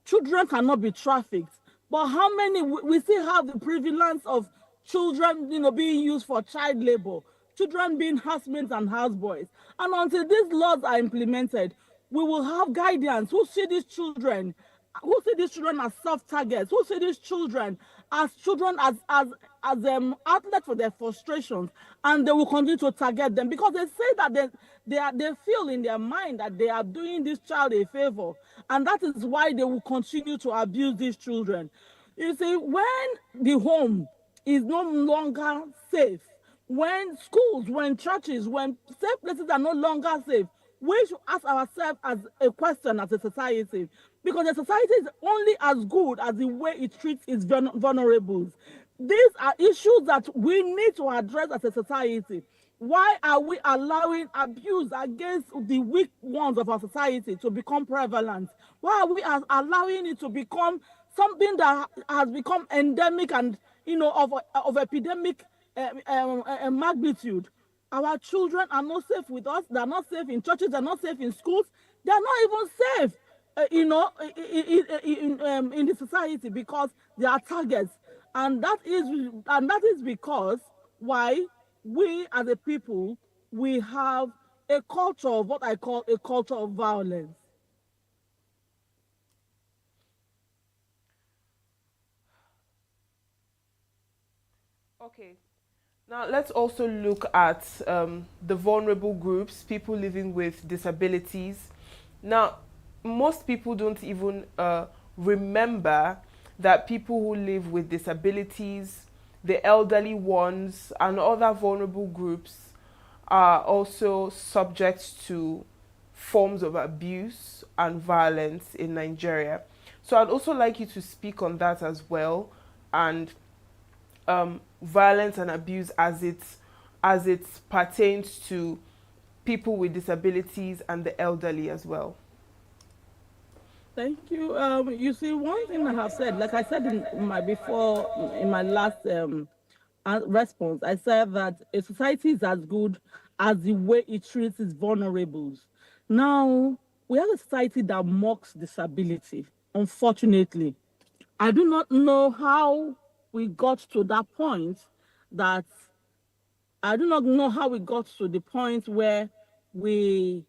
children cannot be trafficked. But how many we still have the prevalence of children, being used for child labor, children being housemaids and houseboys. And until these laws are implemented, we will have guardians who see these children as soft targets, who see these children as outlet for their frustrations, and they will continue to target them because they say that they feel in their mind that they are doing this child a favor, and that is why they will continue to abuse these children. You see, when the home is no longer safe, when schools, when churches, when safe places are no longer safe, we should ask ourselves as a question as a society, because the society is only as good as the way it treats its vulnerables. These are issues that we need to address as a society. Why are we allowing abuse against the weak ones of our society to become prevalent? Why are we allowing it to become something that has become endemic and of epidemic magnitude? Our children are not safe with us. They're not safe in churches. They're not safe in schools. They're not even safe, in the society, because they are targets, and that is because why we as a people, we have a culture of what I call a culture of violence. Okay. Now, let's also look at the vulnerable groups, people living with disabilities. Now, most people don't even remember that people who live with disabilities, the elderly ones, and other vulnerable groups are also subject to forms of abuse and violence in Nigeria. So I'd also like you to speak on that as well, and violence and abuse as it pertains to people with disabilities and the elderly as well. Thank you. You see, one thing I have said, like I said in my last response, I said that a society is as good as the way it treats its vulnerables. Now, we have a society that mocks disability, unfortunately. I do not know how we got to that point that I do not know how we got to the point where we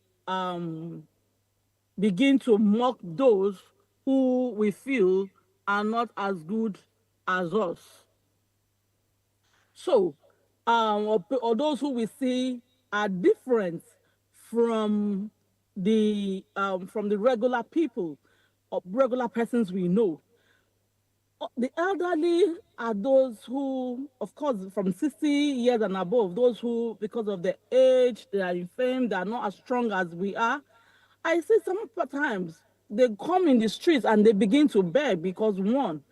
begin to mock those who we feel are not as good as us. So, or those who we see are different from the regular people or regular persons we know. The elderly are those who, of course, from 60 years and above, those who, because of their age, they are infirm, they are not as strong as we are. I see sometimes they come in the streets and they begin to beg because, one,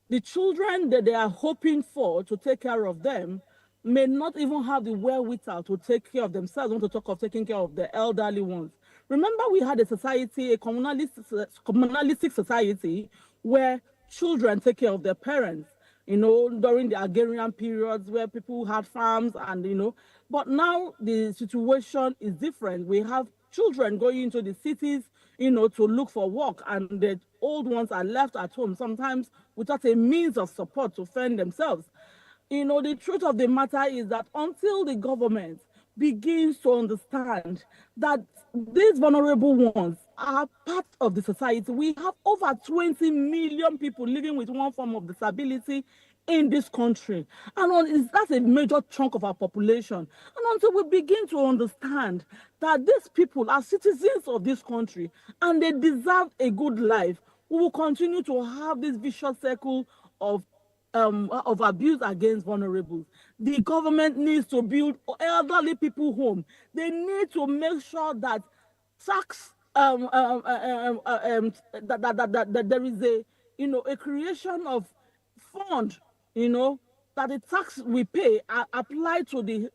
the children that they are hoping for to take care of them may not even have the wherewithal to take care of themselves, not to talk of taking care of the elderly ones. Remember, we had a society, a communalistic society, where children take care of their parents, during the agrarian periods where people had farms but now the situation is different. We have children going into the cities, to look for work, and the old ones are left at home, sometimes without a means of support to fend themselves. The truth of the matter is that until the government begins to understand that these vulnerable ones are part of the society, we have over 20 million people living with one form of disability in this country. And that's a major chunk of our population. And until we begin to understand that these people are citizens of this country and they deserve a good life, we will continue to have this vicious circle of abuse against vulnerables. The government needs to build elderly people home. They need to make sure that tax that there is a creation of fund, that the tax we pay are applied to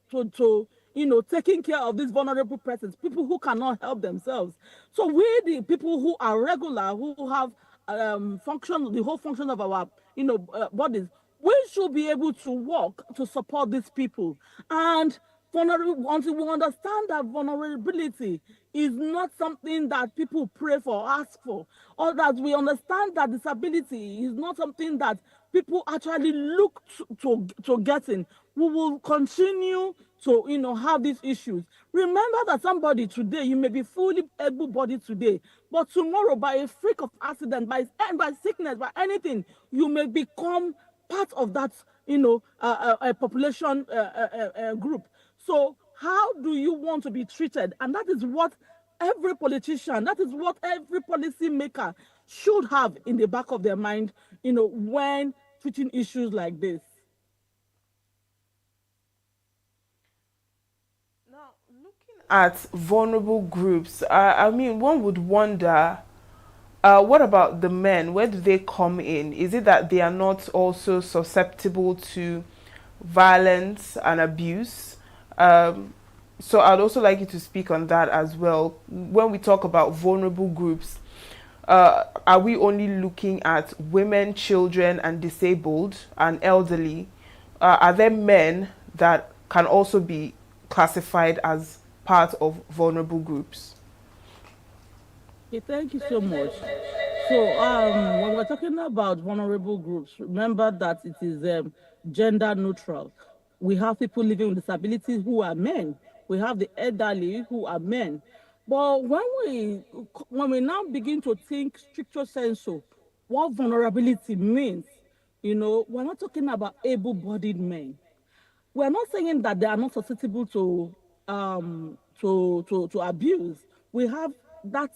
taking care of these vulnerable persons, people who cannot help themselves. So we, the people who are regular, who have the whole function of our bodies, we should be able to work to support these people. And until we understand that vulnerability is not something that people pray for, ask for, or that we understand that disability is not something that people actually look to getting, we will continue to have these issues. Remember that somebody today, you may be fully able-bodied today, but tomorrow, by a freak of accident, by sickness, by anything, you may become part of that a population group. So how do you want to be treated? And that is what every politician, that is what every policy maker should have in the back of their mind, when treating issues like this. Now, looking at vulnerable groups, I mean, one would wonder, what about the men? Where do they come in? Is it that they are not also susceptible to violence and abuse? So I'd also like you to speak on that as well. When we talk about vulnerable groups, are we only looking at women, children, and disabled and elderly? Are there men that can also be classified as part of vulnerable groups? Okay, thank you so much. So, when we're talking about vulnerable groups, remember that it is gender neutral. We have people living with disabilities who are men. We have the elderly who are men. But when we now begin to think stricto sensu, what vulnerability means, we're not talking about able-bodied men. We're not saying that they are not susceptible to abuse. We have that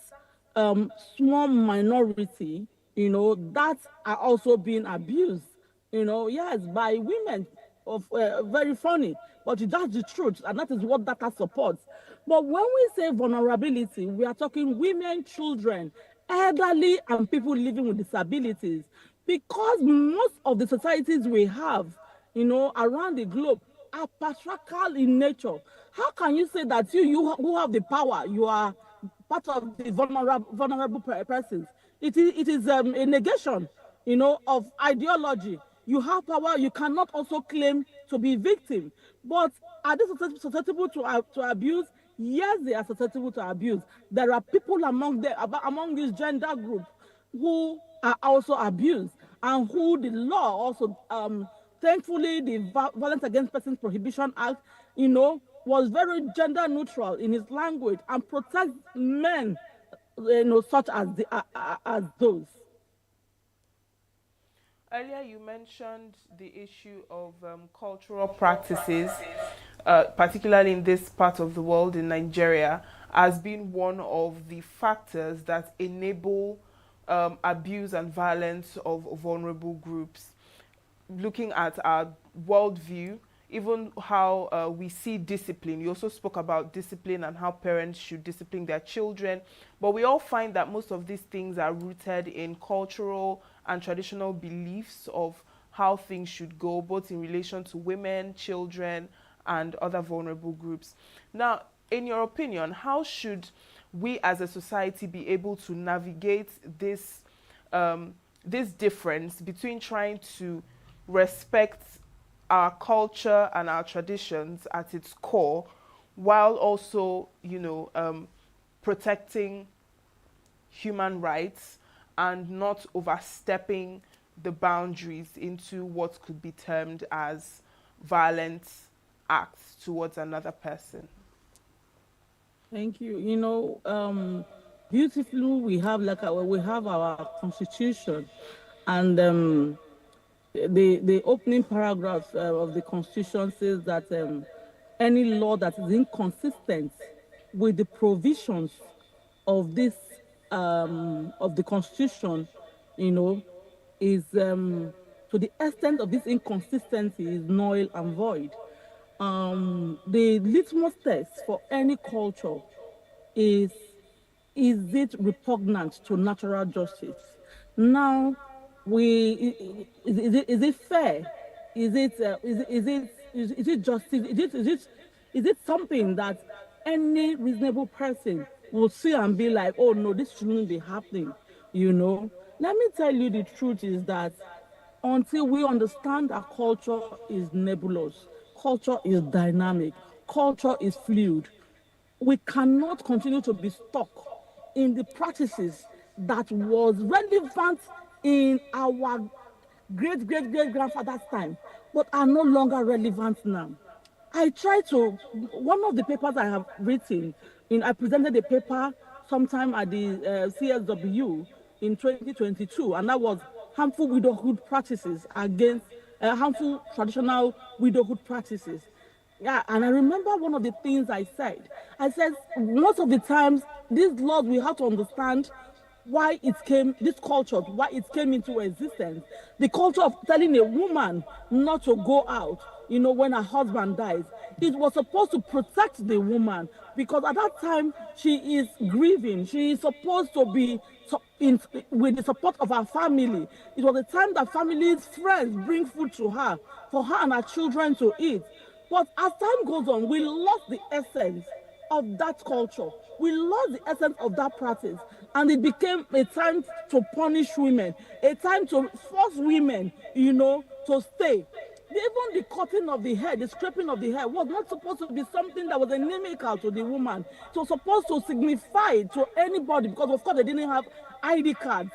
small minority, that are also being abused, yes, by women. Of very funny, but that's the truth, and that is what data supports. But when we say vulnerability, we are talking women, children, elderly, and people living with disabilities, because most of the societies we have, around the globe are patriarchal in nature. How can you say that you who have the power, you are part of the vulnerable persons? It is a negation, of ideology. You have power, you cannot also claim to be victim. But are they susceptible to abuse? Yes, they are susceptible to abuse. There are people among this gender group who are also abused, and who the law also Thankfully, the Violence Against Persons Prohibition Act, was very gender neutral in its language and protects men, such as those. Earlier, you mentioned the issue of cultural practices, particularly in this part of the world, in Nigeria, as being one of the factors that enable abuse and violence of vulnerable groups. Looking at our worldview, even how we see discipline. You also spoke about discipline and how parents should discipline their children. But we all find that most of these things are rooted in cultural and traditional beliefs of how things should go, both in relation to women, children, and other vulnerable groups. Now, in your opinion, how should we as a society be able to navigate this, this difference between trying to respect our culture and our traditions at its core, while also, protecting human rights and not overstepping the boundaries into what could be termed as violent acts towards another person? Thank you. Beautifully, we have our constitution, and the opening paragraph of the constitution says that any law that is inconsistent with the provisions of this of the constitution, is to the extent of this inconsistency is null and void. The litmus test for any culture is it repugnant to natural justice? Now, is it fair? Is it justice? Is it something that any reasonable person will see and be like, oh no, this shouldn't be happening? Let me tell you, the truth is that until we understand that culture is nebulous, culture is dynamic, culture is fluid, we cannot continue to be stuck in the practices that was relevant in our great-great-great-grandfather's time, but are no longer relevant now. One of the papers I have written, I presented a paper sometime at the CSW in 2022, and that was harmful widowhood practices against harmful traditional widowhood practices. Yeah, and I remember one of the things I said most of the times these laws, we have to understand why this culture, why it came into existence. The culture of telling a woman not to go out, when her husband dies. It was supposed to protect the woman, because at that time she is grieving. She is supposed to be with the support of her family. It was the time that family's friends bring food to her for her and her children to eat. But as time goes on, we lost the essence of that culture. We lost the essence of that practice, and it became a time to punish women, a time to force women, to stay. Even the cutting of the hair, the scraping of the hair was not supposed to be something that was inimical to the woman. It was supposed to signify to anybody, because of course they didn't have ID cards.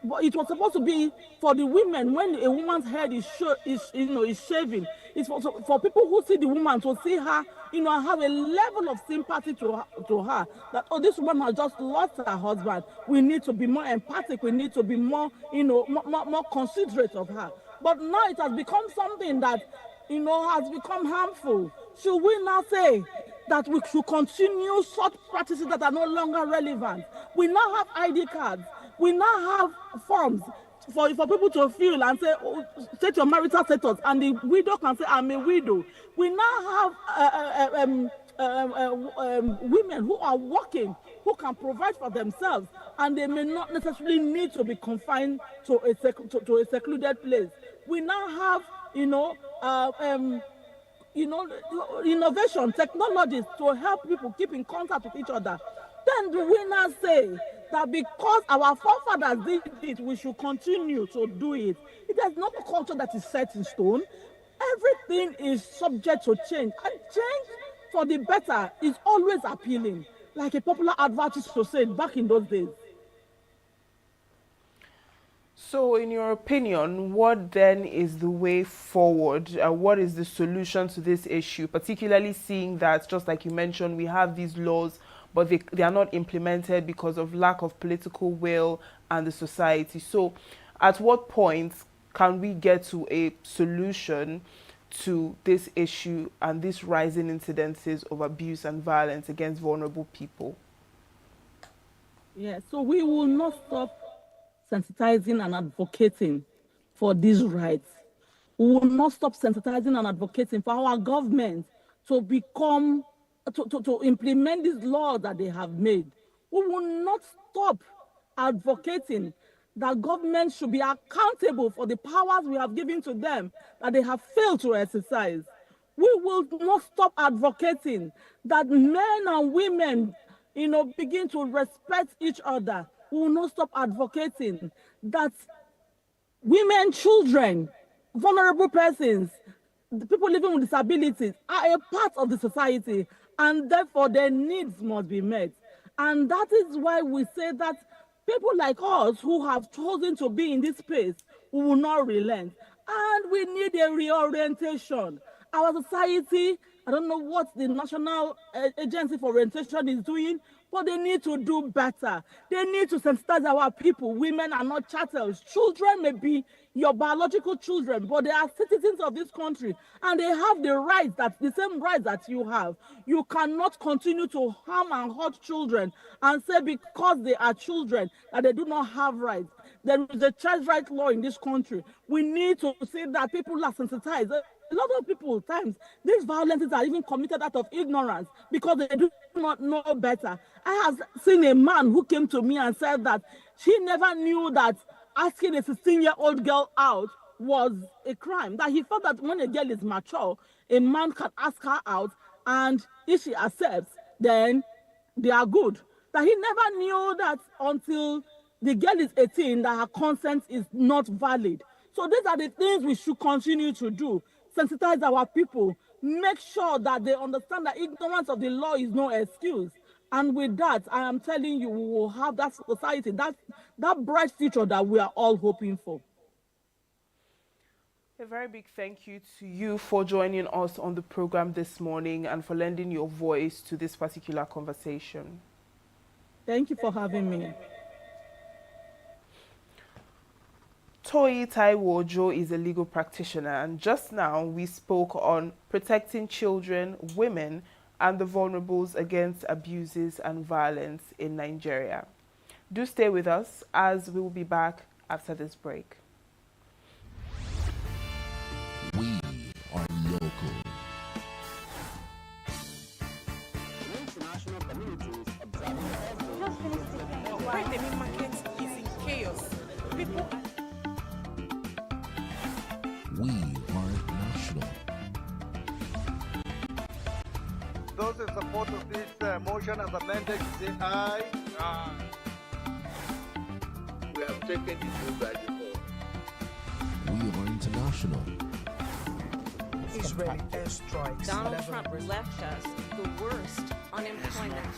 But it was supposed to be for the women. When a woman's head is shaving, it's for people who see the woman to see her, have a level of sympathy to her, that, oh, this woman has just lost her husband. We need to be more empathic. We need to be more, more considerate of her. But now it has become something that, has become harmful. Should we now say that we should continue such practices that are no longer relevant? We now have ID cards. We now have forms for people to fill and say, oh, state your marital status, and the widow can say, I'm a widow. We now have women who are working, who can provide for themselves, and they may not necessarily need to be confined to a secluded place. We now have, innovation, technologies to help people keep in contact with each other. Then do we now say that because our forefathers did it, we should continue to do it? It is not a culture that is set in stone. Everything is subject to change, and change for the better is always appealing, like a popular advert used to say back in those days. So, in your opinion, what then is the way forward? What is the solution to this issue, particularly seeing that, just like you mentioned, we have these laws, but they are not implemented because of lack of political will and the society. So, at what point can we get to a solution to this issue and these rising incidences of abuse and violence against vulnerable people? Yeah, so we will not stop sensitizing and advocating for these rights. We will not stop sensitizing and advocating for our government to become, to implement these laws that they have made. We will not stop advocating that government should be accountable for the powers we have given to them that they have failed to exercise. We will not stop advocating that men and women, begin to respect each other. We will not stop advocating that women, children, vulnerable persons, the people living with disabilities are a part of the society, and therefore their needs must be met. And that is why we say that people like us who have chosen to be in this space, we will not relent. And we need a reorientation. Our society, I don't know what the National Agency for Orientation is doing, but they need to do better. They need to sensitize our people. Women are not chattels. Children may be your biological children, but they are citizens of this country, and they have the same rights that you have. You cannot continue to harm and hurt children and say because they are children that they do not have rights. There is a child right law in this country. We need to see that people are sensitized. A lot of people, times, these violences are even committed out of ignorance because they do not know better. I have seen a man who came to me and said that she never knew that asking a 16-year-old girl out was a crime. That he thought that when a girl is mature, a man can ask her out, and if she accepts, then they are good. That he never knew that until the girl is 18 that her consent is not valid. So these are the things we should continue to do. Sensitize our people. Make sure that they understand that ignorance of the law is no excuse. And with that, I am telling you, we will have that society, that bright future that we are all hoping for. A very big thank you to you for joining us on the program this morning and for lending your voice to this particular conversation. Thank you for having me. Toyi Taiwo is a legal practitioner, and just now we spoke on protecting children, women, and the vulnerables against abuses and violence in Nigeria. Do stay with us as we will be back after this break. We are local. International communities observing why the main market is in chaos. People. We are national. Those in support of this motion as amended say aye. Aye. We have taken the vote by default. We are international. Israeli airstrikes. Donald Trump left us the worst unemployment.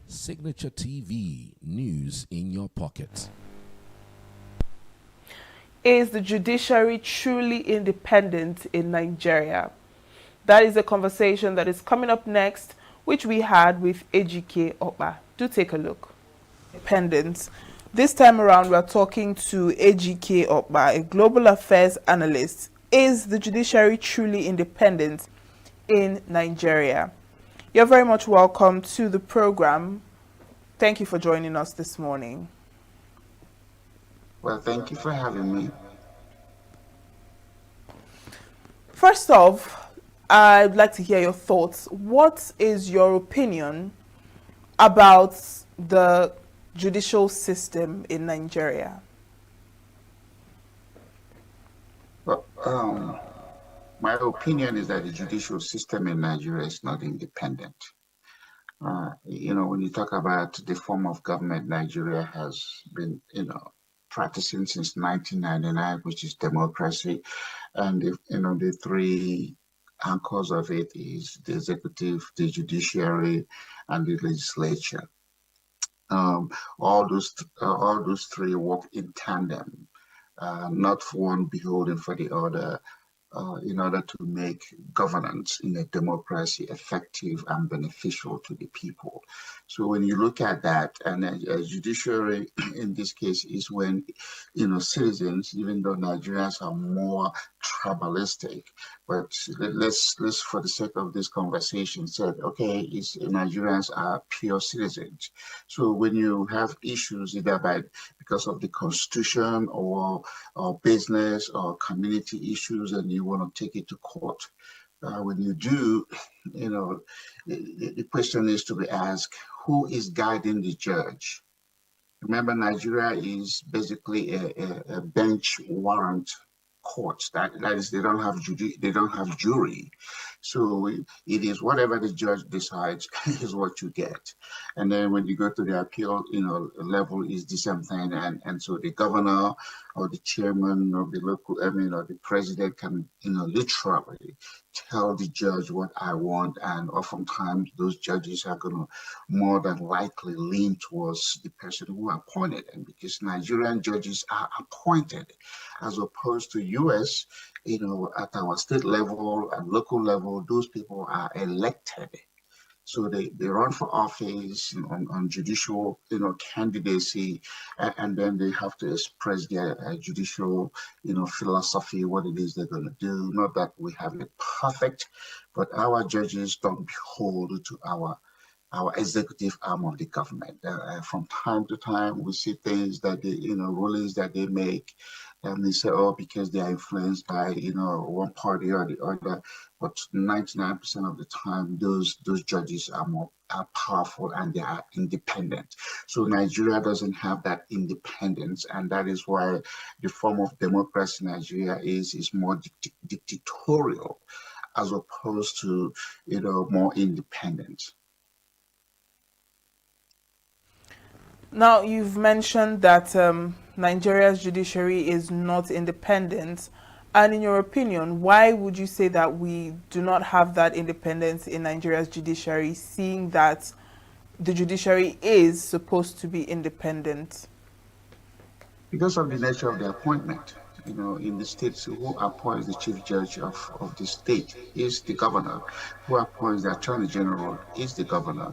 Signature TV, news in your pocket. Is the judiciary truly independent in Nigeria? That is a conversation that is coming up next, which we had with Ejike Okpa. Do take a look. Independent. This time around, we're talking to Ejike Okpa, a global affairs analyst. Is the judiciary truly independent in Nigeria? You're very much welcome to the program. Thank you for joining us this morning. Well, thank you for having me. First off, I'd like to hear your thoughts. What is your opinion about the judicial system in Nigeria? Well, my opinion is that the judicial system in Nigeria is not independent. When you talk about the form of government Nigeria has been, practicing since 1999, which is democracy. And the three anchors of it is the executive, the judiciary, and the legislature. Um, all those three work in tandem, not one beholden for the other, in order to make governance in a democracy effective and beneficial to the people. So when you look at that, and a judiciary in this case is when, citizens, even though Nigerians are more tribalistic, but let's for the sake of this conversation said, okay, Nigerians are pure citizens. So when you have issues either because of the constitution or business or community issues and you want to take it to court, when you do, the question is to be asked, who is guiding the judge? Remember, Nigeria is basically a bench warrant court. That is, they don't have jury. So it is whatever the judge decides is what you get. And then when you go to the appeal, level is the same thing. And so the governor or the chairman of the local, or the president can, literally tell the judge what I want. And oftentimes those judges are going to more than likely lean towards the person who appointed them, because Nigerian judges are appointed as opposed to US, at our state level and local level, those people are elected. So they run for office on judicial, candidacy, and then they have to express their judicial, philosophy, what it is they're going to do. Not that we have it perfect, but our judges don't behold to our executive arm of the government. From time to time, we see things that they, rulings that they make, and they say, oh, because they are influenced by, one party or the other. But 99% of the time, those judges are powerful and they are independent. So Nigeria doesn't have that independence, and that is why the form of democracy in Nigeria is more dictatorial as opposed to, more independent. Now, you've mentioned that Nigeria's judiciary is not independent. And in your opinion, why would you say that we do not have that independence in Nigeria's judiciary, seeing that the judiciary is supposed to be independent? Because of the nature of the appointment. In the states, who appoints the chief judge of the state is the governor. Who appoints the attorney general is the governor.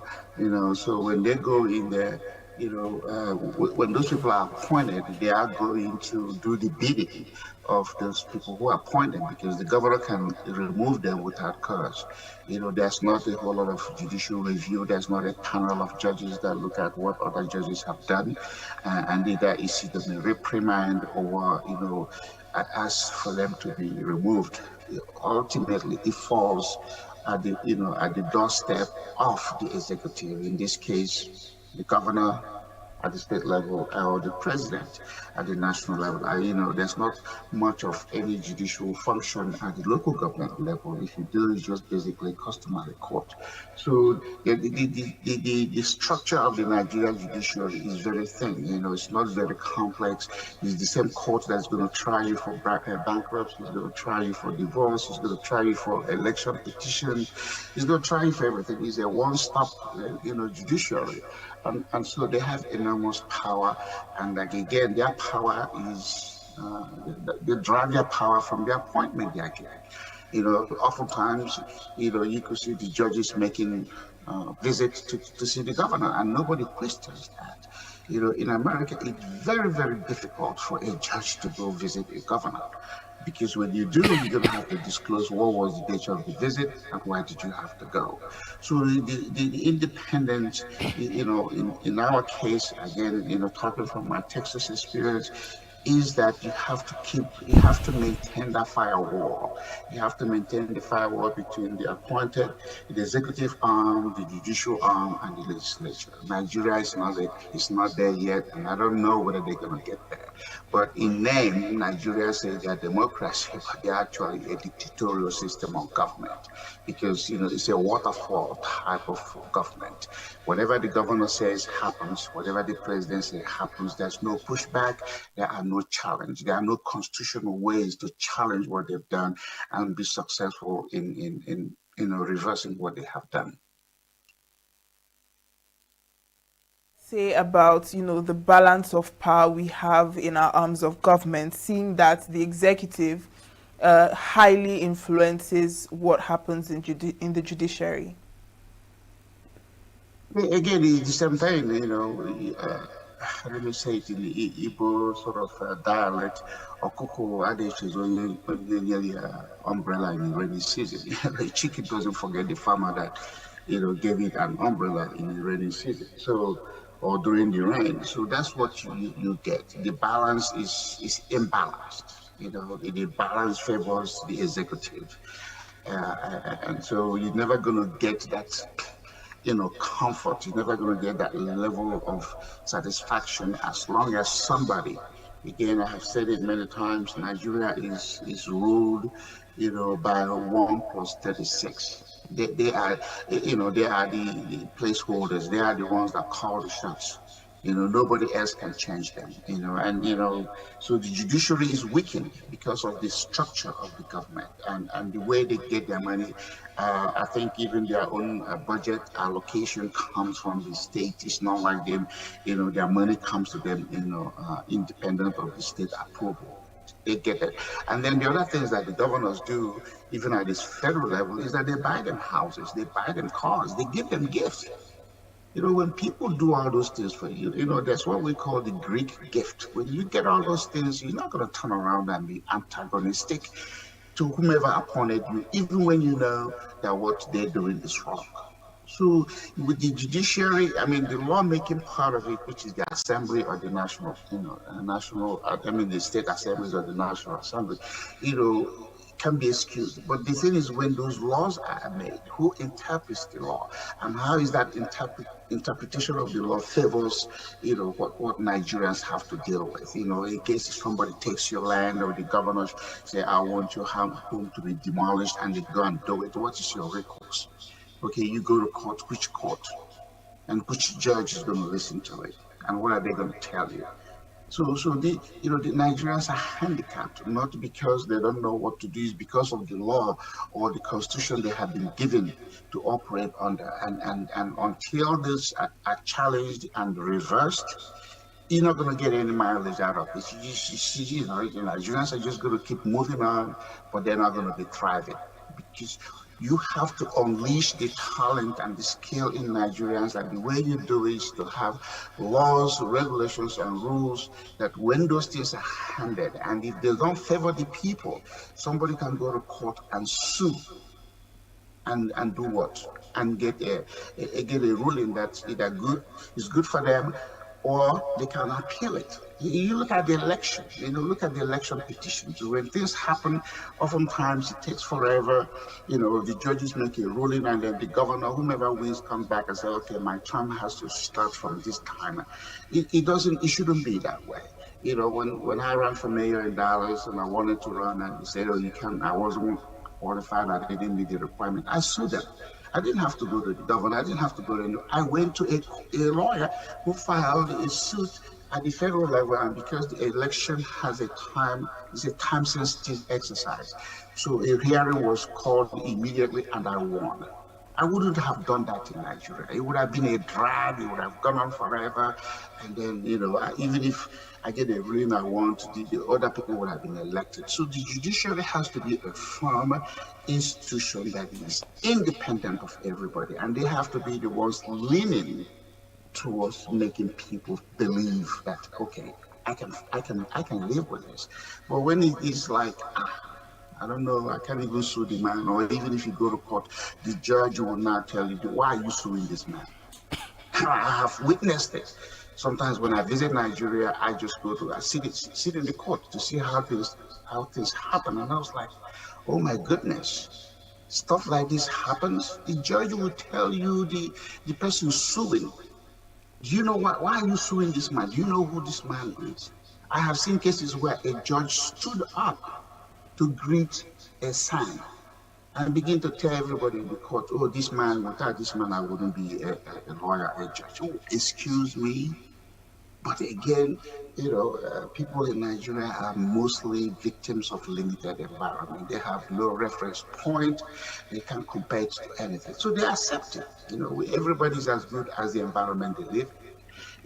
So when they go in there, when those people are appointed, they are going to do the bidding of those people who appoint them, because the governor can remove them without cause. There's not a whole lot of judicial review. There's not a panel of judges that look at what other judges have done and either issue them a reprimand or, ask for them to be removed. Ultimately, it falls at the doorstep of the executive. In this case, the governor at the state level or the president at the national level. There's not much of any judicial function at the local government level. If you do, it's just basically customary court. So the structure of the Nigerian judiciary is very thin. It's not very complex. It's the same court that's going to try you for bankruptcy. It's going to try you for divorce. It's going to try you for election petition. It's going to try you for everything. It's a one-stop, judiciary. And so they have enormous power, and again, their power is they drive their power from the appointment they are given. Oftentimes, you could see the judges making visits to see the governor, and nobody questions that. In America, it's very, very difficult for a judge to go visit a governor, because when you do, you're going to have to disclose what was the nature of the visit and why did you have to go. So the independence, in our case, again, talking from my Texas experience, is that you have to maintain that firewall. You have to maintain the firewall between the appointed, the executive arm, the judicial arm, and the legislature. Nigeria is not there yet, and I don't know whether they're going to get there. But in name, Nigeria say they're democracy, but they're actually a dictatorial system of government because, it's a waterfall type of government. Whatever the governor says happens, whatever the president says happens. There's no pushback, there are no challenge, there are no constitutional ways to challenge what they've done and be successful in reversing what they have done. Say about the balance of power we have in our arms of government, seeing that the executive highly influences what happens in the judiciary? Again, it's the same thing, let me say it in the Igbo sort of dialect. Okuko Adish is only nearly umbrella in the rainy season. The chicken doesn't forget the farmer that, gave it an umbrella in the rainy season. So, or during the rain. So that's what you get. The balance is imbalanced. The balance favors the executive. And so you're never going to get that comfort. You're never going to get that level of satisfaction as long as somebody, again, I have said it many times, Nigeria is ruled, by 1+36. They are, they are the placeholders. They are the ones that call the shots. Nobody else can change them, so the judiciary is weakened because of the structure of the government and the way they get their money. I think even their own budget allocation comes from the state. It's not like them, their money comes to them, independent of the state approval. They get it. And then the other things that the governors do, even at this federal level, is that they buy them houses, they buy them cars, they give them gifts. When people do all those things for you, that's what we call the Greek gift. When you get all those things, you're not going to turn around and be antagonistic to whomever appointed you, even when you know that what they're doing is wrong. So with the judiciary, I mean, the lawmaking part of it, which is the assembly or the national, the state assemblies or the national assembly, can be excused. But the thing is, when those laws are made, who interprets the law, and how is that interpretation of the law favors, what Nigerians have to deal with. In case somebody takes your land or the governor say, I want your home to be demolished, and they go and do it, what is your recourse? Okay, you go to court, which court? And which judge is going to listen to it? And what are they going to tell you? So the Nigerians are handicapped, not because they don't know what to do, it's because of the law or the constitution they have been given to operate under. And until these are challenged and reversed, you're not going to get any mileage out of it. Nigerians are just going to keep moving on, but they're not going to be thriving because you have to unleash the talent and the skill in Nigerians, and the way you do it is to have laws, regulations, and rules that when those things are handed, and if they don't favor the people, somebody can go to court and sue and do what? And get a ruling that's either is good for them, or they can appeal it. You look at the election, look at the election petitions. When things happen, oftentimes it takes forever. The judges make a ruling, and then the governor, whomever wins, comes back and says, okay, my term has to start from this time. It shouldn't be that way. When I ran for mayor in Dallas and I wanted to run, and they said, oh, you can't, I wasn't qualified, I didn't meet the requirement, I sued them. I didn't have to go to the governor. I didn't have to go to I went to a lawyer who filed a suit at the federal level, and because the election has it's a time-sensitive exercise. So a hearing was called immediately, and I won. I wouldn't have done that in Nigeria. It would have been a drag. It would have gone on forever. And then, even if I get a ruling I want, the other people would have been elected. So the judiciary has to be a firm institution that is independent of everybody. And they have to be the ones leaning towards making people believe that, okay, I can live with this. But when it is like, I don't know, I can't even sue the man, or even if you go to court, the judge will not tell you, why are you suing this man? I have witnessed it. Sometimes when I visit Nigeria, I just go to, I sit in the court to see how things happen. And I was like, oh my goodness, stuff like this happens. The judge will tell you the person suing Do you know why are you suing this man? Do you know who this man is? I have seen cases where a judge stood up to greet a son and begin to tell everybody in the court, oh, this man, without this man, I wouldn't be a lawyer, a judge. Oh, excuse me. But again, people in Nigeria are mostly victims of limited environment. They have no reference point. They can't compare it to anything. So they accept it. Everybody's as good as the environment they live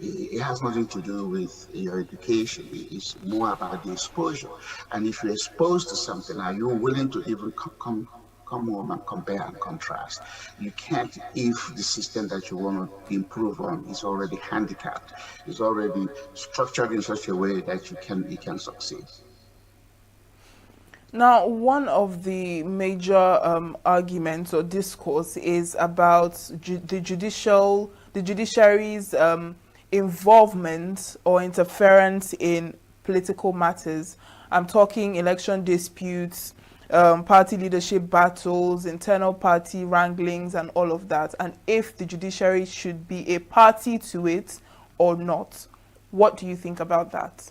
in. It has nothing to do with your education. It's more about the exposure. And if you're exposed to something, are you willing to even come home and compare and contrast? You can't if the system that you want to improve on is already handicapped, is already structured in such a way that you can succeed. Now, one of the major arguments or discourse is about the judiciary's involvement or interference in political matters. I'm talking election disputes, party leadership battles, internal party wranglings, and all of that. And if the judiciary should be a party to it or not. What do you think about that?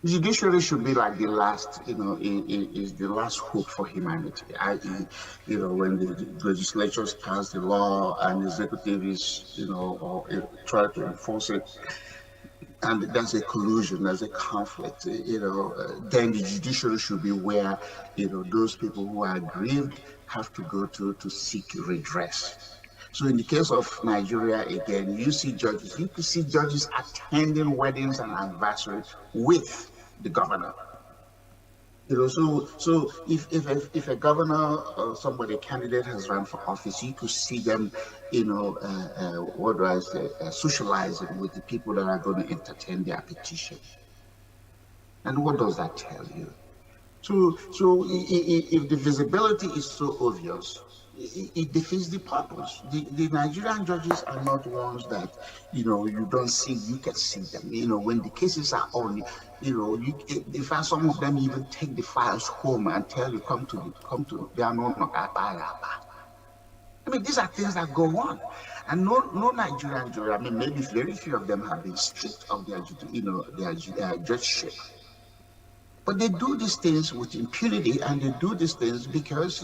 The judiciary should be like the last, is the last hope for humanity. I.e., when the legislatures pass the law and the executive is, or try to enforce it, and there's a collusion, there's a conflict, then the judiciary should be where, those people who are aggrieved have to go to seek redress. So in the case of Nigeria, again, you could see judges attending weddings and anniversaries with the governor. So if a governor or somebody, a candidate has run for office, you could see them, what do I say, socializing with the people that are going to entertain their petition. And what does that tell you? So if the visibility is so obvious, it defeats the purpose. The Nigerian judges are not ones that, you don't see, you can see them. When the cases are on, in fact, some of them even take the files home and tell you, come to I mean, these are things that go on. And no Nigerian judge, maybe very few of them have been stripped of their judgeship. But they do these things with impunity, and they do these things because,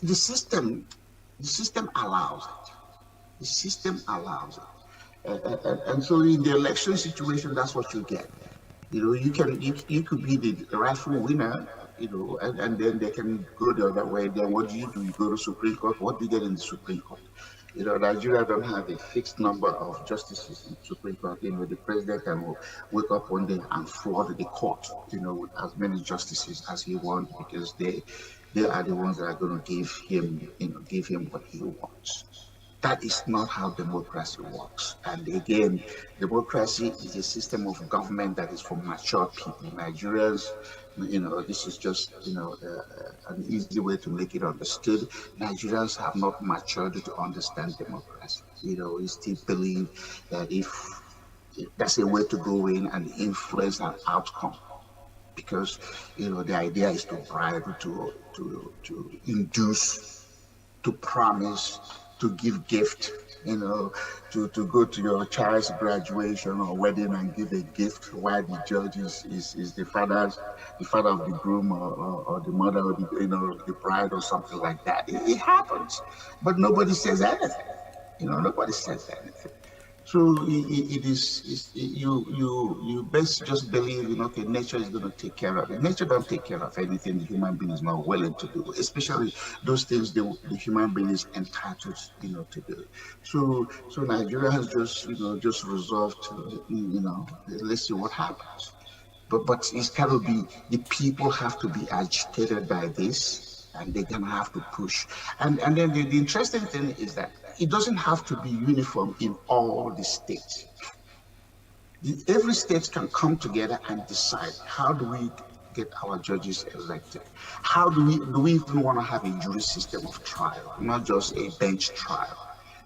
the system allows it. The system allows it. And so in the election situation, that's what you get. You could be the rightful winner, and then they can go the other way. Then what do? You go to Supreme Court. What do you get in the Supreme Court? Nigeria don't have a fixed number of justices in the Supreme Court. The president can wake up one day and flood the court, with as many justices as he wants, because they are the ones that are going to give him what he wants. That is not how democracy works. And again, democracy is a system of government that is for mature people. Nigerians, this is just, an easy way to make it understood. Nigerians have not matured to understand democracy. We still believe that if that's a way to go in and influence an outcome. Because, the idea is to bribe, to induce, to promise, to give gift, to go to your child's graduation or wedding and give a gift while the judge is the father of the groom or the mother of the bride or something like that. It happens, but nobody says anything. Nobody says anything. So you best just believe, okay, nature is going to take care of it. Nature don't take care of anything the human being is not willing to do, especially those things the human being is entitled, to do. So Nigeria has just resolved to, let's see what happens. But it's got to be, the people have to be agitated by this, and they're gonna have to push. And then the interesting thing is that it doesn't have to be uniform in all the states. Every state can come together and decide, how do we get our judges elected? How do we even want to have a jury system of trial, not just a bench trial?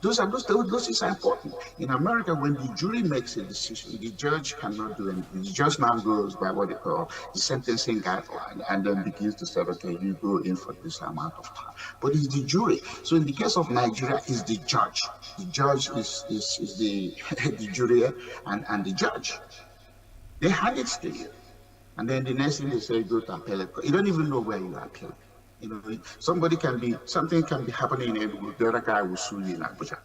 Those things are important. In America, when the jury makes a decision, the judge cannot do anything. The judge now goes by what they call the sentencing guideline and then begins to say, okay, you go in for this amount of time. But it's the jury. So in the case of Nigeria, it's the judge. The judge is the the jury and the judge. They hand it to you. And then the next thing they say, go to appellate court. You don't even know where you appeal. You know, something can be happening in Enugu, the other guy will sue you in Abuja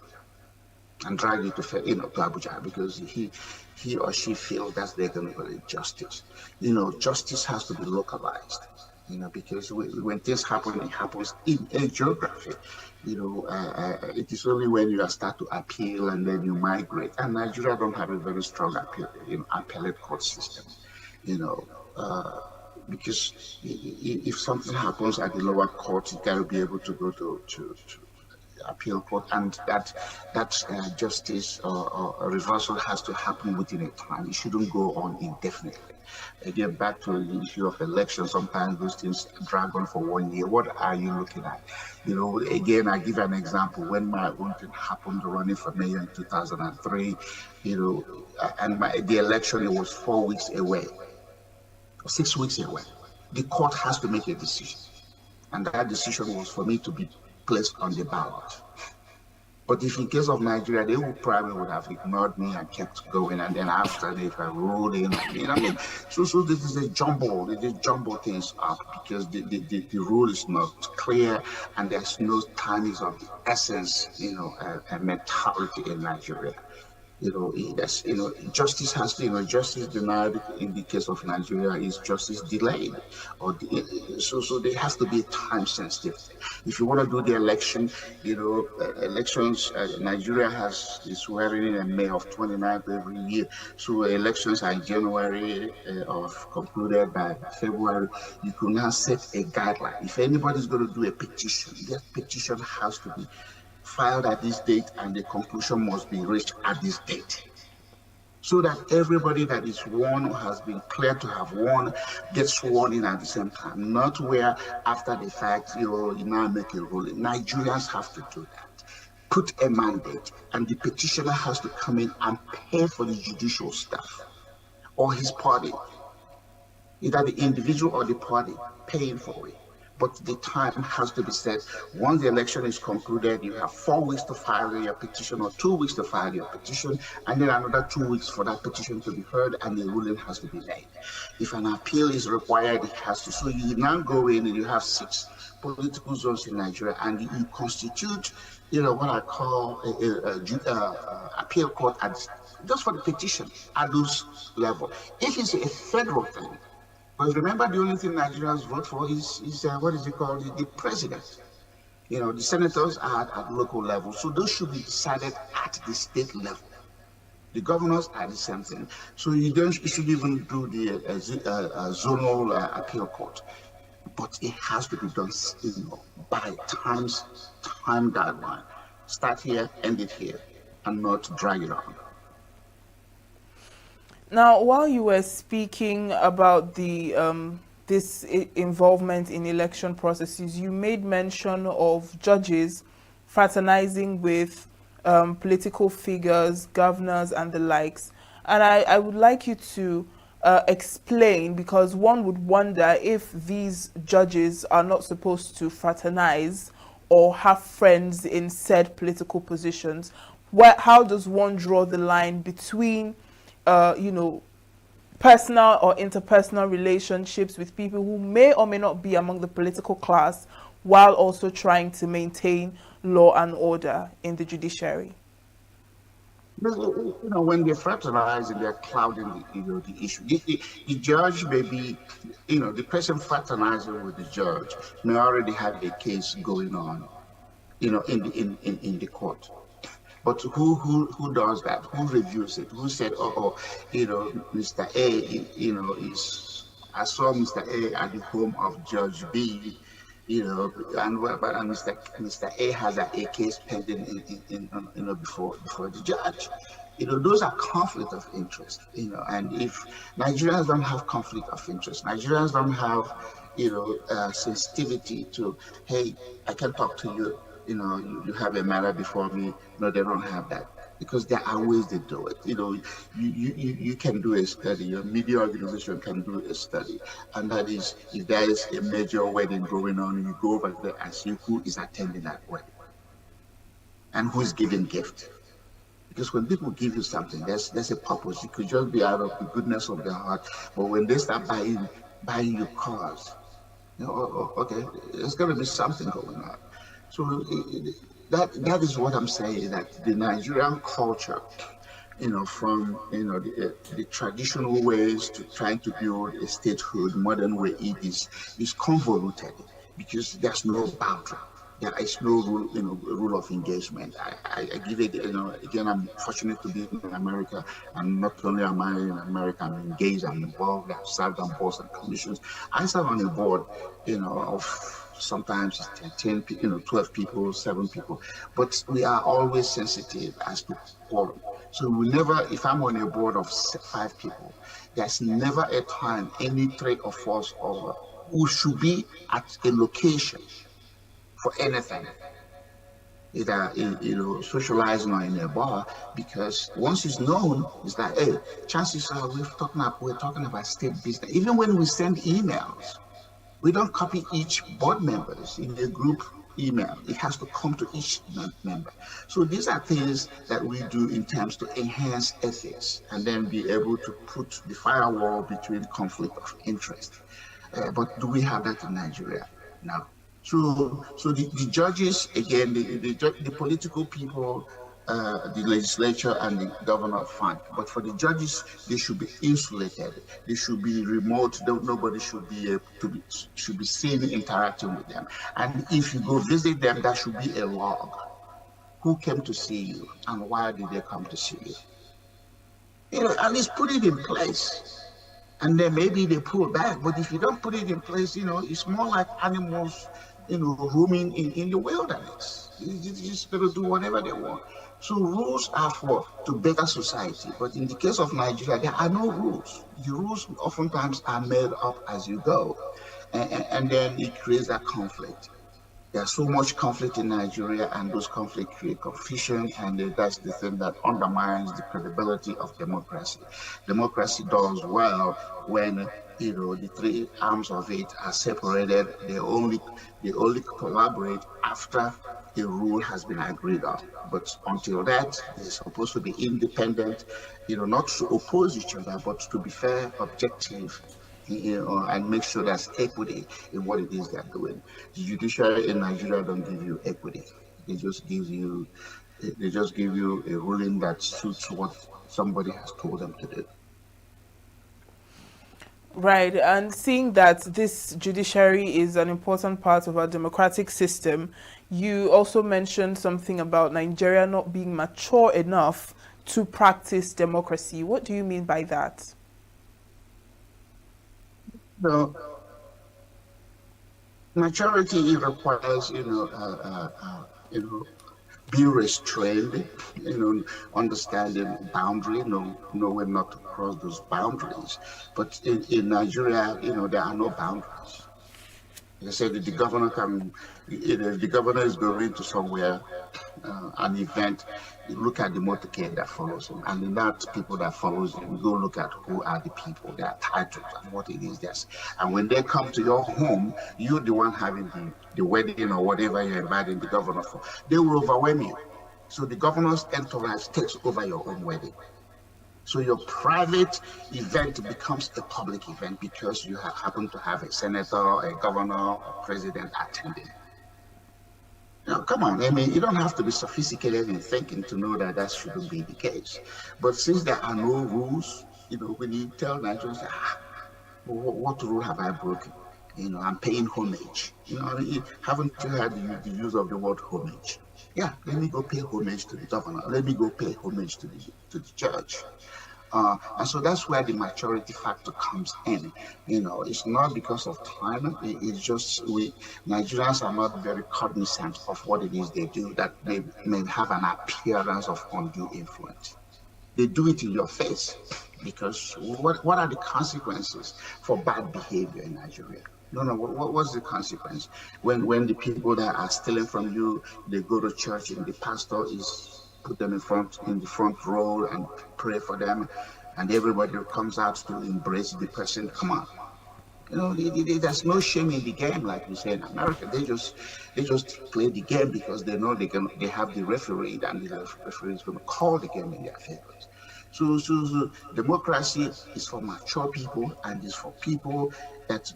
and drag you to Abuja because he or she feels that's their going to get justice. You know, justice has to be localized. You know, because when things happen, it happens in a geography. You know, it is only when you start to appeal and then you migrate. And Nigeria don't have a very strong appellate court system. You know, because if something happens at the lower court, you got to be able to go to appeal court, and that justice or reversal has to happen within a time. It shouldn't go on indefinitely. Again, back to the issue of elections, sometimes those things drag on for 1 year. What are you looking at? You know, again, I give an example. When my own thing happened, running for mayor in 2003, you know, and the election, it was 4 weeks away, 6 weeks away. The court has to make a decision. And that decision was for me to be placed on the ballot. But if in case of Nigeria, they would have ignored me and kept going, and then after they rolled in. So this is a jumble. They just jumble things up because the rule is not clear, and there's no time is of the essence, you know, a mentality in Nigeria. You know, that's, you know, justice has to, you know, justice denied in the case of Nigeria is justice delayed, or so there has to be a time sensitive. If you want to do the election, you know, elections, Nigeria has the swearing in May of 29th every year. So elections are in January or concluded by February. You can now set a guideline. If anybody's going to do a petition, that petition has to be filed at this date and the conclusion must be reached at this date, so that everybody that is won or has been cleared to have won gets sworn in at the same time, not where after the fact you now make a ruling. Nigerians have to do that. Put a mandate, and the petitioner has to come in and pay for the judicial staff or his party, either the individual or the party paying for it. But the time has to be set. Once the election is concluded, you have 4 weeks to file your petition or 2 weeks to file your petition, and then another 2 weeks for that petition to be heard, and the ruling has to be made. If an appeal is required, it has to. So you now go in and you have 6 political zones in Nigeria, and you constitute, you know, what I call a appeal court just for the petition at those level. If it's a federal thing, but remember, the only thing Nigerians vote for is what is it called? The president. You know, the senators are at local level, so those should be decided at the state level. The governors are the same thing. So you should even do the zonal appeal court, but it has to be done, you know, by time guideline. Start here, end it here, and not drag it on. Now, while you were speaking about the this involvement in election processes, you made mention of judges fraternizing with political figures, governors, and the likes. And I would like you to explain, because one would wonder if these judges are not supposed to fraternize or have friends in said political positions. How does one draw the line between you know, personal or interpersonal relationships with people who may or may not be among the political class, while also trying to maintain law and order in the judiciary? You know, when they fraternize and they're clouding the issue, the judge may be, you know, the person fraternizing with the judge may already have a case going on, you know, in the court. But who does that? Who reviews it? Who said, you know, Mr. A, you know, I saw Mr. A at the home of Judge B, you know, and Mr. A has a case pending you know, before the judge. You know, those are conflict of interest, you know, and if Nigerians don't have conflict of interest, Nigerians don't have, you know, sensitivity to, hey, I can talk to you, you have a matter before me. No, they don't have that because there are ways they do it. You can do a study. Your media organization can do a study, and that is if there is a major wedding going on, you go over there and see who is attending that wedding and who is giving gift. Because when people give you something, there's a purpose. It could just be out of the goodness of their heart. But when they start buying you cars, okay, there's going to be something going on. So that is what I'm saying. That the Nigerian culture, from the traditional ways to trying to build a statehood, modern way, it is convoluted because there's no boundary. There is no rule of engagement. I give it, again, I'm fortunate to be in America, and not only am I in America, I'm engaged, I'm involved, I've served on boards and commissions. I serve on a board, of sometimes it's 10, 12 people, 7 people, but we are always sensitive as to quorum. So we never, if I'm on a board of 5 people, there's never a time any 3 or 4 or who should be at a location for anything, either socializing or in a bar, because once it's known, it's like, hey, chances are we're talking about state business. Even when we send emails, we don't copy each board members in a group email. It has to come to each member. So these are things that we do in terms to enhance ethics and then be able to put the firewall between conflict of interest. But do we have that in Nigeria? No. So the judges, again, the political people, the legislature and the governor, fine. But for the judges, they should be insulated. They should be remote. Nobody should be seen interacting with them. And if you go visit them, there should be a log. Who came to see you and why did they come to see you? At least put it in place. And then maybe they pull back. But if you don't put it in place, it's more like animals, roaming in the wilderness. You're just going to do whatever they want. So rules are to better society. But in the case of Nigeria, there are no rules. The rules oftentimes are made up as you go. And then it creates that conflict. There's so much conflict in Nigeria, and those conflicts create confusion, and that's the thing that undermines the credibility of democracy. Democracy does well when the 3 arms of it are separated. They only collaborate after a rule has been agreed on. But until that, they're supposed to be independent, not to oppose each other, but to be fair, objective, and make sure there's equity in what it is they're doing. The judiciary in Nigeria don't give you equity. They just give you a ruling that suits what somebody has told them to do. Right, and seeing that this judiciary is an important part of our democratic system, you also mentioned something about Nigeria not being mature enough to practice democracy. What do you mean by that? So, maturity requires, being restrained, understanding boundary, knowing not to cross those boundaries. But in Nigeria, there are no boundaries. They said that the governor if the governor is going to somewhere, an event, you look at the motorcade that follows him, and in that people that follows him, you go look at who are the people, their titles, and what it is that's. And when they come to your home, you're the one having the wedding or whatever you're inviting the governor for. They will overwhelm you. So the governor's entourage takes over your own wedding. So your private event becomes a public event because you happen to have a senator, a governor, a president attending. Come on, I mean, you don't have to be sophisticated in thinking to know that that shouldn't be the case. But since there are no rules, when you tell Nigerians, what rule have I broken? I'm paying homage. Haven't you heard the use of the word homage? Yeah, let me go pay homage to the governor. Let me go pay homage to the judge. And so that's where the maturity factor comes in. It's not because of time. It's just Nigerians are not very cognizant of what it is they do, that they may have an appearance of undue influence. They do it in your face because what are the consequences for bad behavior in Nigeria? No, no. What's the consequence when the people that are stealing from you, they go to church and the pastor is put them in the front row and pray for them, and everybody comes out to embrace the person? Come on. There's no shame in the game, like we say in America. They just play the game because they know they have the referee, and the referee is going to call the game in their favors. So democracy is for mature people, and is for people that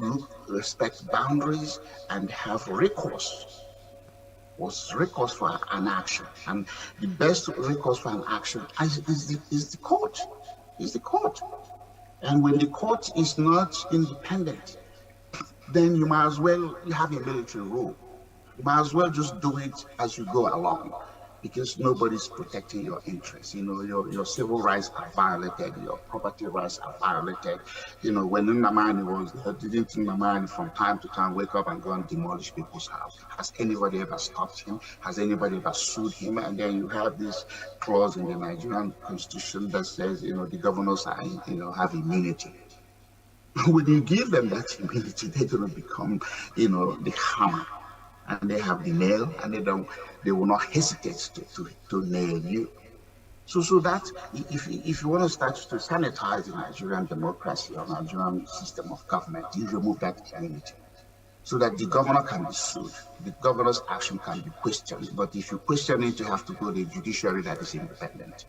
respect boundaries and have recourse. Was recourse for an action, and the best recourse for an action is the court. Is the court. And when the court is not independent, then you might as well have a military rule. You might as well just do it as you go along, because nobody's protecting your interests. Your civil rights are violated, your property rights are violated. When Nnamani was there, didn't Nnamani from time to time wake up and go and demolish people's house? Has anybody ever stopped him? Has anybody ever sued him? And then you have this clause in the Nigerian constitution that says, the governors have immunity. When you give them that immunity, they're going to become, the hammer, and they have the nail, and they will not hesitate to nail you. So that if you want to start to sanitize the Nigerian democracy or Nigerian system of government, you remove that immunity, so that the governor can be sued, the governor's action can be questioned. But if you question it, you have to go to the judiciary that is independent.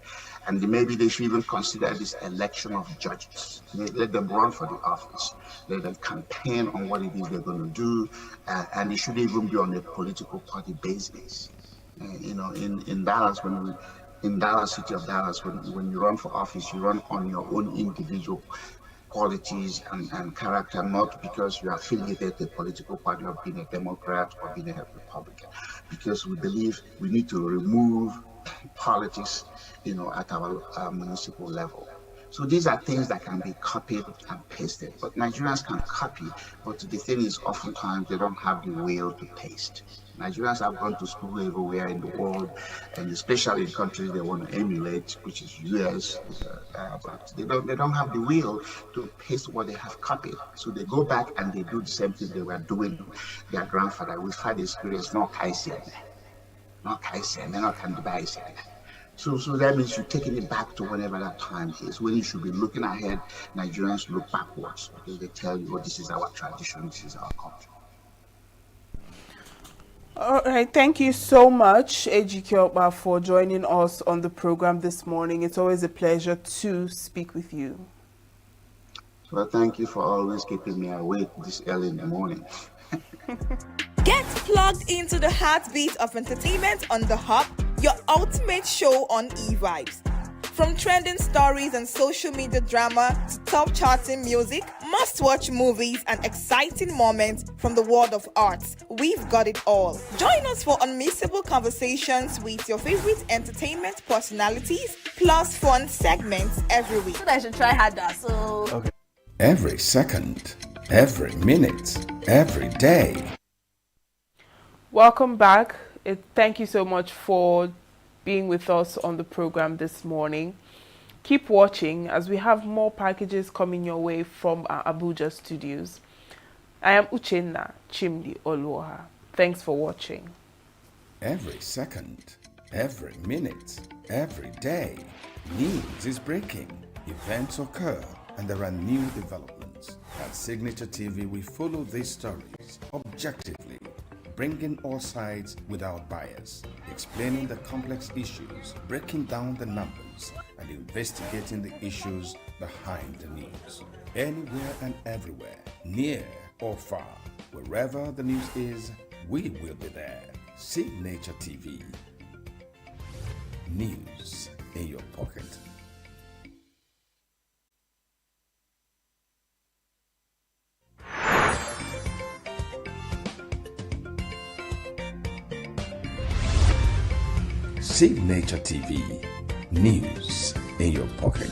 And maybe they should even consider this election of judges. Let them run for the office. Let them campaign on what it is they're going to do. And it should even be on a political party basis. In Dallas, in Dallas, city of Dallas, when you run for office, you run on your own individual qualities and character, not because you are affiliated to a political party or being a Democrat or being a Republican. Because we believe we need to remove politics, at our municipal level. So these are things that can be copied and pasted, but Nigerians can copy. But the thing is, oftentimes they don't have the will to paste. Nigerians have gone to school everywhere in the world, and especially in countries they want to emulate, which is US, but they don't have the will to paste what they have copied. So they go back and they do the same thing they were doing their grandfather. We've had experience, not Kaisian, not Kaisian, not Kandibaisian. So that means you're taking it back to whenever that time is, when you should be looking ahead. Nigerians look backwards because they tell you, oh, this is our tradition, this is our culture. All right, thank you so much, Ejike, for joining us on the program this morning. It's always a pleasure to speak with you. Well, thank you for always keeping me awake this early in the morning. Get plugged into the heartbeat of entertainment on The Hub, your ultimate show on e-vibes. From trending stories and social media drama to top charting music, must-watch movies and exciting moments from the world of arts, we've got it all. Join us for unmissable conversations with your favorite entertainment personalities, plus fun segments every week. I should try harder, so... Okay. Every second, every minute, every day. Welcome back. Thank you so much for being with us on the program this morning. Keep watching as we have more packages coming your way from our Abuja studios. I am Uchenna Chimdi Oluoha. Thanks for watching. Every second, every minute, every day, news is breaking, events occur, and there are new developments. At Signature TV, we follow these stories objectively, bringing all sides without bias, explaining the complex issues, breaking down the numbers, and investigating the issues behind the news. Anywhere and everywhere, near or far, wherever the news is, we will be there. Signature TV. News in your pocket. Signature TV. News in your pocket.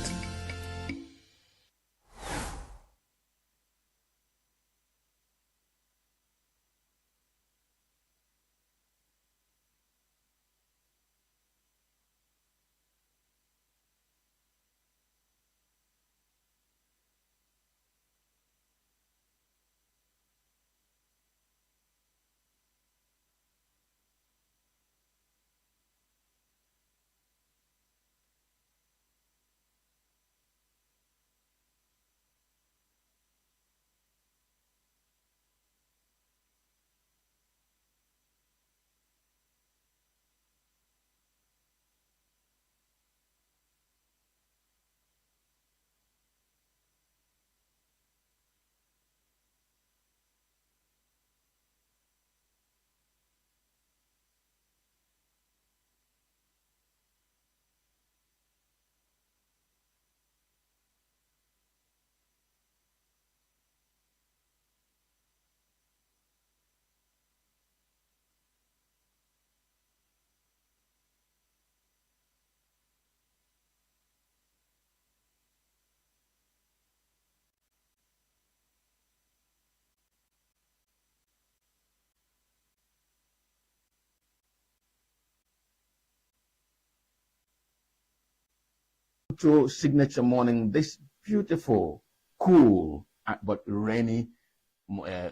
To Signature Morning, this beautiful, cool, but rainy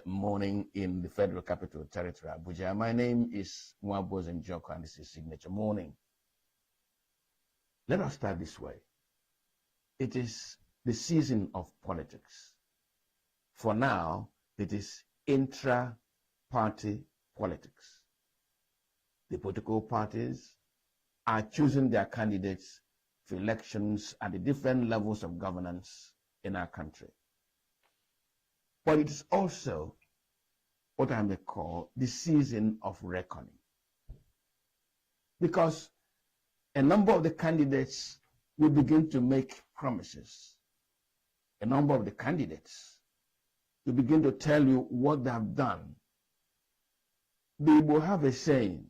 morning in the Federal Capital Territory, Abuja. My name is Mwabos Njoko, and this is Signature Morning. Let us start this way. It is the season of politics. For now, it is intra-party politics. The political parties are choosing their candidates for elections at the different levels of governance in our country. But it is also what I may call the season of reckoning. Because a number of the candidates will begin to make promises. A number of the candidates will begin to tell you what they have done. They will have a saying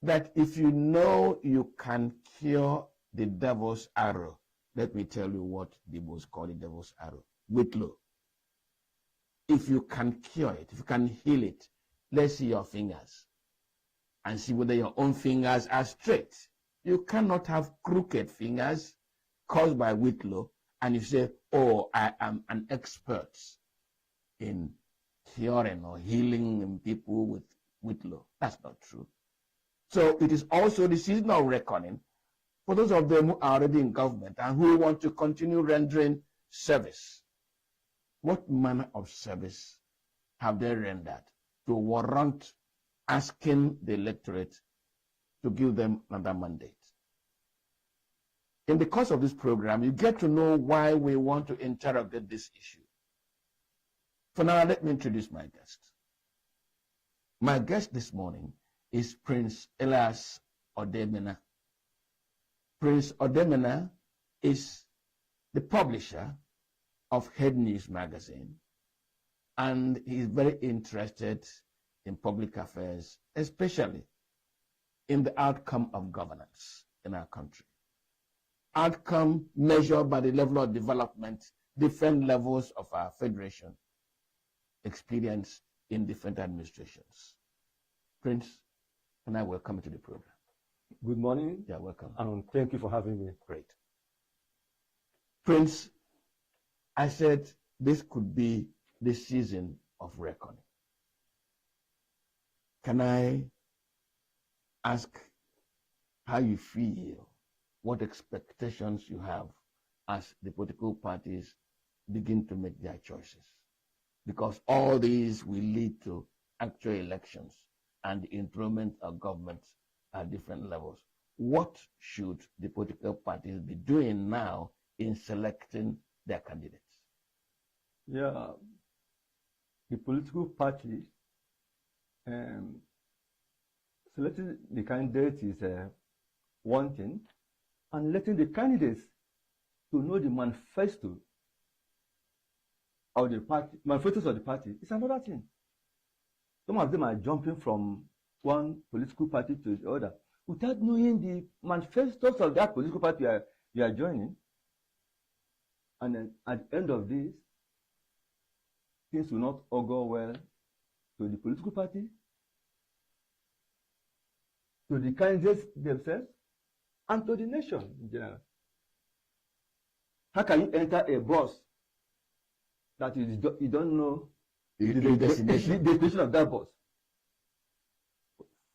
that if you know you can cure the devil's arrow, let me tell you what the Igbos call the devil's arrow, whitlow. If you can cure it, if you can heal it, let's see your fingers and see whether your own fingers are straight. You cannot have crooked fingers caused by whitlow and you say, oh, I am an expert in curing or healing people with whitlow. That's not true. So it is also the season of reckoning for those of them who are already in government and who want to continue rendering service. What manner of service have they rendered to warrant asking the electorate to give them another mandate? In the course of this program, you get to know why we want to interrogate this issue. For now, let me introduce my guest. My guest this morning is Prince Elias Odemena. Prince Odemena is the publisher of Head News magazine, and he is very interested in public affairs, especially in the outcome of governance in our country. Outcome measured by the level of development, different levels of our federation experienced in different administrations. Prince, can I welcome you to the program? Good morning. Yeah, welcome. And thank you for having me. Great. Prince, I said this could be the season of reckoning. Can I ask how you feel, what expectations you have as the political parties begin to make their choices? Because all these will lead to actual elections and the enthronement of governments at different levels. What should the political parties be doing now in selecting their candidates? Yeah, the political parties selecting the candidate is one thing, and letting the candidates to know the manifesto of the party, manifestos of the party is another thing. Some of them are jumping from one political party to the other without knowing the manifestos of that political party you are joining. And then at the end of this, things will not augur well to the political party, to the candidates themselves, and to the nation in general. How can you enter a bus that you don't know the destination of that bus?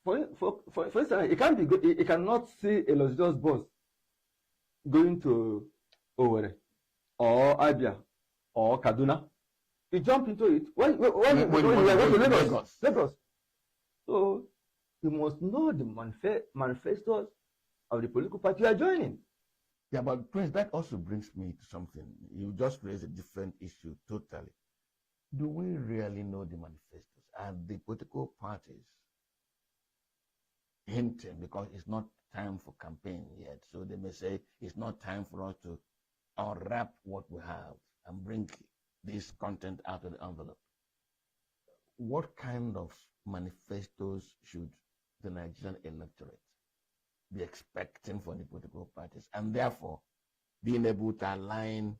For instance, it cannot see a luxurious bus going to Owerri or Abia or Kaduna. You jump into it when you are going to Lagos. So you must know the manifestos of the political party you are joining. Yeah, but Prince, that also brings me to something. You just raised a different issue totally. Do we really know the manifestos? Are the political parties hinting, because it's not time for campaign yet, so they may say it's not time for us to unwrap what we have and bring this content out of the envelope? What kind of manifestos should the Nigerian electorate be expecting for the political parties, and therefore being able to align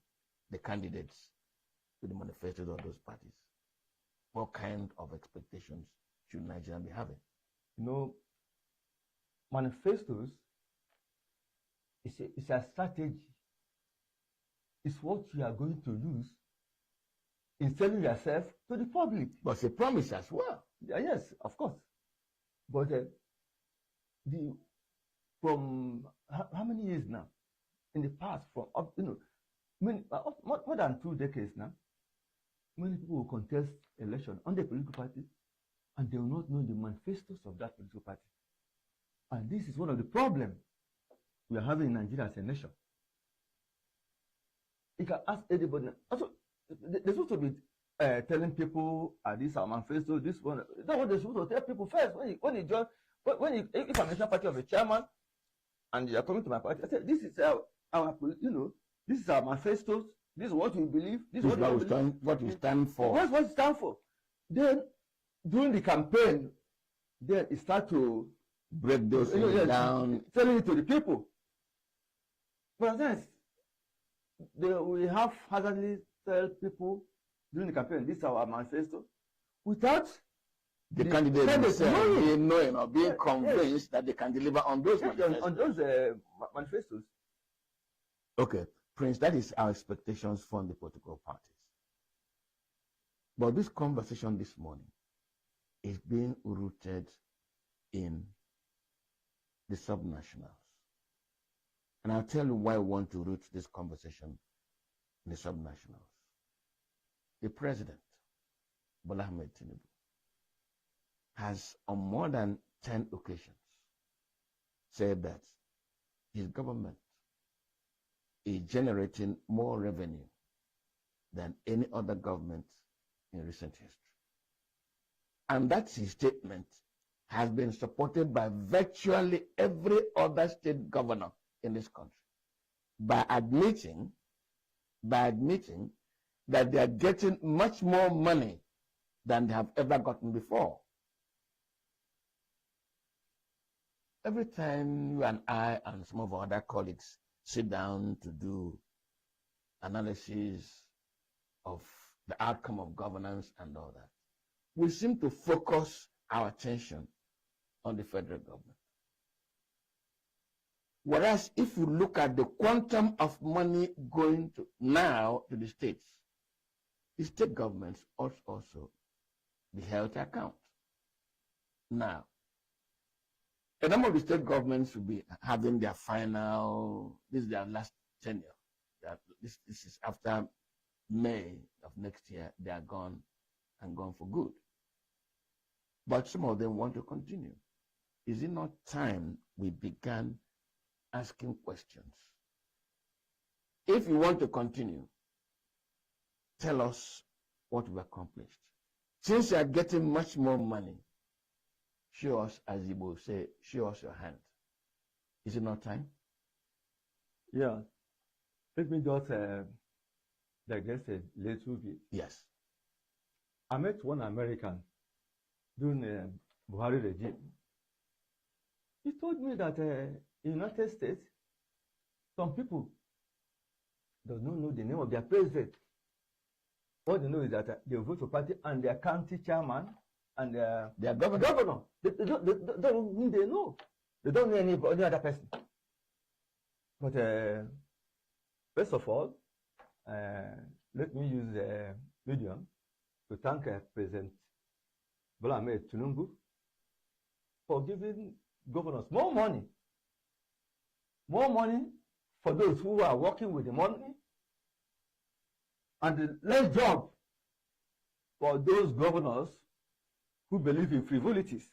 the candidates to the manifestos of those parties? What kind of expectations should Nigeria be having? You know, manifestos is a strategy is what you are going to lose in selling yourself to the public. But it's a promise as well. Yeah, yes, of course. But from how many years now? In the past, from up, more than 2 decades now, many people will contest election on the political party, and they will not know the manifestos of that political party. And this is one of the problems we are having in Nigeria as a nation. You can ask anybody. Also, they're supposed to be telling people, this our manifesto, this one. That's what they're supposed to tell people first. If I'm national party of a chairman, and you are coming to my party, I said, this is this is our manifestos. This is what we believe. This is what we stand for. What's what we stand for? Then, during the campaign, then it starts to break those things down, telling it to the people. But then, we have hazardly tell people during the campaign, this is our manifesto, without the candidates themselves being knowing or being convinced that they can deliver on those manifestos. Okay, Prince, that is our expectations from the political parties. But this conversation this morning is being rooted in the subnationals. And I'll tell you why I want to root this conversation in the subnationals. The president, Bola Ahmed Tinubu, has on more than 10 occasions said that his government is generating more revenue than any other government in recent history. And that his statement has been supported by virtually every other state governor in this country by admitting that they are getting much more money than they have ever gotten before. Every time you and I and some of our other colleagues sit down to do analysis of the outcome of governance and all that, we seem to focus our attention on the federal government. Whereas if you look at the quantum of money going to now to the states, the state governments ought also be held to account. Now, a number of the state governments will be having their final, this is their last tenure. This is after May of next year, they are gone and gone for good. But some of them want to continue. Is it not time we began asking questions? If you want to continue, tell us what we accomplished. Since you are getting much more money, show us, as you will say, show us your hand. Is it not time? Yeah. Let me just digress a little bit. Yes. I met one American during the Buhari regime. He told me that in the United States, some people do not know the name of their president. All they know is that they vote for party and their county chairman and their governor. They don't mean they know. They don't know any other person. But first of all, let me use the medium to thank President Bola Ahmed Tinubu for giving governors more money for those who are working with the money, and less job for those governors who believe in frivolities.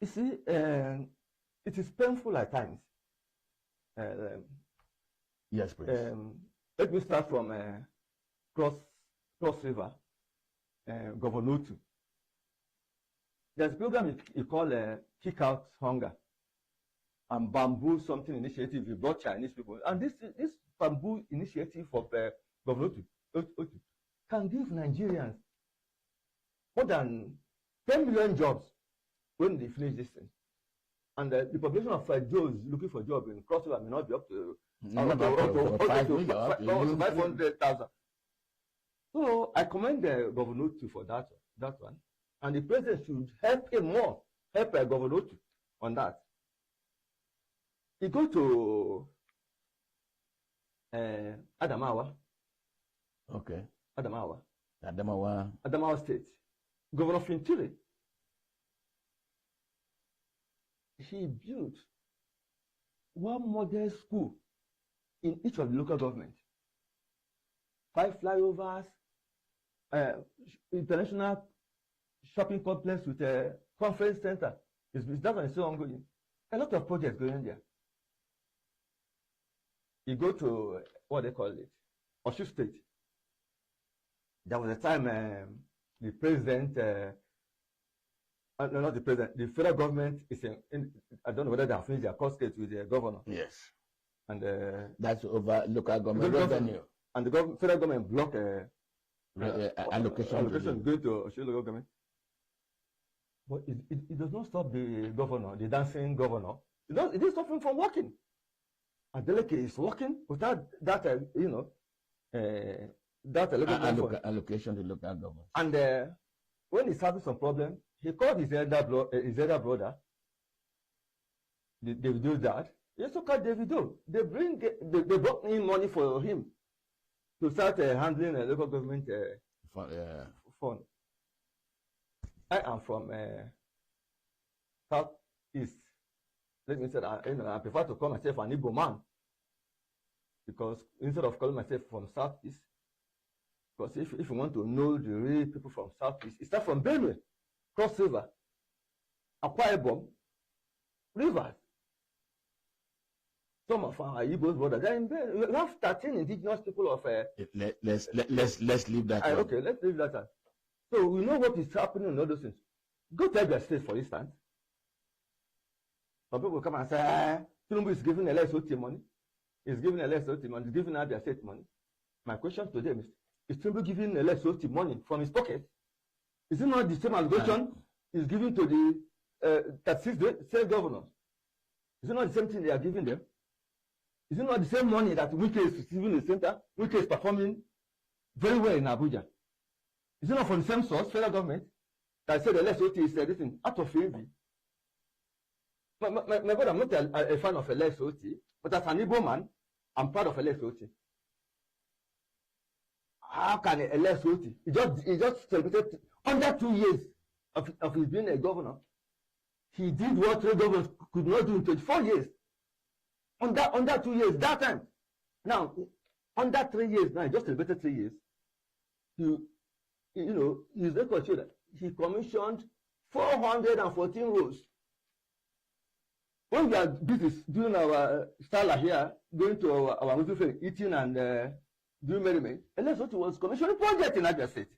You see, it is painful at times. Yes, please. Let me start from Cross River, Governor Utu. There's a program you call Kick Out Hunger and Bamboo something initiative. You brought Chinese people. And this Bamboo initiative of Governor Utu can give Nigerians more than 10 million jobs when they finish this thing. And the population of Joes looking for jobs in Cross River may not be up to 500,000. So I commend the Governor Utu for that one. And the president should help him more, help Governor Utu on that. He go to Adamawa. Okay. Adamawa. Adamawa State. Governor Fintiri. He built one model school in each of the local government. 5 flyovers, international shopping complex with a conference center. That one is still ongoing. A lot of projects going there. You go to what they call it, Oshu State. There was a time the president, no, not the president, the federal government is I don't know whether they have finished their court case with the governor. Yes. And that's over local government revenue. And the federal government blocked allocation going to Oshu local government. But it does not stop the governor, the dancing governor. It didn't stop him from working. Adeleke is working without that, that allocation to local government. And when he's having some problem, he called his elder brother. Davido dad. He also called Davido. They brought in money for him to start handling a local government fund. I am from Southeast. Let me say that I prefer to call myself an Igbo man, because instead of calling myself from Southeast, because if you want to know the real people from Southeast, it starts from Benue, Cross River, Akwa Ibom, Rivers. Some of our Igbo brothers, they're in Benue. We have 13 indigenous people of. Let's leave that. Okay, let's leave that out. So we know what is happening in all those things. Go to Abia State, for instance. Some people come and say, Tinubu is giving LSOT money. He's giving LSOT money. He's giving Abia State money. My question to them is Tinubu giving LSOT money from his pocket? Is it not the same allegation he's giving to the 36 state governors? Is it not the same thing they are giving them? Is it not the same money that Wike is receiving in the center? Wike is performing very well in Abuja. Is it not from the same source, federal government, that said the LSOT is everything out of favor? My brother, I'm not a fan of LSOT, but as an Igbo man, I'm proud of LSOT. How can a LSOT? He just celebrated under 2 years of his being a governor. He did what three governors could not do in 24 years. Under 2 years, that time. Now, under 3 years, now he just celebrated 3 years. His record showed that he commissioned 414 roads. When we are busy doing our style here, going to our Muslim friend, eating and doing merriment, and that's what was commissioning project in Abia State.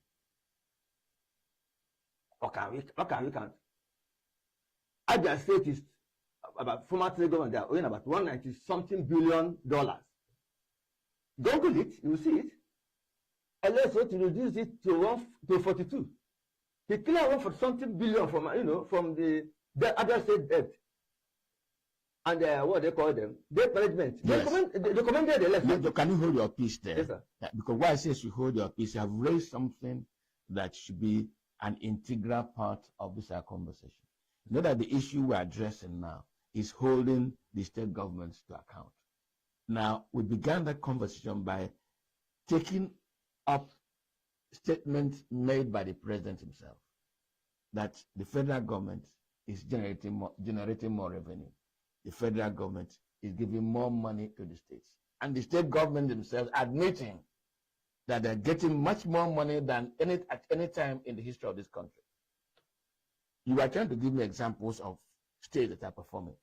Okay, we can't. Abia State is about former state government, they are owing about $190-something billion. Google it, you will see it. Unless what to reduce it to 42. He cleared $140-something billion from the Abia State debt. And what they call them, debt management. Yes. They recommended the less. Can you hold your peace there? Yes, sir. Because why I say you hold your peace, you have raised something that should be an integral part of this conversation. You know that the issue we're addressing now is holding the state governments to account. Now, we began that conversation by taking up statements made by the president himself that the federal government is generating more revenue. The federal government is giving more money to the states. And the state government themselves admitting that they're getting much more money than at any time in the history of this country. You are trying to give me examples of states that are performing.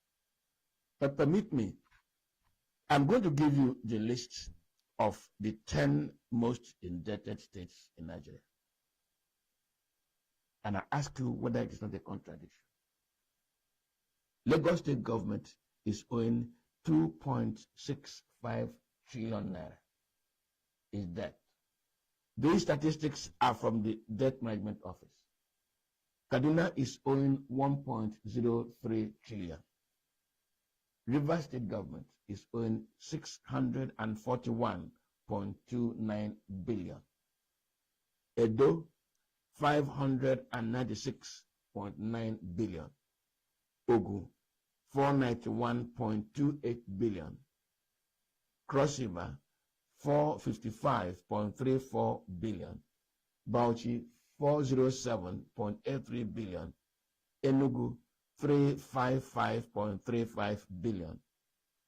But permit me, I'm going to give you the list of the 10 most indebted states in Nigeria. And I ask you whether it is not a contradiction. Lagos state government is owing 2.65 trillion naira. Is debt. These statistics are from the Debt Management Office. Kaduna is owing 1.03 trillion. Rivers State government is owing 641.29 billion. Edo, 596.9 billion. Ogun, 491.28 billion. Cross River, 455.34 billion, Bauchi 407.83 billion, ENUGU 355.35 billion,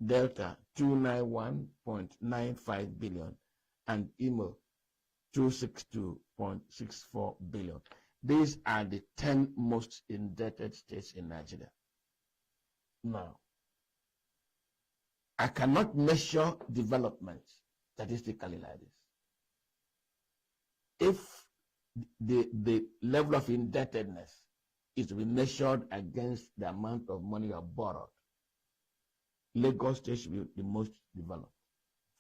Delta 291.95 billion, and Imo 262.64 billion. These are the 10 most indebted states in Nigeria. Now, I cannot measure development statistically like this. If the level of indebtedness is to be measured against the amount of money you have borrowed, Lagos State should be the most developed,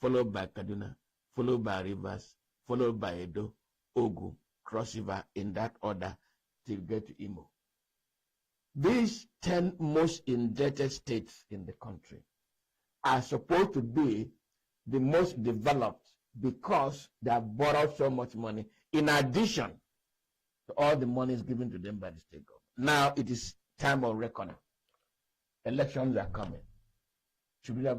followed by Kaduna, followed by Rivers, followed by Edo, Ogun, Cross River, in that order till get to Imo. These 10 most indebted states in the country are supposed to be the most developed because they have borrowed so much money in addition to all the monies given to them by the state government. Now it is time of reckoning. Elections are coming. Should we have